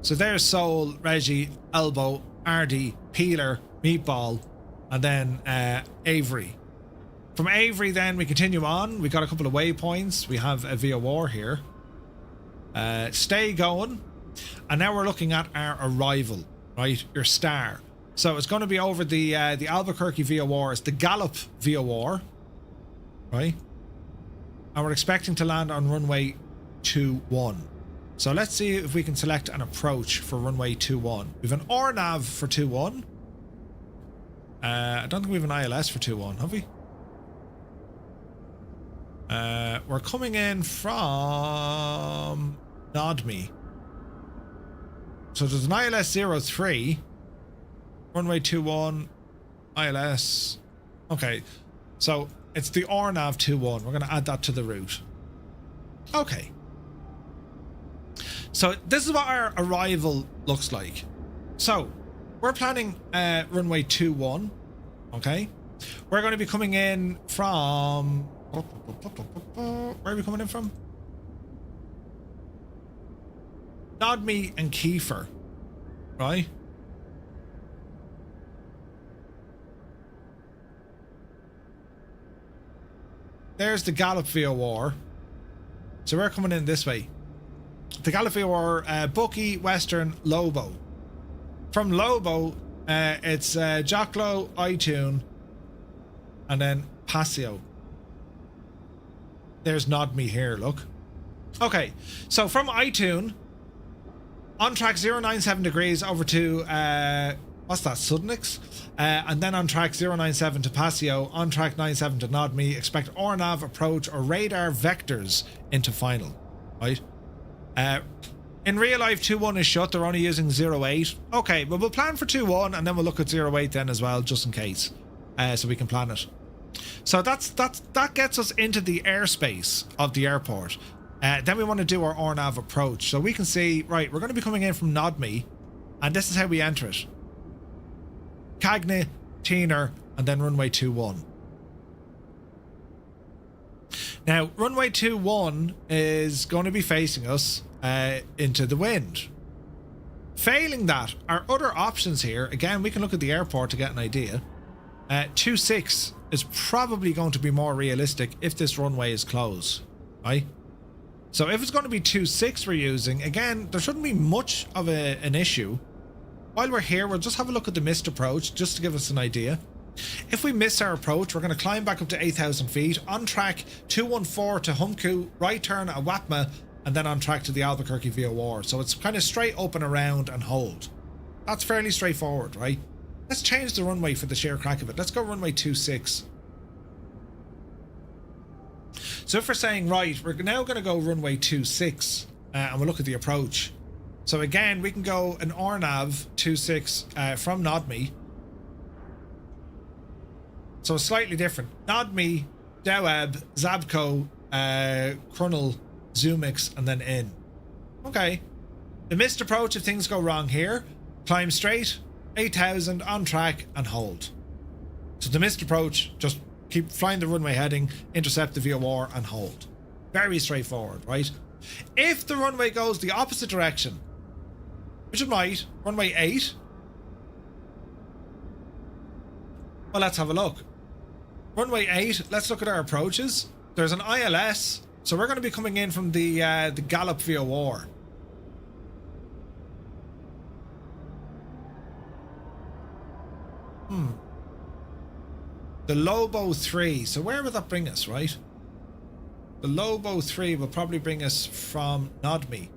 Speaker 1: So there's Seoul, Reggie, Elbow, Ardy, Peeler, Meatball, and then Avery. From Avery then we continue on. We got a couple of waypoints. We have a VOR here. Stay going. And now we're looking at our arrival, right? Your star. So it's going to be over the Albuquerque VOR. It's the Gallup VOR. Right, and we're expecting to land on runway 21. So let's see if we can select an approach for runway 21. We have an RNAV for 21. I don't think we have an ILS for 21, have we? We're coming in from NODME. So there's an ILS 03, runway 21, ILS. Okay, so it's the RNAV 21. We're going to add that to the route. Okay. So this is what our arrival looks like. So we're planning runway 21. Okay. We're going to be coming in from... Where are we coming in from? Nodme and Kiefer. Right? there's the Gallup VOR. So we're coming in this way. The Gallup VOR, Bucky, Western, Lobo. From Lobo, it's Jocklo, iTune, and then Paseo. There's Nod Me here, look. Okay, so from iTune, on track 097 degrees over to, what's that, Sudnix? And then on track 097 to Paseo, on track 97 to Nod Me, expect RNAV approach or radar vectors into final, right? In real life, 2-1 is shut, they're only using 08. Okay, but we'll plan for 2-1 and then we'll look at 08 then as well, just in case, so we can plan it. So that gets us into the airspace of the airport. Then we want to do our RNAV approach. So we can see, right, we're going to be coming in from Nodme, and this is how we enter it. Cagney, Teener, and then runway 21. Now, runway 21 is going to be facing us into the wind. Failing that, our other options here, again, we can look at the airport to get an idea. 26 is probably going to be more realistic if this runway is closed, right? So if it's going to be 26 we're using, again, there shouldn't be much of an issue. While we're here, we'll just have a look at the missed approach, just to give us an idea. If we miss our approach, we're going to climb back up to 8,000 feet, on track 214 to Humku, right turn at Watma, and then on track to the Albuquerque VOR. So it's kind of straight up and around and hold. That's fairly straightforward, right? Let's change the runway for the sheer crack of it. Let's go runway 26. So if we're saying, right, we're now going to go runway 26, and we'll look at the approach. So again, we can go an RNAV 26 from Nodme. So it's slightly different. Nodme, Dawab, Zabco, Krunel, Zoomix, and then in. Okay. The missed approach if things go wrong here. Climb straight, 8,000 on track, and hold. So the missed approach, just keep flying the runway heading, intercept the VOR, and hold. Very straightforward, right? If the runway goes the opposite direction, which it might, runway 8. Well, let's have a look. Runway 8, let's look at our approaches. There's an ILS, so we're going to be coming in from the Gallup VOR. The Lobo 3, so where would that bring us, right? The Lobo 3 will probably bring us from Nodme.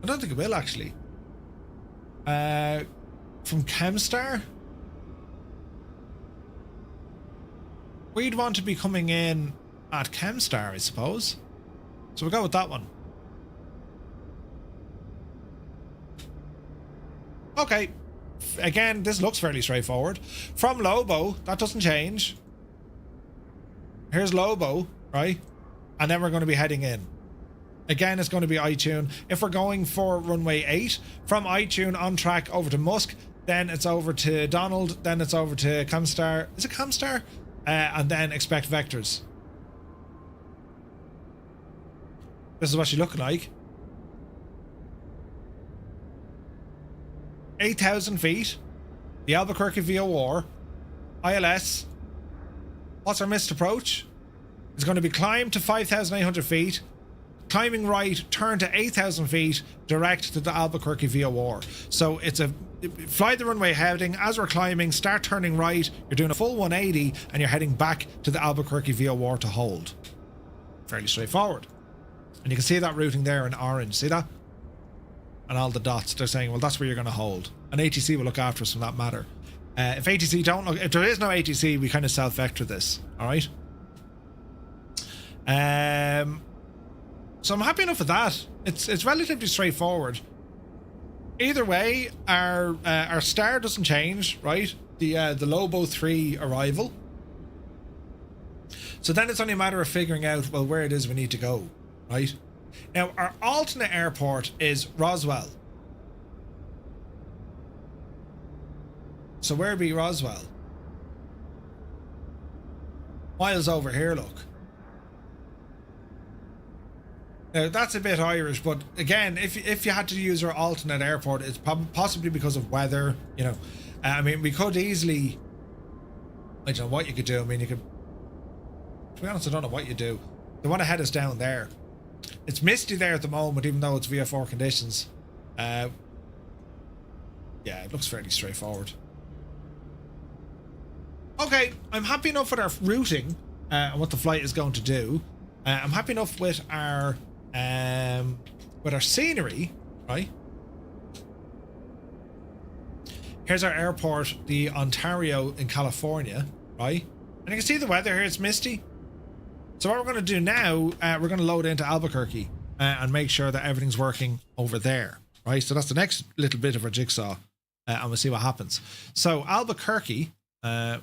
Speaker 1: I don't think it will, actually. From Chemstar? We'd want to be coming in at Chemstar, I suppose. So we'll go with that one. Okay. Again, this looks fairly straightforward. From Lobo, that doesn't change. Here's Lobo, right? And then we're going to be heading in. Again, it's going to be iTune. If we're going for runway 8, from iTune on track over to Musk, then it's over to Donald, then it's over to Camstar. Is it Camstar? And then expect vectors. This is what she's looking like. 8,000 feet. The Albuquerque VOR. ILS. What's our missed approach? It's going to be climb to 5,800 feet. Climbing right, turn to 8,000 feet, direct to the Albuquerque VOR. So it's a fly the runway heading. As we're climbing, start turning right. You're doing a full 180 and you're heading back to the Albuquerque VOR to hold. Fairly straightforward. And you can see that routing there in orange. See that? And all the dots. They're saying, well, that's where you're going to hold. And ATC will look after us from that matter. If ATC don't look, if there is no ATC, we kind of self-vector this. All right. So I'm happy enough with that. It's relatively straightforward. Either way, our star doesn't change, right? The Lobo 3 arrival. So then it's only a matter of figuring out, well, where it is we need to go, right? Now, our alternate airport is Roswell. So where be Roswell? Miles over here, look. Now, that's a bit Irish, but again, if you had to use our alternate airport, it's possibly because of weather, you know. I mean, we could easily, I don't know what you could do. I mean, you could To be honest, I don't know what you do. They want to head us down there. It's misty there at the moment, even though it's VFR conditions. Yeah, it looks fairly straightforward. Okay, I'm happy enough with our routing and what the flight is going to do. I'm happy enough with our scenery, right? Here's our airport, the Ontario in California, right? And you can see the weather here, it's misty. So what we're going to do now, we're going to load into Albuquerque and make sure that everything's working over there, right? So that's the next little bit of our jigsaw, and we'll see what happens. So Albuquerque, there's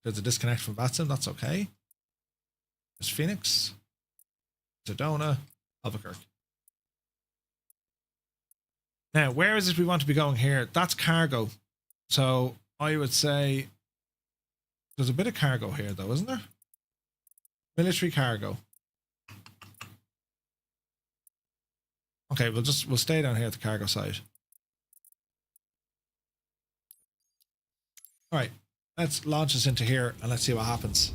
Speaker 1: a disconnect from VATSIM, that's okay. There's Phoenix, Sedona, Albuquerque. Now, where is it we want to be going here? That's cargo. So I would say there's a bit of cargo here though, isn't there? Military cargo. Okay, we'll stay down here at the cargo side. All right, let's launch us into here and let's see what happens.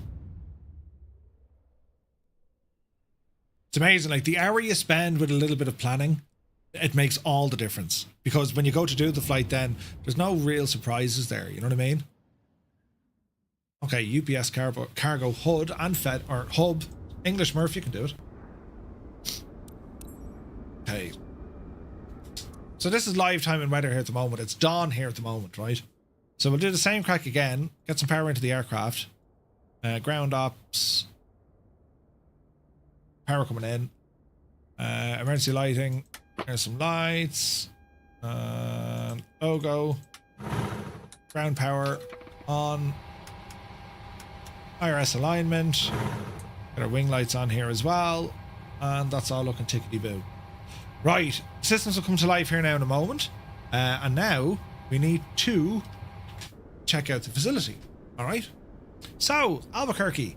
Speaker 1: It's amazing, like the hour you spend with a little bit of planning, it makes all the difference. Because when you go to do the flight then, there's no real surprises there, you know what I mean? Okay, UPS cargo HUD and Fed, or hub. English Murph, you can do it. Okay. So this is live time and weather here at the moment. It's dawn here at the moment, right? So we'll do the same crack again. Get some power into the aircraft. Ground ops. Power coming in. Emergency lighting. There's some lights. Logo. Ground power on. IRS alignment. Got our wing lights on here as well. And that's all looking tickety-boo. Right. Systems will come to life here now in a moment. And now we need to check out the facility. All right. So, Albuquerque.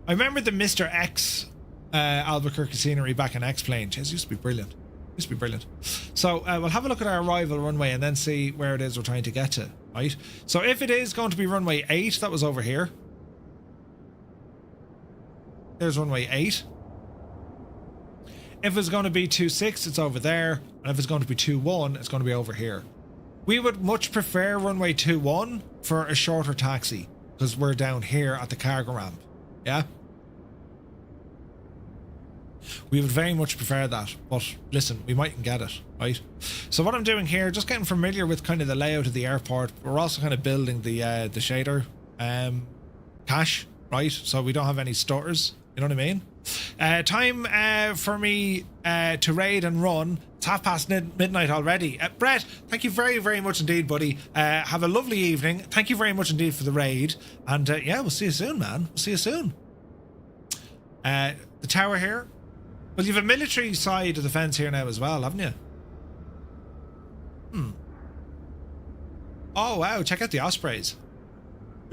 Speaker 1: I remember the Mr. X Albuquerque scenery back in X-Plane. Jeez, used to be brilliant. Used to be brilliant. So, we'll have a look at our arrival runway and then see where it is we're trying to get to. Right. So, if it is going to be runway 8, that was over here. There's runway 8. If it's going to be 26, it's over there. And if it's going to be 21, it's going to be over here. We would much prefer runway 21 for a shorter taxi, because we're down here at the cargo ramp. Yeah? We would very much prefer that. But listen, we mightn't get it, right? So what I'm doing here, just getting familiar with kind of the layout of the airport. We're also kind of building the shader cache, right? So we don't have any stutters. You know what I mean? Time for me to raid and run. It's 12:30 midnight already. Brett, thank you very, very much indeed, buddy. Have a lovely evening. Thank you very much indeed for the raid. And yeah, we'll see you soon, man. We'll see you soon. The tower here. Well, you have a military side of the fence here now as well, haven't you? Oh, wow. Check out the Ospreys.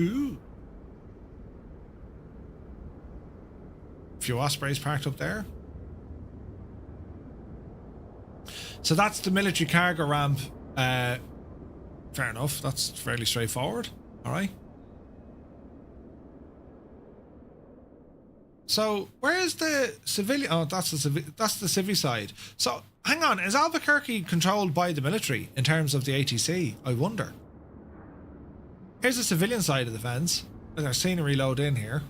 Speaker 1: Ooh. A few Ospreys parked up there. So that's the military cargo ramp. Fair enough. That's fairly straightforward. All right. So where is the civilian? Oh, that's the civvy side. So hang on, is Albuquerque controlled by the military in terms of the ATC? I wonder. Here's the civilian side of the fence. There's our scenery load in here.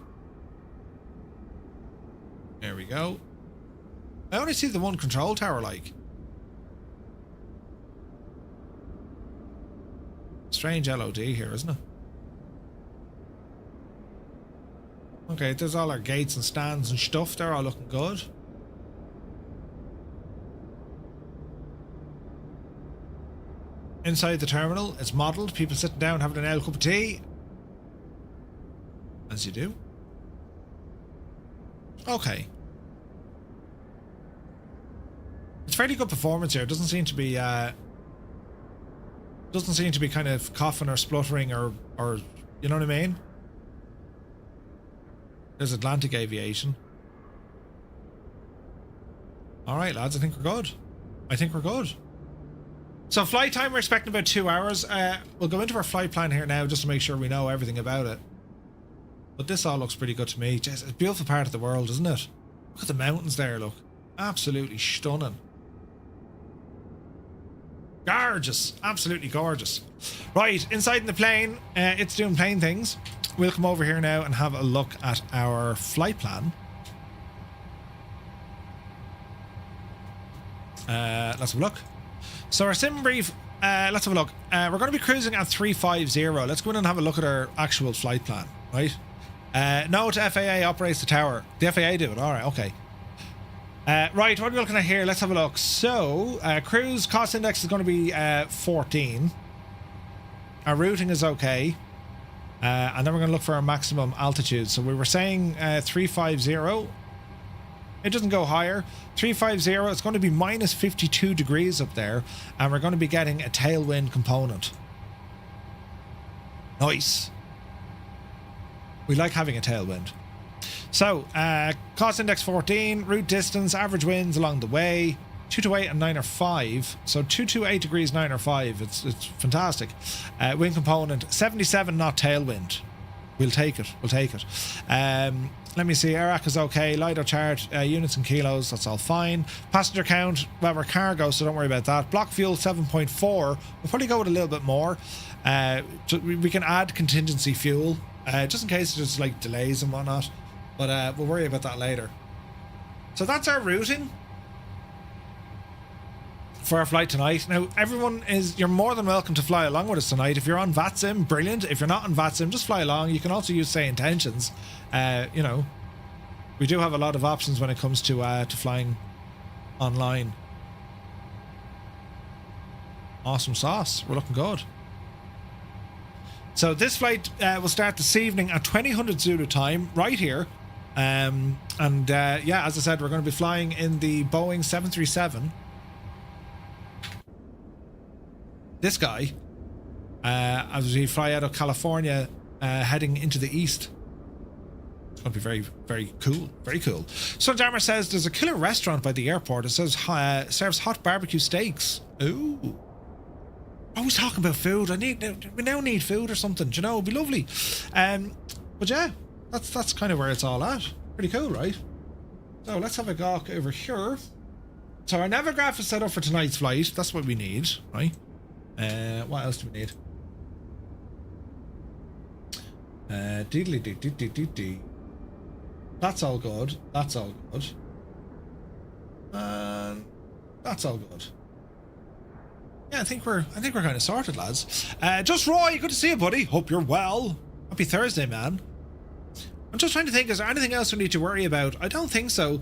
Speaker 1: There we go. I only see the one control tower, like. Strange LOD here, isn't it? Okay, there's all our gates and stands and stuff. They're all looking good. Inside the terminal, it's modelled. People sitting down having an ale cup of tea. As you do. Okay. It's fairly good performance here. It doesn't seem to be kind of coughing or spluttering or you know what I mean? There's Atlantic Aviation. Alright lads, I think we're good. I think we're good. So flight time, we're expecting about 2 hours. We'll go into our flight plan here now just to make sure we know everything about it. But this all looks pretty good to me. Just a beautiful part of the world, isn't it? Look at the mountains there, look. Absolutely stunning. Gorgeous. Absolutely gorgeous. Right, inside the plane, it's doing plane things. We'll come over here now and have a look at our flight plan. Let's have a look. So our sim brief, let's have a look. We're going to be cruising at 350. Let's go in and have a look at our actual flight plan, right? Note FAA operates the tower. The FAA do it. All right, okay. Right, what are we looking at here? Let's have a look. So, cruise cost index is going to be 14. Our routing is okay. And then we're going to look for our maximum altitude. So we were saying 350. It doesn't go higher. 350, it's going to be minus 52 degrees up there. And we're going to be getting a tailwind component. Nice. We like having a tailwind. So, cost index 14, route distance, average winds along the way, 228 and 9 or 5. So 228 degrees, 9 or 5. It's fantastic. Wind component, 77 knot tailwind. We'll take it. We'll take it. Let me see. AirAC is okay. LIDAR chart, units and kilos. That's all fine. Passenger count. Well, we're cargo, so don't worry about that. Block fuel 7.4. We'll probably go with a little bit more. We can add contingency fuel, just in case there's like delays and whatnot. But we'll worry about that later. So that's our routing for our flight tonight. Now, you're more than welcome to fly along with us tonight. If you're on VATSIM, brilliant. If you're not on VATSIM, just fly along. You can also use say intentions. You know, we do have a lot of options when it comes to flying online. Awesome sauce. We're looking good. So this flight will start this evening at 2000 Zulu time, right here. Yeah, as I said, we're going to be flying in the Boeing 737. This guy, as we fly out of California, heading into the east. It's going to be very, very cool. Very cool. Sunjammer says there's a killer restaurant by the airport. It says serves hot barbecue steaks. Ooh. Always talking about food. We now need food or something. Do you know, it'd be lovely. But yeah, that's kind of where it's all at. Pretty cool, right? So let's have a gawk over here. So our Navagraph is set up for tonight's flight. That's what we need, right? What else do we need? That's all good. That's all good. That's all good. Yeah, I think we're kind of sorted, lads. Just Roy, good to see you, buddy. Hope you're well. Happy Thursday, man. I'm just trying to think, is there anything else we need to worry about? I don't think so.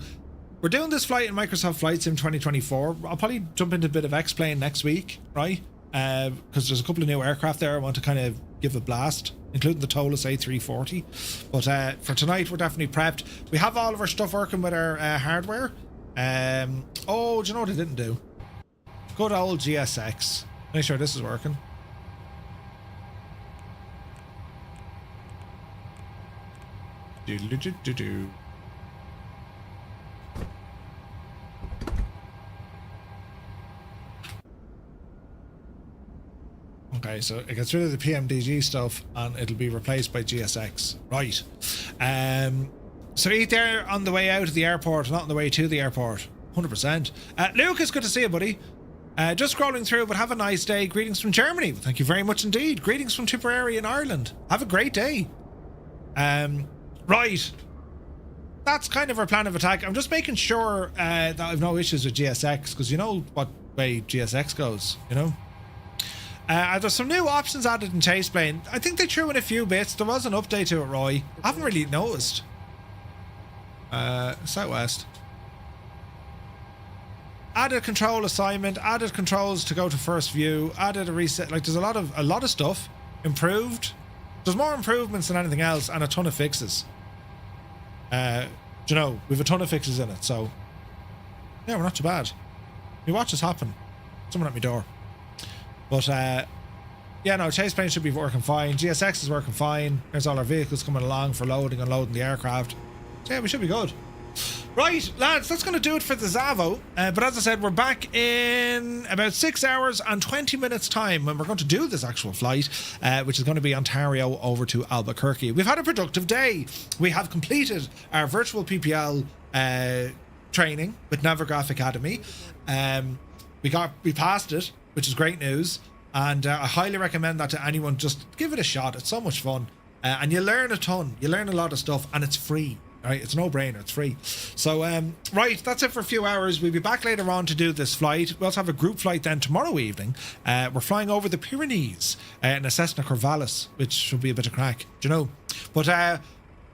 Speaker 1: We're doing this flight in Microsoft Flight Sim 2024. I'll probably jump into a bit of X-Plane next week, right? Because there's a couple of new aircraft there I want to kind of give a blast, including the Tolus A340. But for tonight, we're definitely prepped. We have all of our stuff working with our hardware. Oh, do you know what I didn't do? Good old GSX. Make sure this is working. Do. Okay, so it gets rid of the PMDG stuff and it'll be replaced by GSX. Right. So eat there on the way out of the airport, not on the way to the airport. 100%. Luke, it's good to see you, buddy. Just scrolling through, but have a nice day. Greetings from Germany. Thank you very much indeed. Greetings from Tipperary in Ireland. Have a great day. Right. That's kind of our plan of attack. I'm just making sure that I've no issues with GSX, because you know what way GSX goes, you know? There's some new options added in Chase Plane. I think they threw in a few bits. There was an update to it, Roy. I haven't really noticed. Southwest. Added control assignment, added controls to go to first view, added a reset. Like, there's a lot of stuff improved. There's more improvements than anything else, and a ton of fixes. You know, we've a ton of fixes in it, so yeah, we're not too bad. You watch this happen. Someone at my door. But yeah, no, Chase Plane should be working fine. GSX is working fine. There's all our vehicles coming along for loading and unloading the aircraft. So yeah, we should be good. Right, lads, that's going to do it for the Zavo. But as I said, we're back in about 6 hours and 20 minutes time when we're going to do this actual flight, which is going to be Ontario over to Albuquerque. We've had a productive day. We have completed our virtual PPL training with Navagraph Academy. We passed it, which is great news. And I highly recommend that to anyone. Just give it a shot. It's so much fun. And you learn a ton. You learn a lot of stuff, and it's free. Right, it's a no-brainer. It's free. So, right, that's it for a few hours. We'll be back later on to do this flight. We also have a group flight then tomorrow evening. We're flying over the Pyrenees in a Cessna Corvallis, which should be a bit of crack, do you know? But,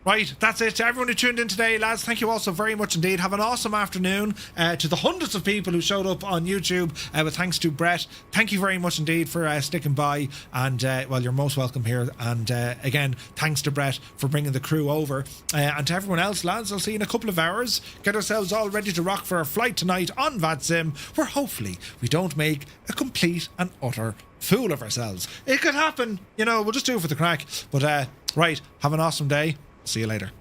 Speaker 1: right, that's it. To everyone who tuned in today, lads, thank you all so very much indeed. Have an awesome afternoon. To the hundreds of people who showed up on YouTube, with thanks to Brett. Thank you very much indeed for sticking by. And, well, you're most welcome here. And, again, thanks to Brett for bringing the crew over. And to everyone else, lads, I'll see you in a couple of hours. Get ourselves all ready to rock for our flight tonight on VATSIM, where hopefully we don't make a complete and utter fool of ourselves. It could happen. You know, we'll just do it for the crack. But, right, have an awesome day. See you later.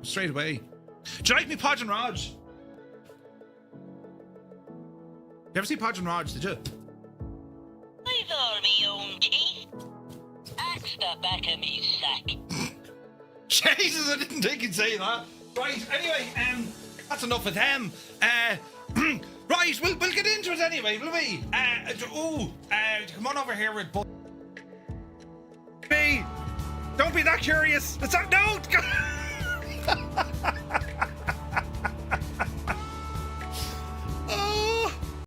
Speaker 1: Straight away. Do you like me, Podge and Raj? You ever see Podge and Raj, did you?
Speaker 5: I've all me own teeth. Axe the back of me sack.
Speaker 1: Jesus, I didn't think you'd say that. Right, anyway, that's enough of them. Right, we'll get into it anyway, will we? Come on over here with me. Don't be that curious. It's not, no!